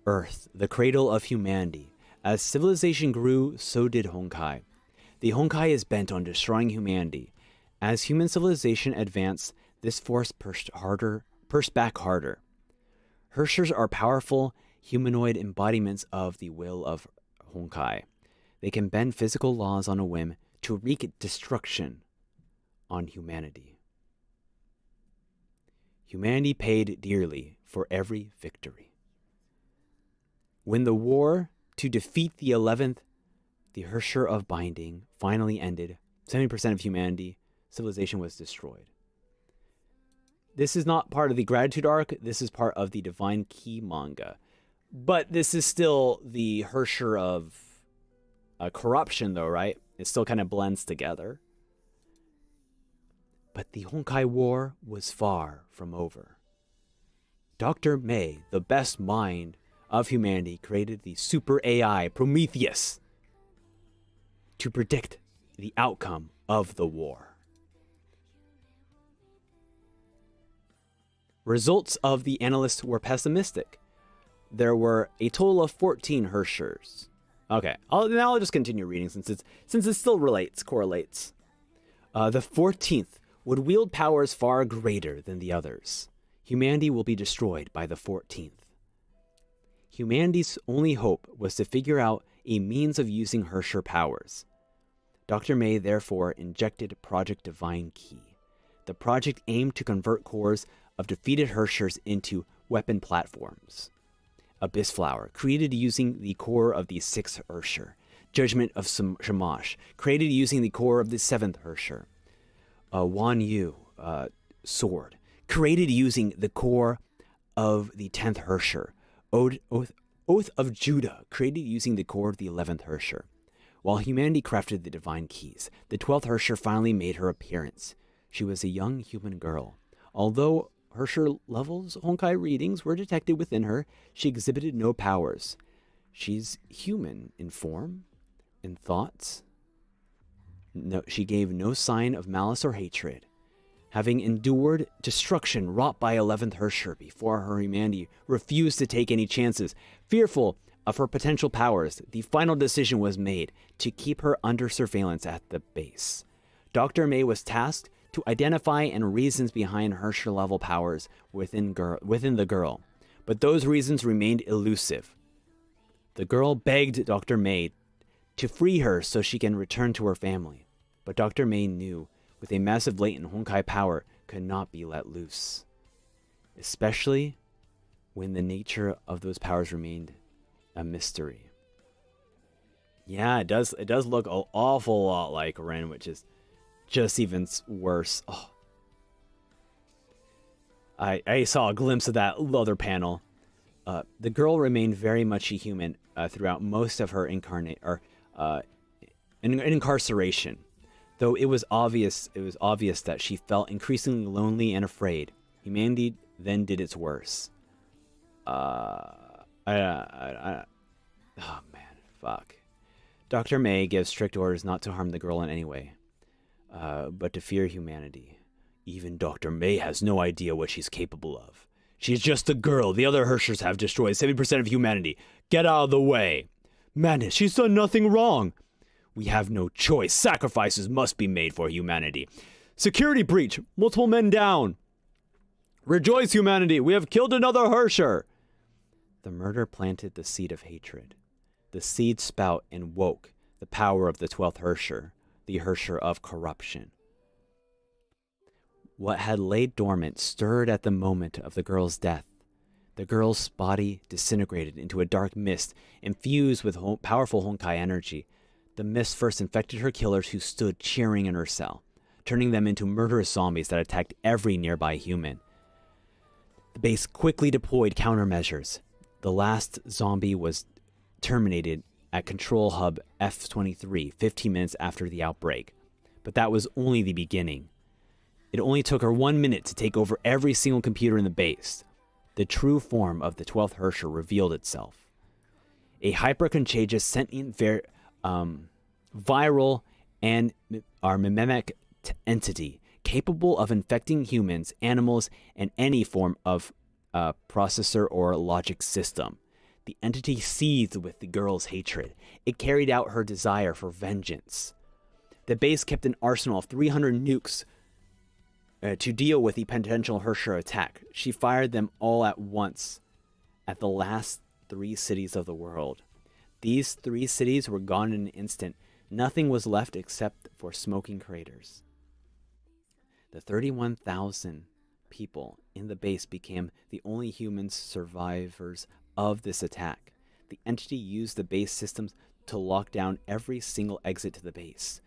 Earth, the cradle of humanity. As civilization grew, so did Honkai. The Honkai is bent on destroying humanity. As human civilization advanced, this force pushed back harder. Hershers are powerful, humanoid embodiments of the will of Honkai. They can bend physical laws on a whim to wreak destruction on humanity. Humanity paid dearly for every victory. When the war to defeat the 11th, the Hersher of Binding, finally ended, 70% of humanity, civilization was destroyed. This is not part of the gratitude arc. This is part of the Divine Key manga. But this is still the Hersher of corruption, though, right? It still kind of blends together. But the Honkai War was far from over. Dr. May, the best mind of humanity, created the super AI Prometheus to predict the outcome of the war. Results of the analysts were pessimistic. There were a total of 14 Hershers. Okay, I'll just continue reading since it still correlates. The 14th would wield powers far greater than the others. Humanity will be destroyed by the 14th. Humanity's only hope was to figure out a means of using Hersher powers. Dr. May therefore injected Project Divine Key. The project aimed to convert cores of defeated Hershers into weapon platforms. Abyss Flower, created using the core of the 6th Hersher. Judgment of Shamash, created using the core of the 7th Hersher. Wan Yu, Sword, created using the core of the 10th Hersher. Oath of Judah, created using the core of the 11th Hersher. While humanity crafted the divine keys, the 12th Hersher finally made her appearance. She was a young human girl. Although Herrscher levels Honkai readings were detected within her, she exhibited no powers. She's human in form, in thoughts. No, she gave no sign of malice or hatred. Having endured destruction wrought by 11th Herrscher before her humanity refused to take any chances, fearful of her potential powers, the final decision was made to keep her under surveillance at the base. Dr. May was tasked to identify and reasons behind Herrscher level powers within the girl, but those reasons remained elusive. The girl begged Dr. May to free her so she can return to her family, but Dr. May knew with a massive latent Honkai power could not be let loose, especially when the nature of those powers remained a mystery. Yeah, it does look an awful lot like Ren, which is just even worse. Oh. I saw a glimpse of that other panel. The girl remained very much a human throughout most of her incarceration. Though it was obvious that she felt increasingly lonely and afraid. Humanity then did its worst. Oh man, fuck. Dr. May gives strict orders not to harm the girl in any way, but to fear humanity. Even Dr. May has no idea what she's capable of. She's just a girl. The other Herschers have destroyed 70% of humanity. Get out of the way. Madness, she's done nothing wrong. We have no choice. Sacrifices must be made for humanity. Security breach. Multiple men down. Rejoice, humanity. We have killed another Herrscher. The murder planted the seed of hatred. The seed spout and woke the power of the 12th Herrscher, the Herrscher of corruption. What had laid dormant stirred at the moment of the girl's death. The girl's body disintegrated into a dark mist infused with powerful Honkai energy. The mist first infected her killers who stood cheering in her cell, turning them into murderous zombies that attacked every nearby human. The base quickly deployed countermeasures. The last zombie was terminated at Control Hub F-23 15 minutes after the outbreak. But that was only the beginning. It only took her 1 minute to take over every single computer in the base. The true form of the 12th Herrscher revealed itself. A hyper-contagious sentient viral and mimic entity capable of infecting humans, animals, and any form of processor or logic system. The entity seethed with the girl's hatred. It carried out her desire for vengeance. The base kept an arsenal of 300 nukes to deal with the potential Herrscher attack. She fired them all at once at the last 3 cities of the world. These 3 cities were gone in an instant. Nothing was left except for smoking craters. The 31,000 people in the base became the only human survivors of this attack. The entity used the base systems to lock down every single exit to the base.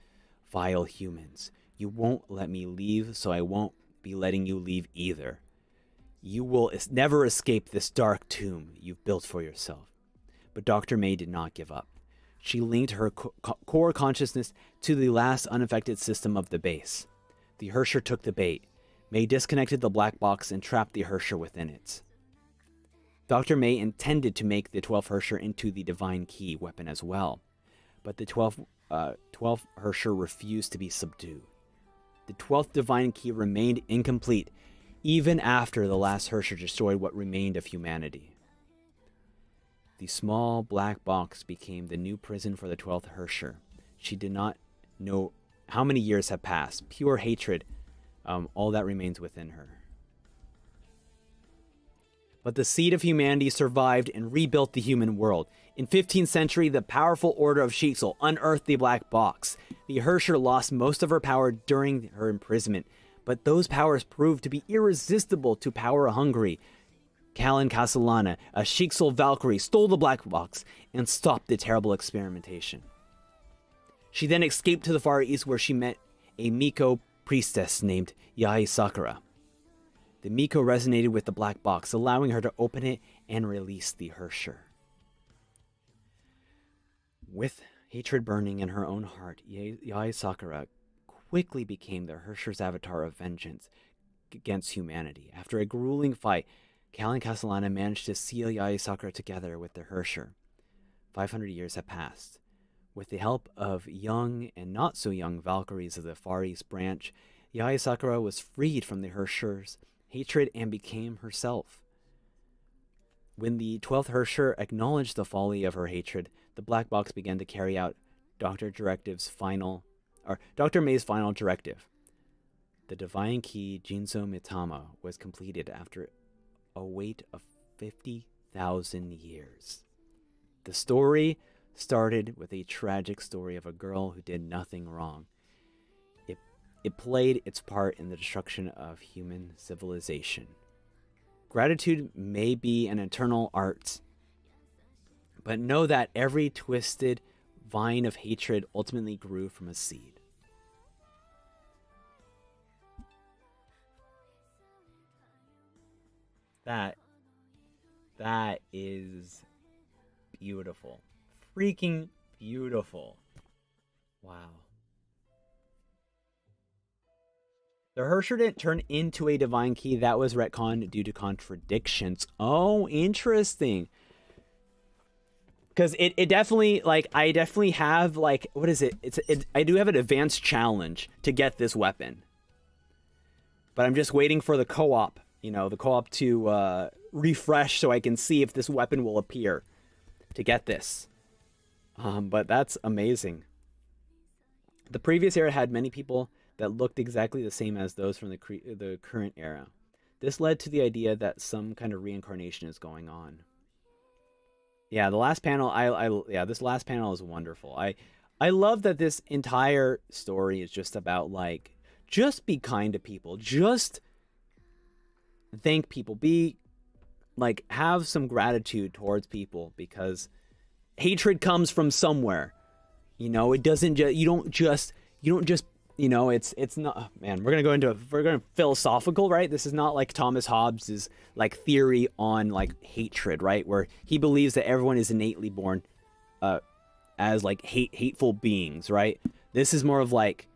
Vile humans, you won't let me leave, so I won't be letting you leave either. You will never escape this dark tomb you've built for yourself. But Dr. May did not give up. She linked her core consciousness to the last unaffected system of the base. The Herrscher took the bait. May disconnected the black box and trapped the Herrscher within it. Dr. May intended to make the 12th Herrscher into the Divine Key weapon as well, but the 12th Herrscher refused to be subdued. The 12th Divine Key remained incomplete even after the last Herrscher destroyed what remained of humanity. The small black box became the new prison for the 12th Herrscher. She did not know how many years have passed. Pure hatred, all that remains within her. But the seed of humanity survived and rebuilt the human world. In 15th century, the powerful Order of Shixel unearthed the black box. The Herrscher lost most of her power during her imprisonment, but those powers proved to be irresistible to power-hungry. Kallen Castellana, a Shixel Valkyrie, stole the black box and stopped the terrible experimentation. She then escaped to the Far East where she met a Miko priestess named Yae Sakura. The Miko resonated with the black box, allowing her to open it and release the Herrscher. With hatred burning in her own heart, Yae Sakura quickly became the Herrscher's avatar of vengeance, against humanity. After a grueling fight, Kallen and Castellana managed to seal Yae Sakura together with the Hersher. 500 years have passed. With the help of young and not so young Valkyries of the Far East branch, Yae Sakura was freed from the Hersher's hatred and became herself. When the 12th Hersher acknowledged the folly of her hatred, the Black Box began to carry out Dr. May's final directive. The Divine Key Jinzo Mitama was completed after a wait of 50,000 years. The story started with a tragic story of a girl who did nothing wrong. It played its part in the destruction of human civilization. Gratitude may be an eternal art, but know that every twisted vine of hatred ultimately grew from a seed. That is beautiful. Freaking beautiful. Wow. The Hersher didn't turn into a divine key. That was retconned due to contradictions. Oh, interesting. Because it definitely, like, I definitely have, like, what is it? I do have an advanced challenge to get this weapon. But I'm just waiting for the co-op, you know, the co-op to refresh so I can see if this weapon will appear to get this. But that's amazing. The previous era had many people that looked exactly the same as those from the current era. This led to the idea that some kind of reincarnation is going on. Yeah, the last panel, this last panel is wonderful. I love that this entire story is just about, like, just be kind to people. Just thank people. Be, like, have some gratitude towards people, because hatred comes from somewhere. You know, it doesn't just, you don't just, you know, it's not, man, we're going to philosophical, right? This is not like Thomas Hobbes's, like, theory on, like, hatred, right? Where he believes that everyone is innately born as, like, hateful beings, right? This is more of like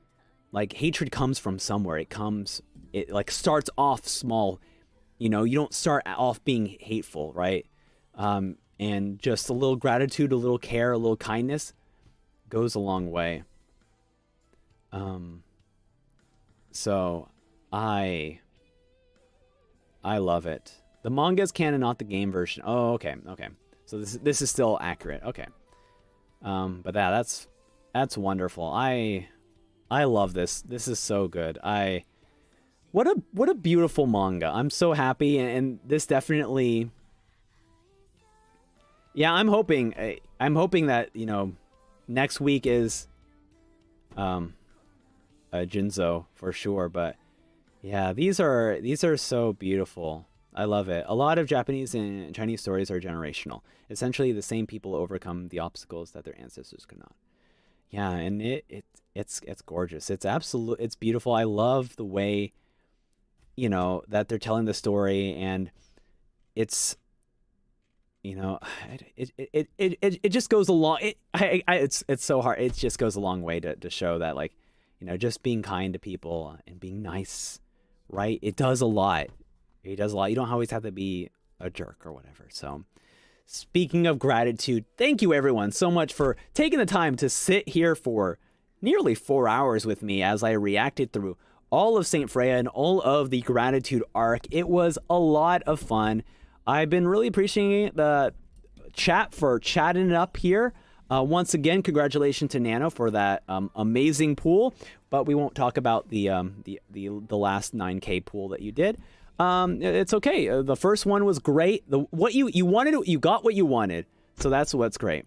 hatred comes from somewhere. It like starts off small. You know, you don't start off being hateful, right? And just a little gratitude, a little care, a little kindness goes a long way. So I love it. The manga is canon, not the game version. Oh, okay. So this is still accurate. Okay. But that's wonderful. I love this. This is so good. What a beautiful manga. I'm so happy, and this definitely, yeah, I'm hoping that, you know, next week is Jinzo for sure. But yeah, these are so beautiful. I love it. A lot of Japanese and Chinese stories are generational. Essentially, the same people overcome the obstacles that their ancestors could not. Yeah, and it's gorgeous. It's beautiful. I love the way, you know, that they're telling the story, and it's, you know, it just goes along. It's so hard. It just goes a long way to show that, like, you know, just being kind to people and being nice, right? It does a lot. It does a lot. You don't always have to be a jerk or whatever. So, speaking of gratitude, thank you everyone so much for taking the time to sit here for nearly 4 hours with me as I reacted through all of Saint Freya and all of the gratitude arc. It was a lot of fun. I've been really appreciating the chat for chatting it up here. Once again, congratulations to Nano for that amazing pool. But we won't talk about the last 9K pool that you did. It's okay. The first one was great. What you wanted, you got what you wanted. So that's what's great.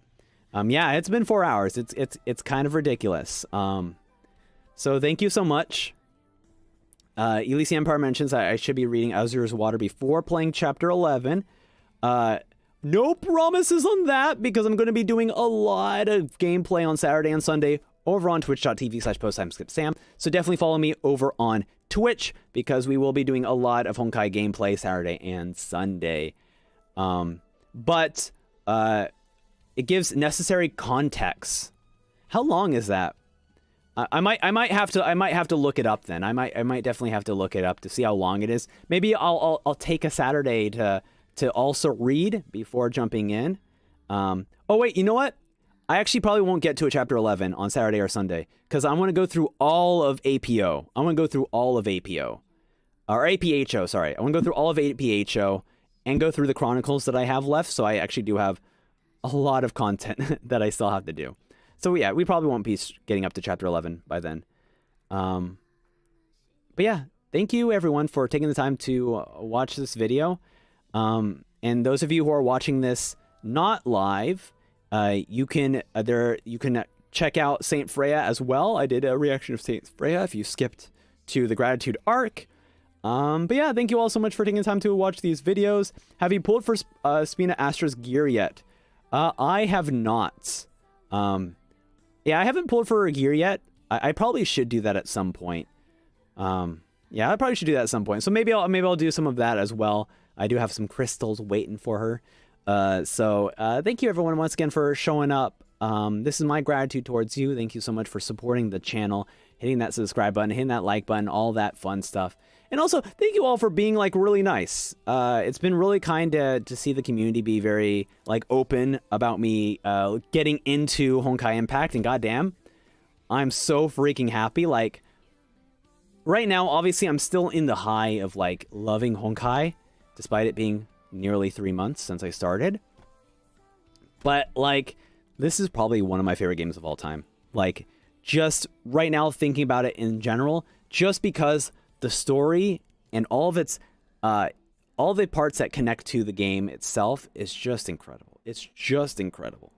Yeah, it's been 4 hours. It's kind of ridiculous. So thank you so much. Elysian Empire mentions I should be reading Azur's Water before playing Chapter 11. No promises on that, because I'm going to be doing a lot of gameplay on Saturday and Sunday over on twitch.tv/posttimeskipsam. So definitely follow me over on Twitch, because we will be doing a lot of Honkai gameplay Saturday and Sunday. But it gives necessary context. How long is that? I might have to look it up then. I might definitely have to look it up to see how long it is. Maybe I'll take a Saturday to also read before jumping in. Oh wait, you know what? I actually probably won't get to a chapter 11 on Saturday or Sunday because I want to go through all of APO. I want to go through all of APO. Or APHO, sorry. I want to go through all of APHO and go through the chronicles that I have left. So I actually do have a lot of content that I still have to do. So yeah, we probably won't be getting up to chapter 11 by then. But yeah, thank you everyone for taking the time to watch this video. And those of you who are watching this not live, you can check out Saint Freya as well. I did a reaction of Saint Freya if you skipped to the gratitude arc. But yeah, thank you all so much for taking the time to watch these videos. Have you pulled for Spina Astra's gear yet? I have not. Yeah, I haven't pulled for her gear yet. I probably should do that at some point. Yeah, I probably should do that at some point. So maybe I'll do some of that as well. I do have some crystals waiting for her. So thank you everyone once again for showing up. This is my gratitude towards you. Thank you so much for supporting the channel, hitting that subscribe button, hitting that like button, all that fun stuff. And also, thank you all for being, like, really nice. It's been really kind to see the community be very, like, open about me getting into Honkai Impact. And goddamn, I'm so freaking happy. Like, right now, obviously, I'm still in the high of, like, loving Honkai, despite it being nearly 3 months since I started. But, like, this is probably one of my favorite games of all time. Like, just right now, thinking about it in general, just because the story and all of its, all the parts that connect to the game itself is just incredible. It's just incredible.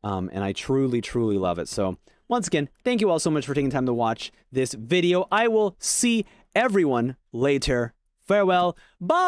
And I truly, truly love it. So once again, thank you all so much for taking time to watch this video. I will see everyone later. Farewell. Bye.